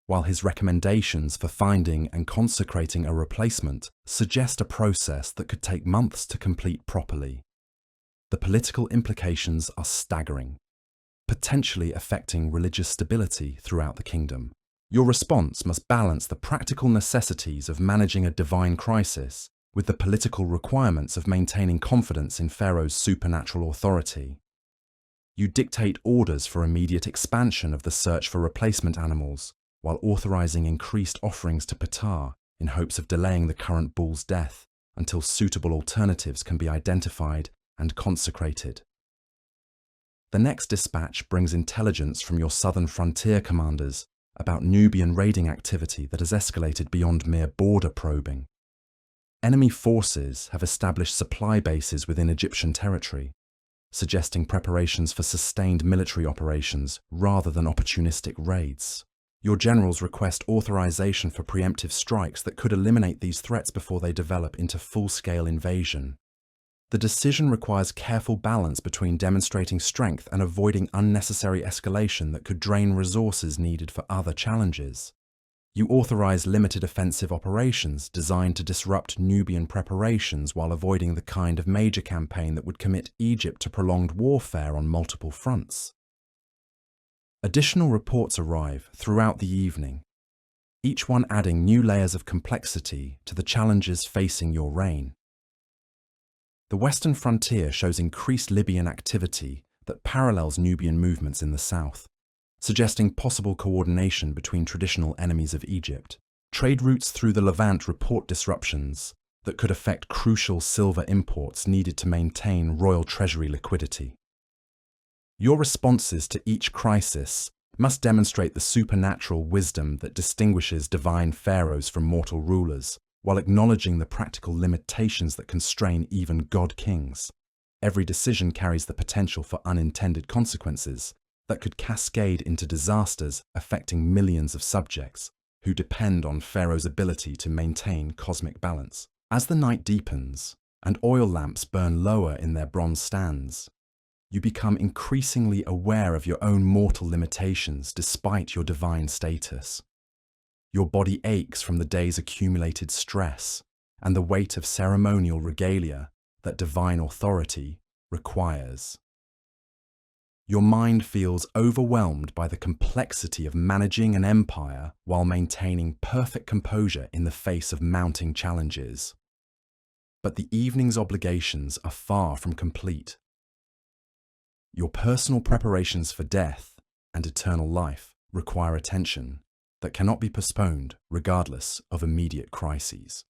while his recommendations for finding and consecrating a replacement suggest a process that could take months to complete properly. The political implications are staggering, potentially affecting religious stability throughout the kingdom. Your response must balance the practical necessities of managing a divine crisis with the political requirements of maintaining confidence in Pharaoh's supernatural authority. You dictate orders for immediate expansion of the search for replacement animals, while authorizing increased offerings to Ptah in hopes of delaying the current bull's death until suitable alternatives can be identified and consecrated. The next dispatch brings intelligence from your southern frontier commanders about Nubian raiding activity that has escalated beyond mere border probing. Enemy forces have established supply bases within Egyptian territory, suggesting preparations for sustained military operations rather than opportunistic raids. Your generals request authorization for preemptive strikes that could eliminate these threats before they develop into full-scale invasion. The decision requires careful balance between demonstrating strength and avoiding unnecessary escalation that could drain resources needed for other challenges. You authorize limited offensive operations designed to disrupt Nubian preparations while avoiding the kind of major campaign that would commit Egypt to prolonged warfare on multiple fronts. Additional reports arrive throughout the evening, each one adding new layers of complexity to the challenges facing your reign. The western frontier shows increased Libyan activity that parallels Nubian movements in the south, suggesting possible coordination between traditional enemies of Egypt. Trade routes through the Levant report disruptions that could affect crucial silver imports needed to maintain royal treasury liquidity. Your responses to each crisis must demonstrate the supernatural wisdom that distinguishes divine pharaohs from mortal rulers, while acknowledging the practical limitations that constrain even god-kings. Every decision carries the potential for unintended consequences that could cascade into disasters affecting millions of subjects who depend on Pharaoh's ability to maintain cosmic balance. As the night deepens and oil lamps burn lower in their bronze stands, you become increasingly aware of your own mortal limitations despite your divine status. Your body aches from the day's accumulated stress and the weight of ceremonial regalia that divine authority requires. Your mind feels overwhelmed by the complexity of managing an empire while maintaining perfect composure in the face of mounting challenges. But the evening's obligations are far from complete. Your personal preparations for death and eternal life require attention that cannot be postponed regardless of immediate crises.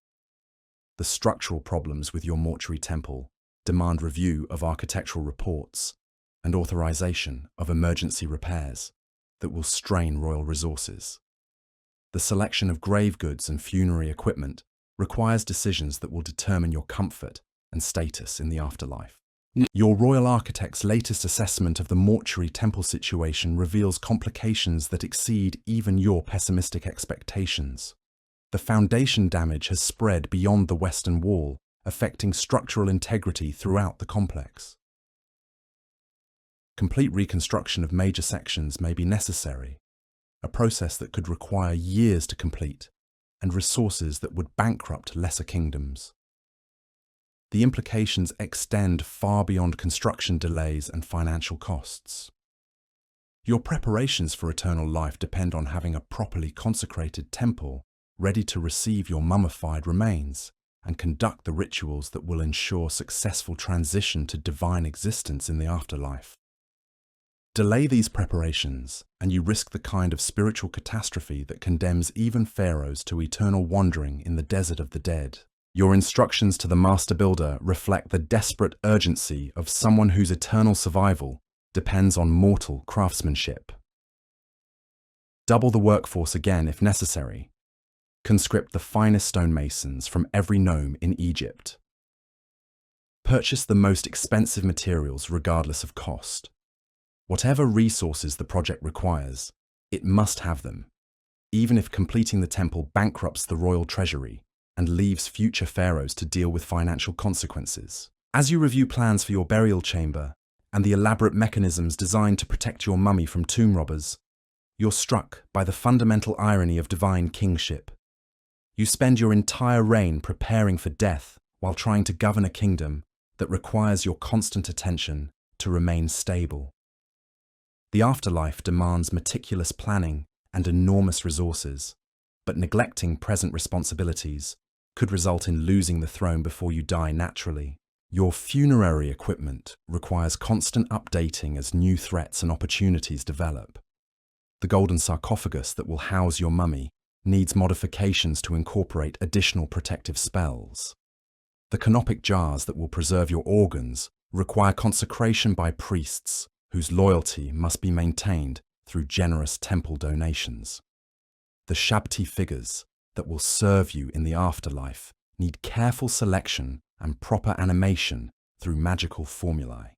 The structural problems with your mortuary temple demand review of architectural reports and authorization of emergency repairs that will strain royal resources. The selection of grave goods and funerary equipment requires decisions that will determine your comfort and status in the afterlife. Your royal architect's latest assessment of the mortuary temple situation reveals complications that exceed even your pessimistic expectations. The foundation damage has spread beyond the western wall, affecting structural integrity throughout the complex. Complete reconstruction of major sections may be necessary, a process that could require years to complete and resources that would bankrupt lesser kingdoms. The implications extend far beyond construction delays and financial costs. Your preparations for eternal life depend on having a properly consecrated temple ready to receive your mummified remains and conduct the rituals that will ensure successful transition to divine existence in the afterlife. Delay these preparations, and you risk the kind of spiritual catastrophe that condemns even pharaohs to eternal wandering in the desert of the dead. Your instructions to the master builder reflect the desperate urgency of someone whose eternal survival depends on mortal craftsmanship. Double the workforce again if necessary. Conscript the finest stonemasons from every nome in Egypt. Purchase the most expensive materials regardless of cost. Whatever resources the project requires, it must have them, even if completing the temple bankrupts the royal treasury and leaves future pharaohs to deal with financial consequences. As you review plans for your burial chamber and the elaborate mechanisms designed to protect your mummy from tomb robbers, you're struck by the fundamental irony of divine kingship. You spend your entire reign preparing for death while trying to govern a kingdom that requires your constant attention to remain stable. The afterlife demands meticulous planning and enormous resources, but neglecting present responsibilities could result in losing the throne before you die naturally. Your funerary equipment requires constant updating as new threats and opportunities develop. The golden sarcophagus that will house your mummy needs modifications to incorporate additional protective spells. The canopic jars that will preserve your organs require consecration by priests whose loyalty must be maintained through generous temple donations. The Shabti figures that will serve you in the afterlife need careful selection and proper animation through magical formulae.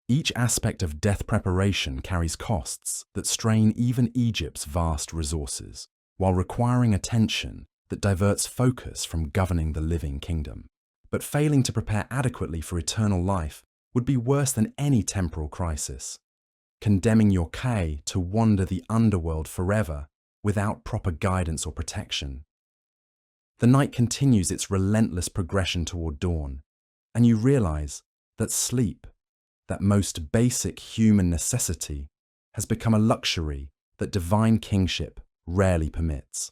Each aspect of death preparation carries costs that strain even Egypt's vast resources, while requiring attention that diverts focus from governing the living kingdom. But failing to prepare adequately for eternal life would be worse than any temporal crisis. Condemning your Kay to wander the underworld forever without proper guidance or protection. The night continues its relentless progression toward dawn, and you realize that sleep, that most basic human necessity, has become a luxury that divine kingship rarely permits.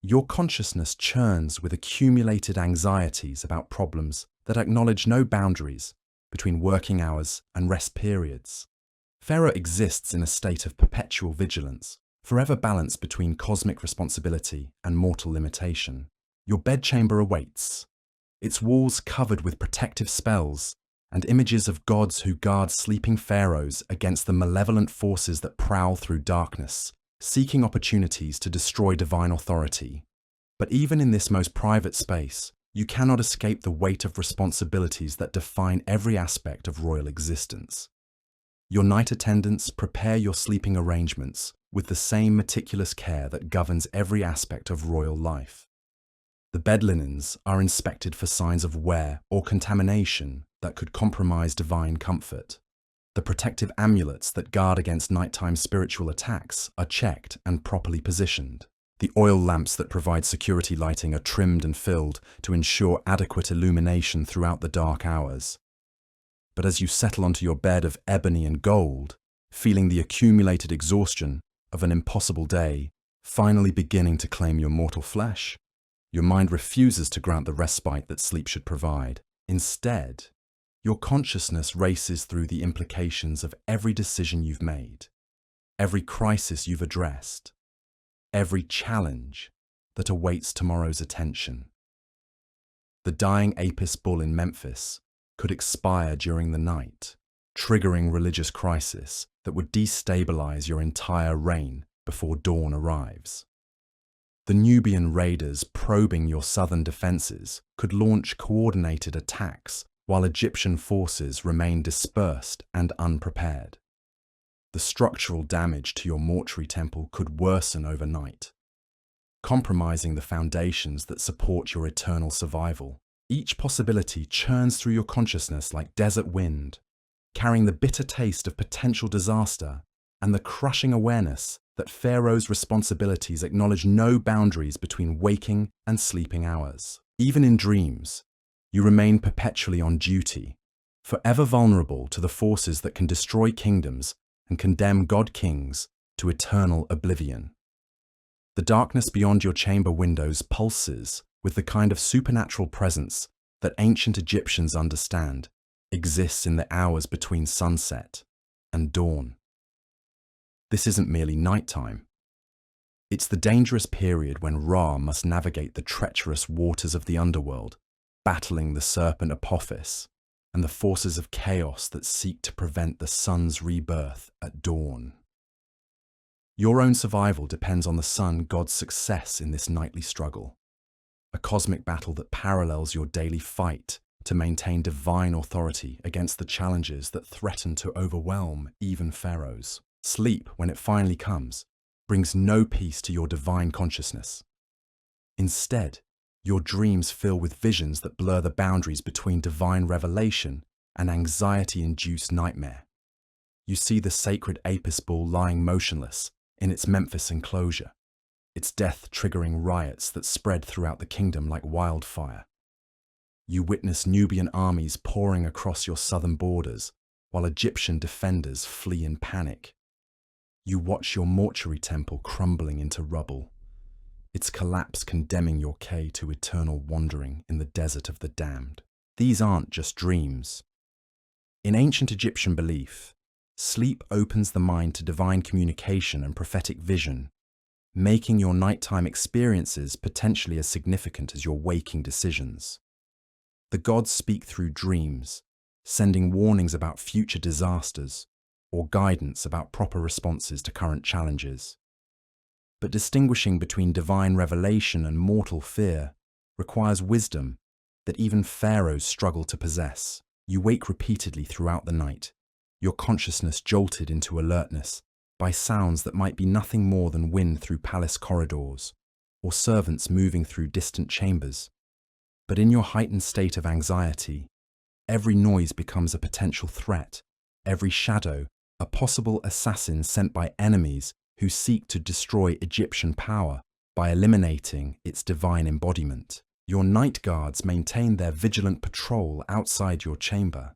Your consciousness churns with accumulated anxieties about problems that acknowledge no boundaries between working hours and rest periods. Pharaoh exists in a state of perpetual vigilance, forever balanced between cosmic responsibility and mortal limitation. Your bedchamber awaits, its walls covered with protective spells and images of gods who guard sleeping pharaohs against the malevolent forces that prowl through darkness, seeking opportunities to destroy divine authority. But even in this most private space, you cannot escape the weight of responsibilities that define every aspect of royal existence. Your night attendants prepare your sleeping arrangements with the same meticulous care that governs every aspect of royal life. The bed linens are inspected for signs of wear or contamination that could compromise divine comfort. The protective amulets that guard against nighttime spiritual attacks are checked and properly positioned. The oil lamps that provide security lighting are trimmed and filled to ensure adequate illumination throughout the dark hours. But as you settle onto your bed of ebony and gold, feeling the accumulated exhaustion of an impossible day finally beginning to claim your mortal flesh, your mind refuses to grant the respite that sleep should provide. Instead, your consciousness races through the implications of every decision you've made, every crisis you've addressed, every challenge that awaits tomorrow's attention. The dying Apis bull in Memphis could expire during the night, triggering religious crisis that would destabilize your entire reign before dawn arrives. The Nubian raiders probing your southern defenses could launch coordinated attacks while Egyptian forces remain dispersed and unprepared. The structural damage to your mortuary temple could worsen overnight, compromising the foundations that support your eternal survival. Each possibility churns through your consciousness like desert wind, carrying the bitter taste of potential disaster and the crushing awareness that Pharaoh's responsibilities acknowledge no boundaries between waking and sleeping hours. Even in dreams, you remain perpetually on duty, forever vulnerable to the forces that can destroy kingdoms and condemn god-kings to eternal oblivion. The darkness beyond your chamber windows pulses with the kind of supernatural presence that ancient Egyptians understand exists in the hours between sunset and dawn. This isn't merely nighttime. It's the dangerous period when Ra must navigate the treacherous waters of the underworld, battling the serpent Apophis and the forces of chaos that seek to prevent the sun's rebirth at dawn. Your own survival depends on the sun god's success in this nightly struggle, a cosmic battle that parallels your daily fight to maintain divine authority against the challenges that threaten to overwhelm even pharaohs. Sleep, when it finally comes, brings no peace to your divine consciousness. Instead, your dreams fill with visions that blur the boundaries between divine revelation and anxiety-induced nightmare. You see the sacred Apis bull lying motionless in its Memphis enclosure, its death triggering riots that spread throughout the kingdom like wildfire. You witness Nubian armies pouring across your southern borders, while Egyptian defenders flee in panic. You watch your mortuary temple crumbling into rubble, its collapse condemning your K to eternal wandering in the desert of the damned. These aren't just dreams. In ancient Egyptian belief, sleep opens the mind to divine communication and prophetic vision, making your nighttime experiences potentially as significant as your waking decisions. The gods speak through dreams, sending warnings about future disasters or guidance about proper responses to current challenges. But distinguishing between divine revelation and mortal fear requires wisdom that even pharaohs struggle to possess. You wake repeatedly throughout the night, your consciousness jolted into alertness by sounds that might be nothing more than wind through palace corridors or servants moving through distant chambers. But in your heightened state of anxiety, every noise becomes a potential threat, every shadow a possible assassin sent by enemies who seek to destroy Egyptian power by eliminating its divine embodiment. Your night guards maintain their vigilant patrol outside your chamber,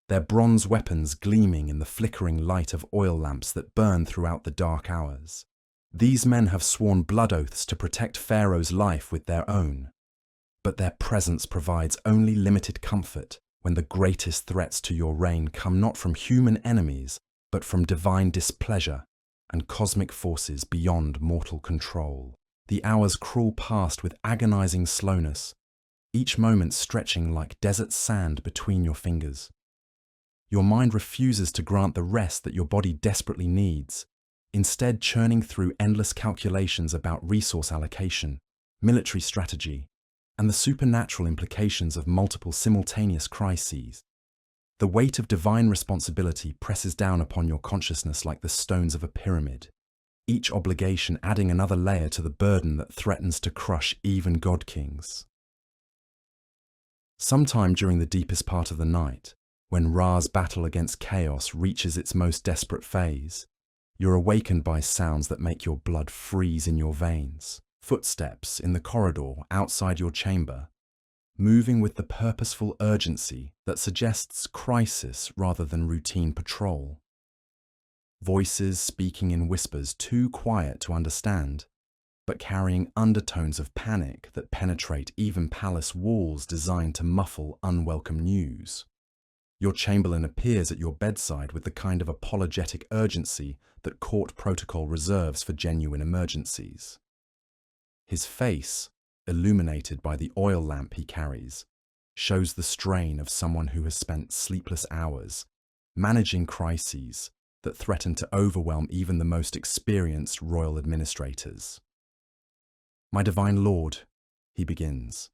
their bronze weapons gleaming in the flickering light of oil lamps that burn throughout the dark hours. These men have sworn blood oaths to protect Pharaoh's life with their own, but their presence provides only limited comfort when the greatest threats to your reign come not from human enemies, but from divine displeasure and cosmic forces beyond mortal control. The hours crawl past with agonizing slowness, each moment stretching like desert sand between your fingers. Your mind refuses to grant the rest that your body desperately needs, instead churning through endless calculations about resource allocation, military strategy, and the supernatural implications of multiple simultaneous crises. The weight of divine responsibility presses down upon your consciousness like the stones of a pyramid, each obligation adding another layer to the burden that threatens to crush even god-kings. Sometime during the deepest part of the night, when Ra's battle against chaos reaches its most desperate phase, you're awakened by sounds that make your blood freeze in your veins. Footsteps in the corridor outside your chamber, moving with the purposeful urgency that suggests crisis rather than routine patrol. Voices speaking in whispers too quiet to understand, but carrying undertones of panic that penetrate even palace walls designed to muffle unwelcome news. Your chamberlain appears at your bedside with the kind of apologetic urgency that court protocol reserves for genuine emergencies. His face, illuminated by the oil lamp he carries, shows the strain of someone who has spent sleepless hours managing crises that threaten to overwhelm even the most experienced royal administrators. "My divine lord," he begins,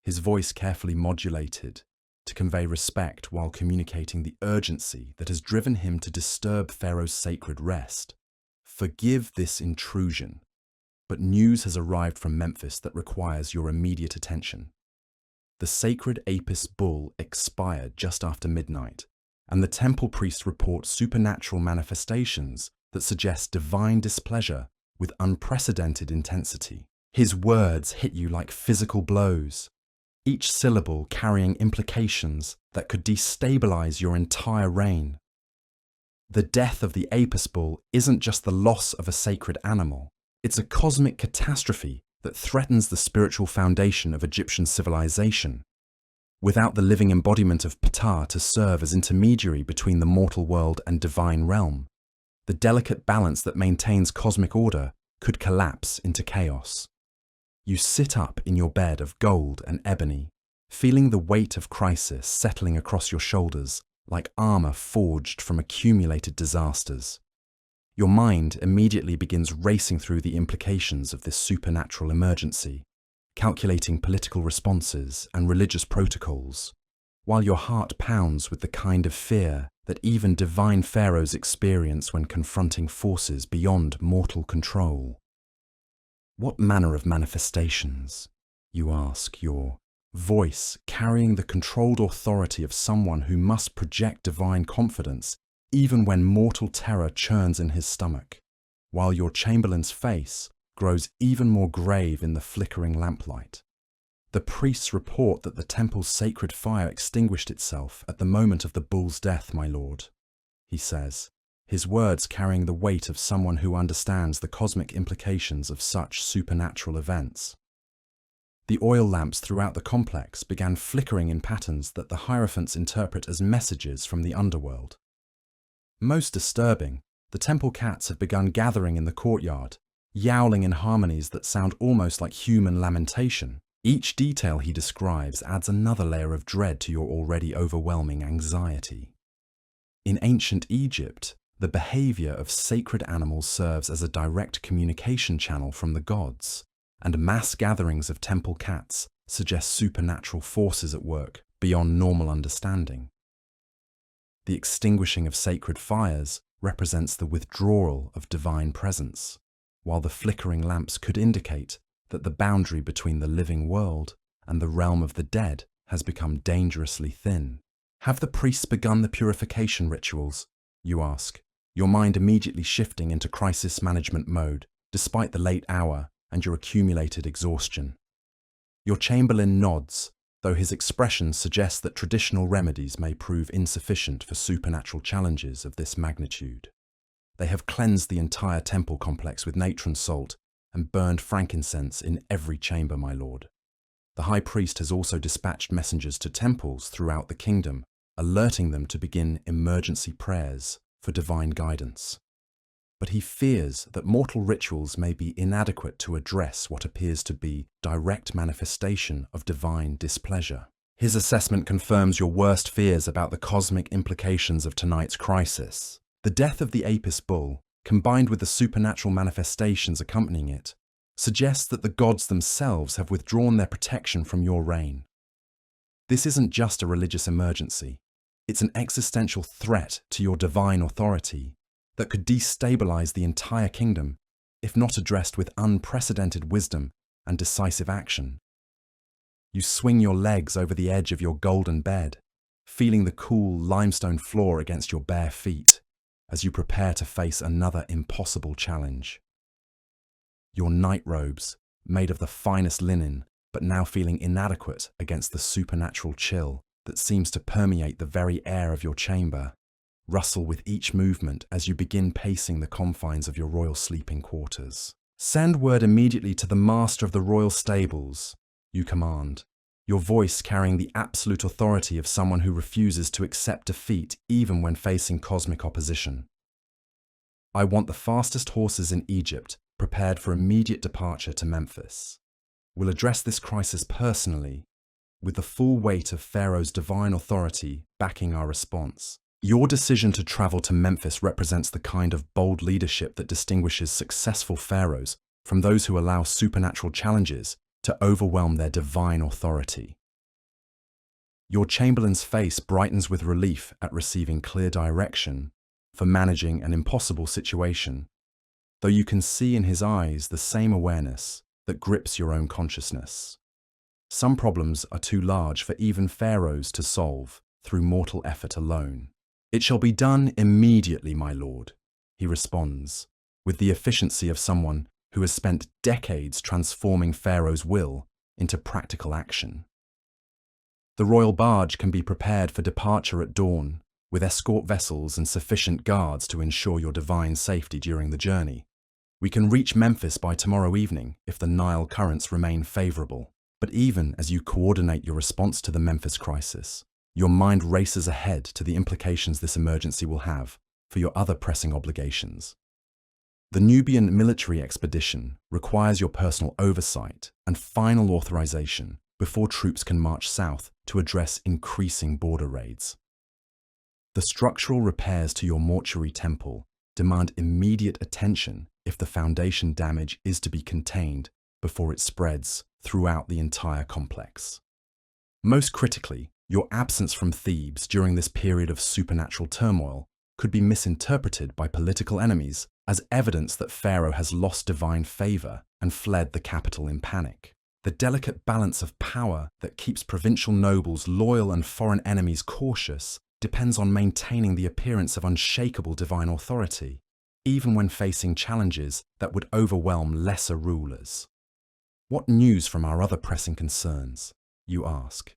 his voice carefully modulated to convey respect while communicating the urgency that has driven him to disturb Pharaoh's sacred rest. "Forgive this intrusion, but news has arrived from Memphis that requires your immediate attention. The sacred Apis bull expired just after midnight, and the temple priest reports supernatural manifestations that suggest divine displeasure with unprecedented intensity. His words hit you like physical blows, each syllable carrying implications that could destabilize your entire reign. The death of the Apis bull isn't just the loss of a sacred animal. It's a cosmic catastrophe that threatens the spiritual foundation of Egyptian civilization. Without the living embodiment of Ptah to serve as intermediary between the mortal world and divine realm, the delicate balance that maintains cosmic order could collapse into chaos. You sit up in your bed of gold and ebony, feeling the weight of crisis settling across your shoulders like armor forged from accumulated disasters. Your mind immediately begins racing through the implications of this supernatural emergency, calculating political responses and religious protocols, while your heart pounds with the kind of fear that even divine pharaohs experience when confronting forces beyond mortal control. "What manner of manifestations?" you ask, your voice carrying the controlled authority of someone who must project divine confidence even when mortal terror churns in his stomach, while your chamberlain's face grows even more grave in the flickering lamplight. "The priests report that the temple's sacred fire extinguished itself at the moment of the bull's death, my lord," he says, his words carrying the weight of someone who understands the cosmic implications of such supernatural events. The oil lamps throughout the complex began flickering in patterns that the hierophants interpret as messages from the underworld. Most disturbing, the temple cats have begun gathering in the courtyard, yowling in harmonies that sound almost like human lamentation. Each detail he describes adds another layer of dread to your already overwhelming anxiety. In ancient Egypt, the behavior of sacred animals serves as a direct communication channel from the gods, and mass gatherings of temple cats suggest supernatural forces at work beyond normal understanding. The extinguishing of sacred fires represents the withdrawal of divine presence, while the flickering lamps could indicate that the boundary between the living world and the realm of the dead has become dangerously thin. "Have the priests begun the purification rituals?" you ask, your mind immediately shifting into crisis management mode, despite the late hour and your accumulated exhaustion. Your Chamberlain nods, though his expression suggests that traditional remedies may prove insufficient for supernatural challenges of this magnitude. They have cleansed the entire temple complex with natron salt and burned frankincense in every chamber, my lord. The high priest has also dispatched messengers to temples throughout the kingdom, alerting them to begin emergency prayers for divine guidance. But he fears that mortal rituals may be inadequate to address what appears to be direct manifestation of divine displeasure. His assessment confirms your worst fears about the cosmic implications of tonight's crisis. The death of the Apis bull, combined with the supernatural manifestations accompanying it, suggests that the gods themselves have withdrawn their protection from your reign. This isn't just a religious emergency. It's an existential threat to your divine authority that could destabilize the entire kingdom if not addressed with unprecedented wisdom and decisive action. You swing your legs over the edge of your golden bed, feeling the cool limestone floor against your bare feet as you prepare to face another impossible challenge. Your night robes, made of the finest linen, but now feeling inadequate against the supernatural chill that seems to permeate the very air of your chamber, rustle with each movement as you begin pacing the confines of your royal sleeping quarters. Send word immediately to the master of the royal stables, you command, your voice carrying the absolute authority of someone who refuses to accept defeat even when facing cosmic opposition. I want the fastest horses in Egypt prepared for immediate departure to Memphis. We'll address this crisis personally, with the full weight of Pharaoh's divine authority backing our response. Your decision to travel to Memphis represents the kind of bold leadership that distinguishes successful pharaohs from those who allow supernatural challenges to overwhelm their divine authority. Your Chamberlain's face brightens with relief at receiving clear direction for managing an impossible situation, though you can see in his eyes the same awareness that grips your own consciousness. Some problems are too large for even pharaohs to solve through mortal effort alone. It shall be done immediately, my lord, he responds, with the efficiency of someone who has spent decades transforming Pharaoh's will into practical action. The royal barge can be prepared for departure at dawn, with escort vessels and sufficient guards to ensure your divine safety during the journey. We can reach Memphis by tomorrow evening if the Nile currents remain favorable. But even as you coordinate your response to the Memphis crisis, your mind races ahead to the implications this emergency will have for your other pressing obligations. The Nubian military expedition requires your personal oversight and final authorization before troops can march south to address increasing border raids. The structural repairs to your mortuary temple demand immediate attention if the foundation damage is to be contained before it spreads throughout the entire complex. Most critically, your absence from Thebes during this period of supernatural turmoil could be misinterpreted by political enemies as evidence that Pharaoh has lost divine favor and fled the capital in panic. The delicate balance of power that keeps provincial nobles loyal and foreign enemies cautious depends on maintaining the appearance of unshakable divine authority, even when facing challenges that would overwhelm lesser rulers. What news from our other pressing concerns, you ask,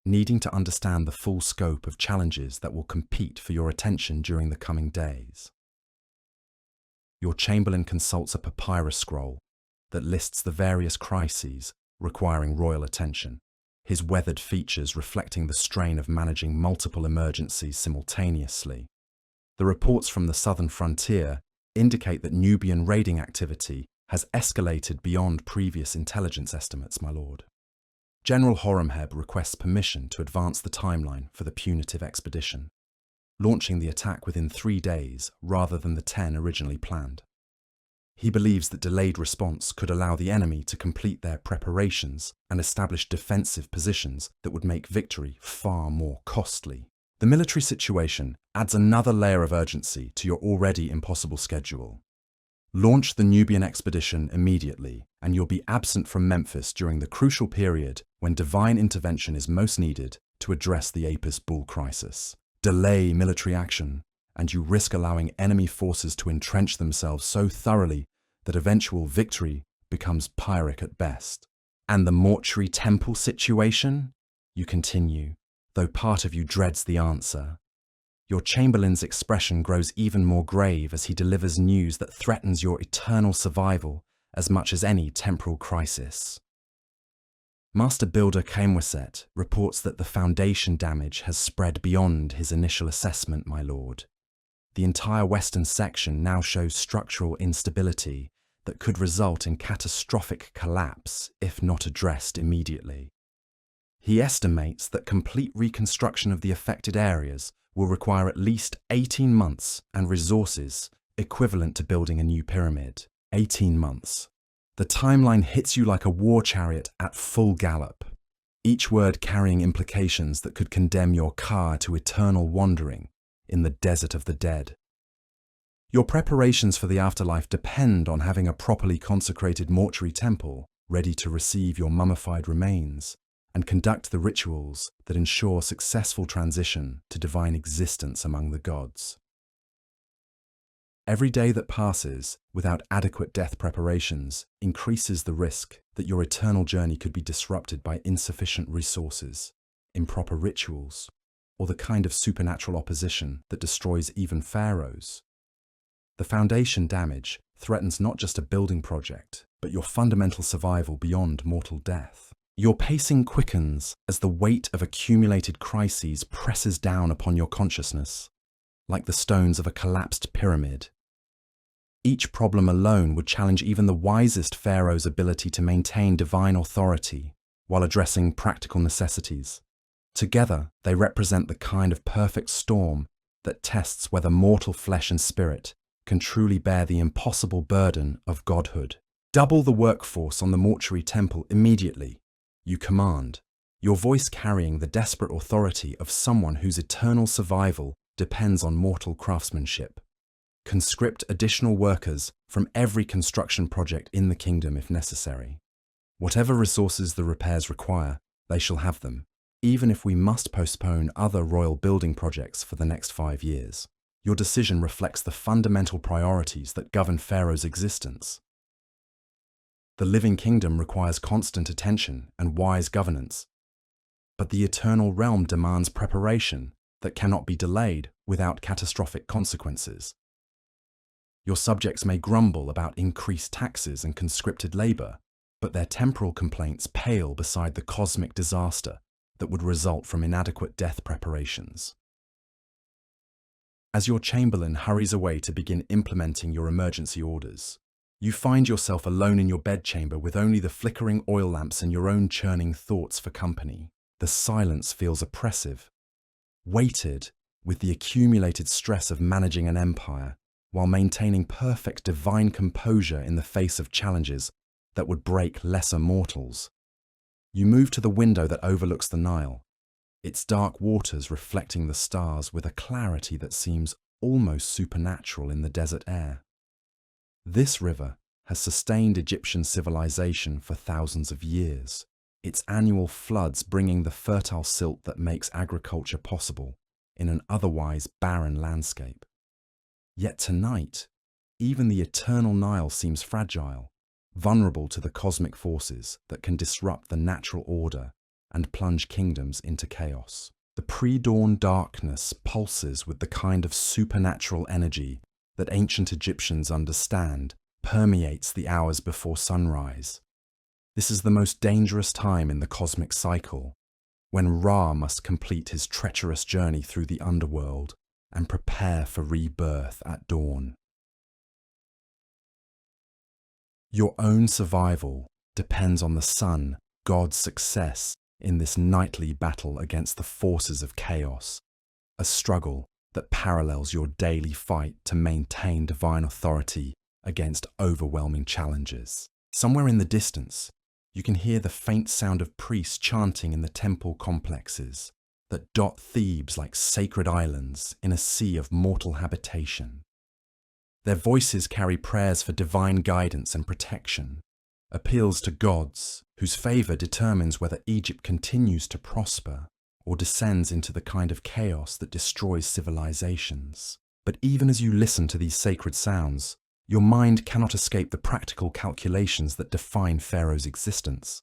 needing to understand the full scope of challenges that will compete for your attention during the coming days. Your Chamberlain consults a papyrus scroll that lists the various crises requiring royal attention, his weathered features reflecting the strain of managing multiple emergencies simultaneously. The reports from the southern frontier indicate that Nubian raiding activity has escalated beyond previous intelligence estimates, my lord. General Horemheb requests permission to advance the timeline for the punitive expedition, launching the attack within 3 days rather than the 10 originally planned. He believes that delayed response could allow the enemy to complete their preparations and establish defensive positions that would make victory far more costly. The military situation adds another layer of urgency to your already impossible schedule. Launch the Nubian expedition immediately, and you'll be absent from Memphis during the crucial period when divine intervention is most needed to address the Apis bull crisis. Delay military action, and you risk allowing enemy forces to entrench themselves so thoroughly that eventual victory becomes Pyrrhic at best. And the mortuary temple situation? You continue, though part of you dreads the answer. Your Chamberlain's expression grows even more grave as he delivers news that threatens your eternal survival as much as any temporal crisis. Master Builder Kemweset reports that the foundation damage has spread beyond his initial assessment, my lord. The entire western section now shows structural instability that could result in catastrophic collapse if not addressed immediately. He estimates that complete reconstruction of the affected areas will require at least 18 months and resources equivalent to building a new pyramid. 18 months. The timeline hits you like a war chariot at full gallop, each word carrying implications that could condemn your car to eternal wandering in the desert of the dead. Your preparations for the afterlife depend on having a properly consecrated mortuary temple ready to receive your mummified remains and conduct the rituals that ensure successful transition to divine existence among the gods. Every day that passes without adequate death preparations increases the risk that your eternal journey could be disrupted by insufficient resources, improper rituals, or the kind of supernatural opposition that destroys even pharaohs. The foundation damage threatens not just a building project, but your fundamental survival beyond mortal death. Your pacing quickens as the weight of accumulated crises presses down upon your consciousness, like the stones of a collapsed pyramid. Each problem alone would challenge even the wisest pharaoh's ability to maintain divine authority while addressing practical necessities. Together, they represent the kind of perfect storm that tests whether mortal flesh and spirit can truly bear the impossible burden of godhood. Double the workforce on the mortuary temple immediately, you command, your voice carrying the desperate authority of someone whose eternal survival depends on mortal craftsmanship. Conscript additional workers from every construction project in the kingdom if necessary. Whatever resources the repairs require, they shall have them, even if we must postpone other royal building projects for the next 5 years. Your decision reflects the fundamental priorities that govern Pharaoh's existence. The living kingdom requires constant attention and wise governance, but the eternal realm demands preparation that cannot be delayed without catastrophic consequences. Your subjects may grumble about increased taxes and conscripted labor, but their temporal complaints pale beside the cosmic disaster that would result from inadequate death preparations. As your chamberlain hurries away to begin implementing your emergency orders, you find yourself alone in your bedchamber with only the flickering oil lamps and your own churning thoughts for company. The silence feels oppressive, weighted with the accumulated stress of managing an empire while maintaining perfect divine composure in the face of challenges that would break lesser mortals. You move to the window that overlooks the Nile, its dark waters reflecting the stars with a clarity that seems almost supernatural in the desert air. This river has sustained Egyptian civilization for thousands of years, its annual floods bringing the fertile silt that makes agriculture possible in an otherwise barren landscape. Yet tonight, even the eternal Nile seems fragile, vulnerable to the cosmic forces that can disrupt the natural order and plunge kingdoms into chaos. The pre-dawn darkness pulses with the kind of supernatural energy that ancient Egyptians understand permeates the hours before sunrise. This is the most dangerous time in the cosmic cycle, when Ra must complete his treacherous journey through the underworld and prepare for rebirth at dawn. Your own survival depends on the sun, God's success in this nightly battle against the forces of chaos, a struggle that parallels your daily fight to maintain divine authority against overwhelming challenges. Somewhere in the distance, you can hear the faint sound of priests chanting in the temple complexes that dot Thebes like sacred islands in a sea of mortal habitation. Their voices carry prayers for divine guidance and protection, appeals to gods whose favor determines whether Egypt continues to prosper or descends into the kind of chaos that destroys civilizations. But even as you listen to these sacred sounds, your mind cannot escape the practical calculations that define Pharaoh's existence.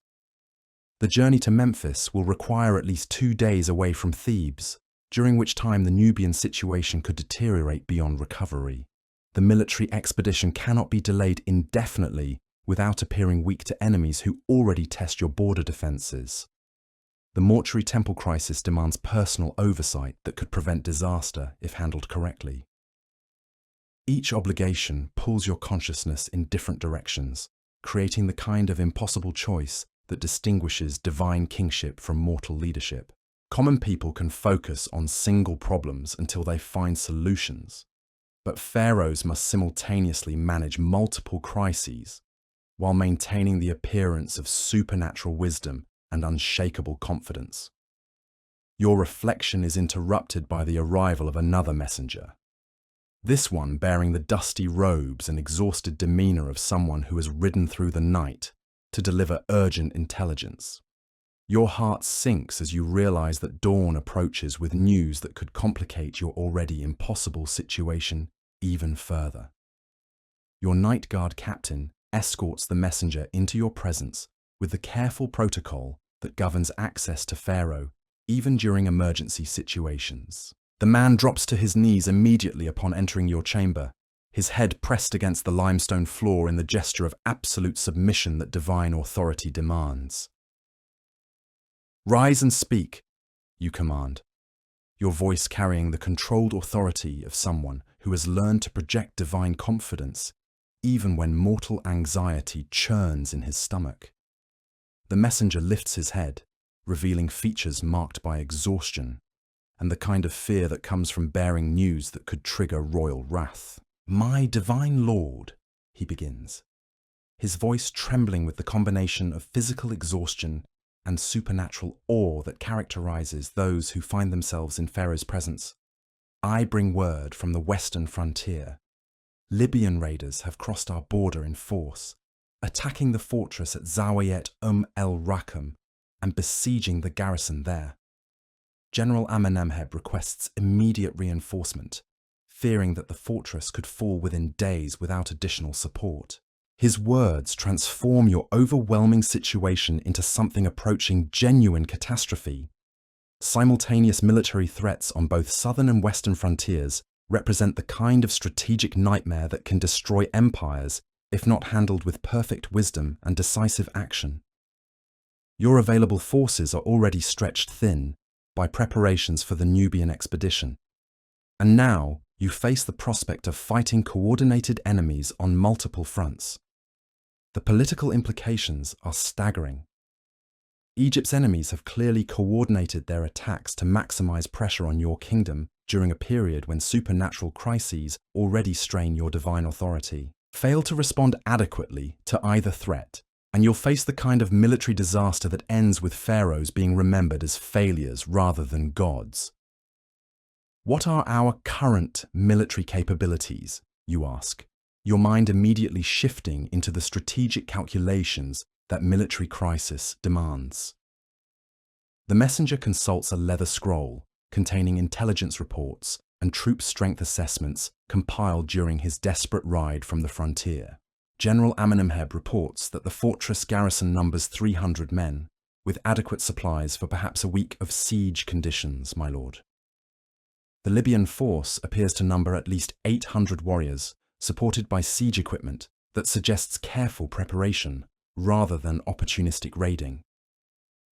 The journey to Memphis will require at least 2 days away from Thebes, during which time the Nubian situation could deteriorate beyond recovery. The military expedition cannot be delayed indefinitely without appearing weak to enemies who already test your border defences. The mortuary temple crisis demands personal oversight that could prevent disaster if handled correctly. Each obligation pulls your consciousness in different directions, creating the kind of impossible choice that distinguishes divine kingship from mortal leadership. Common people can focus on single problems until they find solutions, but pharaohs must simultaneously manage multiple crises while maintaining the appearance of supernatural wisdom and unshakable confidence. Your reflection is interrupted by the arrival of another messenger, this one bearing the dusty robes and exhausted demeanor of someone who has ridden through the night to deliver urgent intelligence. Your heart sinks as you realize that dawn approaches with news that could complicate your already impossible situation even further. Your night guard captain escorts the messenger into your presence with the careful protocol that governs access to Pharaoh, even during emergency situations. The man drops to his knees immediately upon entering your chamber, his head pressed against the limestone floor in the gesture of absolute submission that divine authority demands. "Rise and speak," you command, your voice carrying the controlled authority of someone who has learned to project divine confidence even when mortal anxiety churns in his stomach. The messenger lifts his head, revealing features marked by exhaustion and the kind of fear that comes from bearing news that could trigger royal wrath. "My divine lord," he begins, his voice trembling with the combination of physical exhaustion and supernatural awe that characterizes those who find themselves in Pharaoh's presence. "I bring word from the western frontier. Libyan raiders have crossed our border in force, attacking the fortress at Zawayet el-Rakam and besieging the garrison there. General Amenemheb requests immediate reinforcement, fearing that the fortress could fall within days without additional support. His words transform your overwhelming situation into something approaching genuine catastrophe. Simultaneous military threats on both southern and western frontiers represent the kind of strategic nightmare that can destroy empires if not handled with perfect wisdom and decisive action. Your available forces are already stretched thin by preparations for the Nubian expedition, and now you face the prospect of fighting coordinated enemies on multiple fronts. The political implications are staggering. Egypt's enemies have clearly coordinated their attacks to maximize pressure on your kingdom during a period when supernatural crises already strain your divine authority. Fail to respond adequately to either threat, and you'll face the kind of military disaster that ends with pharaohs being remembered as failures rather than gods. "What are our current military capabilities?" you ask, your mind immediately shifting into the strategic calculations that military crisis demands. The messenger consults a leather scroll containing intelligence reports and troop strength assessments compiled during his desperate ride from the frontier. General Amenemheb reports that the fortress garrison numbers 300 men, with adequate supplies for perhaps a week of siege conditions, my lord. The Libyan force appears to number at least 800 warriors, supported by siege equipment that suggests careful preparation rather than opportunistic raiding.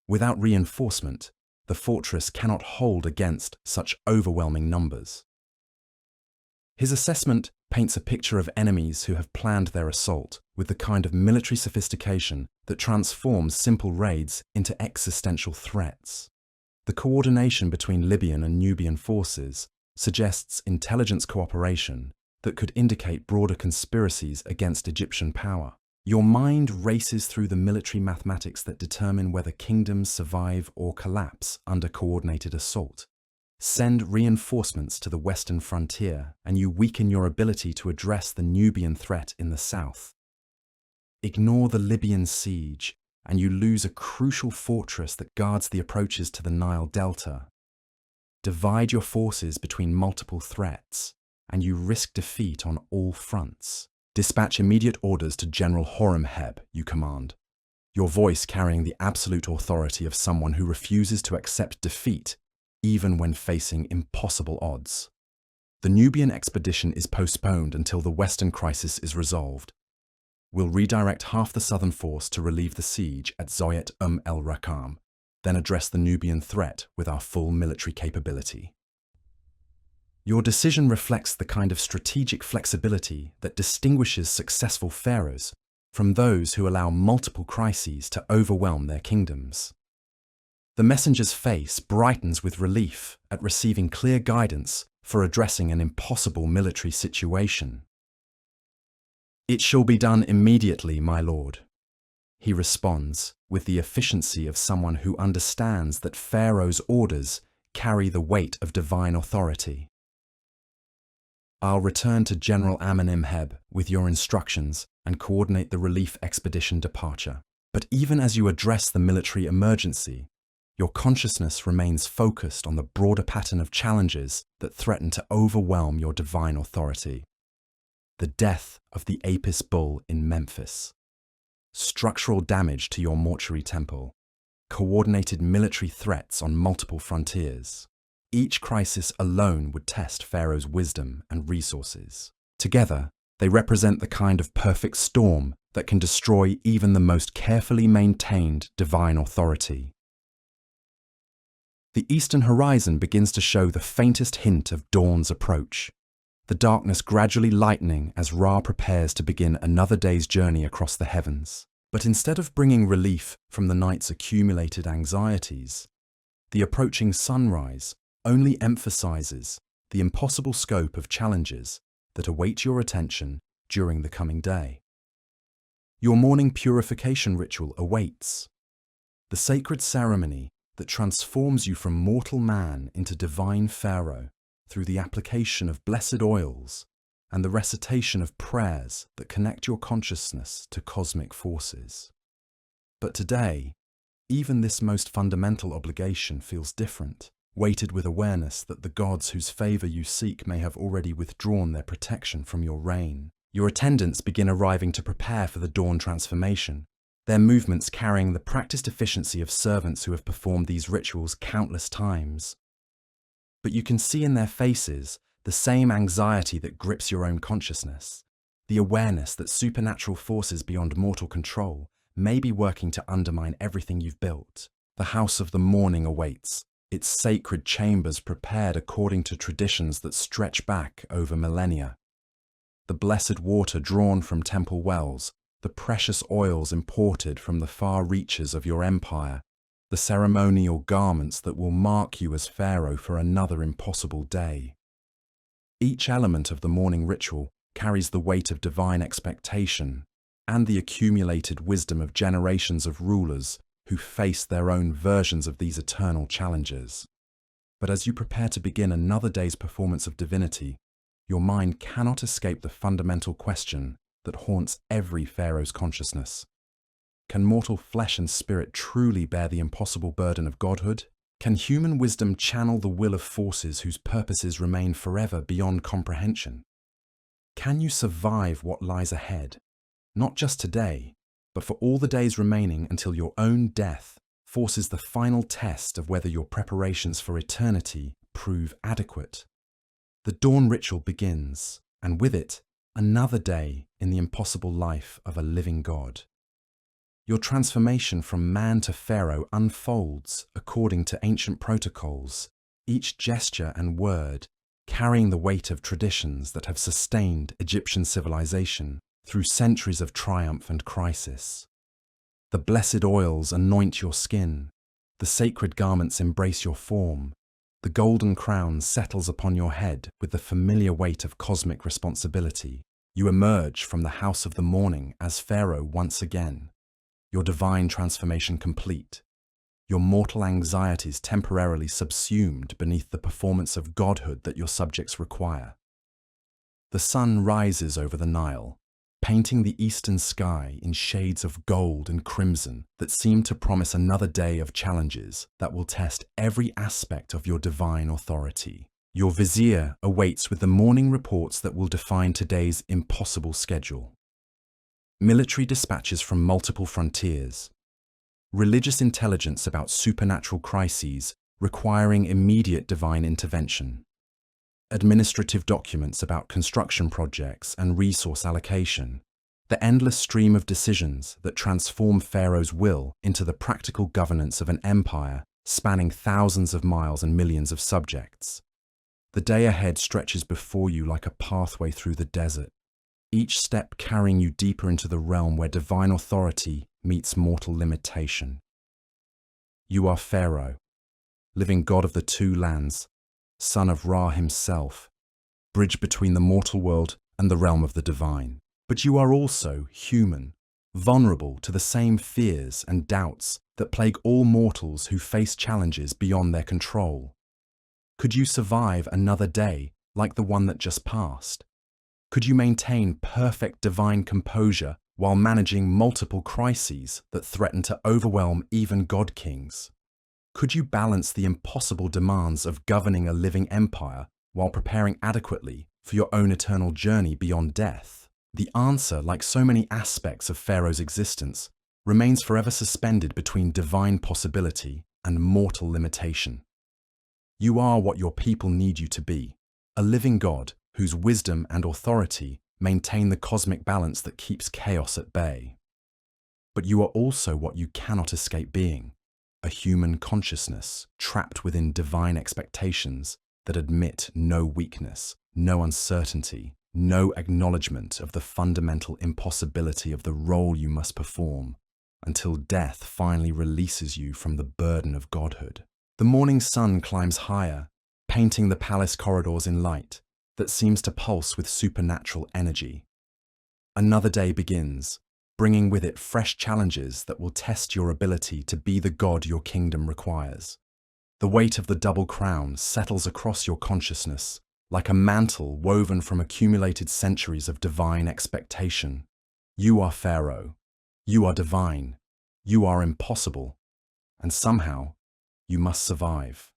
Without reinforcement, the fortress cannot hold against such overwhelming numbers. His assessment paints a picture of enemies who have planned their assault with the kind of military sophistication that transforms simple raids into existential threats. The coordination between Libyan and Nubian forces suggests intelligence cooperation that could indicate broader conspiracies against Egyptian power. Your mind races through the military mathematics that determine whether kingdoms survive or collapse under coordinated assault. Send reinforcements to the western frontier and you weaken your ability to address the Nubian threat in the south. Ignore the Libyan siege and you lose a crucial fortress that guards the approaches to the Nile Delta. Divide your forces between multiple threats and you risk defeat on all fronts. Dispatch immediate orders to General Horemheb, you command, your voice carrying the absolute authority of someone who refuses to accept defeat even when facing impossible odds. The Nubian expedition is postponed until the Western crisis is resolved. We'll redirect half the southern force to relieve the siege at Zoyet el-Rakam, then address the Nubian threat with our full military capability. Your decision reflects the kind of strategic flexibility that distinguishes successful pharaohs from those who allow multiple crises to overwhelm their kingdoms. The messenger's face brightens with relief at receiving clear guidance for addressing an impossible military situation. "It shall be done immediately, my lord," he responds with the efficiency of someone who understands that Pharaoh's orders carry the weight of divine authority. "I'll return to General Amenemheb with your instructions and coordinate the relief expedition departure. But even as you address the military emergency, your consciousness remains focused on the broader pattern of challenges that threaten to overwhelm your divine authority. The death of the Apis bull in Memphis, structural damage to your mortuary temple, coordinated military threats on multiple frontiers. Each crisis alone would test Pharaoh's wisdom and resources. Together, they represent the kind of perfect storm that can destroy even the most carefully maintained divine authority. The eastern horizon begins to show the faintest hint of dawn's approach, the darkness gradually lightening as Ra prepares to begin another day's journey across the heavens. But instead of bringing relief from the night's accumulated anxieties, the approaching sunrise only emphasizes the impossible scope of challenges that await your attention during the coming day. Your morning purification ritual awaits, the sacred ceremony that transforms you from mortal man into divine pharaoh through the application of blessed oils and the recitation of prayers that connect your consciousness to cosmic forces. But today, even this most fundamental obligation feels different, weighted with awareness that the gods whose favor you seek may have already withdrawn their protection from your reign. Your attendants begin arriving to prepare for the dawn transformation, their movements carrying the practiced efficiency of servants who have performed these rituals countless times. But you can see in their faces the same anxiety that grips your own consciousness, the awareness that supernatural forces beyond mortal control may be working to undermine everything you've built. The house of the morning awaits, its sacred chambers prepared according to traditions that stretch back over millennia. The blessed water drawn from temple wells, the precious oils imported from the far reaches of your empire, the ceremonial garments that will mark you as pharaoh for another impossible day. Each element of the morning ritual carries the weight of divine expectation and the accumulated wisdom of generations of rulers who face their own versions of these eternal challenges. But as you prepare to begin another day's performance of divinity, your mind cannot escape the fundamental question that haunts every pharaoh's consciousness. Can mortal flesh and spirit truly bear the impossible burden of godhood? Can human wisdom channel the will of forces whose purposes remain forever beyond comprehension? Can you survive what lies ahead, not just today, but for all the days remaining until your own death forces the final test of whether your preparations for eternity prove adequate? The dawn ritual begins, and with it, another day in the impossible life of a living God. Your transformation from man to pharaoh unfolds according to ancient protocols, each gesture and word carrying the weight of traditions that have sustained Egyptian civilization through centuries of triumph and crisis. The blessed oils anoint your skin, the sacred garments embrace your form, the golden crown settles upon your head with the familiar weight of cosmic responsibility. You emerge from the house of the morning as pharaoh once again, your divine transformation complete, your mortal anxieties temporarily subsumed beneath the performance of godhood that your subjects require. The sun rises over the Nile, painting the eastern sky in shades of gold and crimson that seem to promise another day of challenges that will test every aspect of your divine authority. Your vizier awaits with the morning reports that will define today's impossible schedule. Military dispatches from multiple frontiers. Religious intelligence about supernatural crises requiring immediate divine intervention. Administrative documents about construction projects and resource allocation. The endless stream of decisions that transform Pharaoh's will into the practical governance of an empire spanning thousands of miles and millions of subjects. The day ahead stretches before you like a pathway through the desert, each step carrying you deeper into the realm where divine authority meets mortal limitation. You are Pharaoh, living god of the two lands, son of Ra himself, bridge between the mortal world and the realm of the divine. But you are also human, vulnerable to the same fears and doubts that plague all mortals who face challenges beyond their control. Could you survive another day like the one that just passed? Could you maintain perfect divine composure while managing multiple crises that threaten to overwhelm even god-kings? Could you balance the impossible demands of governing a living empire while preparing adequately for your own eternal journey beyond death? The answer, like so many aspects of Pharaoh's existence, remains forever suspended between divine possibility and mortal limitation. You are what your people need you to be, a living god whose wisdom and authority maintain the cosmic balance that keeps chaos at bay. But you are also what you cannot escape being, a human consciousness trapped within divine expectations that admit no weakness, no uncertainty, no acknowledgement of the fundamental impossibility of the role you must perform until death finally releases you from the burden of godhood. The morning sun climbs higher, painting the palace corridors in light that seems to pulse with supernatural energy. Another day begins, bringing with it fresh challenges that will test your ability to be the god your kingdom requires. The weight of the double crown settles across your consciousness like a mantle woven from accumulated centuries of divine expectation. You are Pharaoh. You are divine. You are impossible. And somehow, you must survive.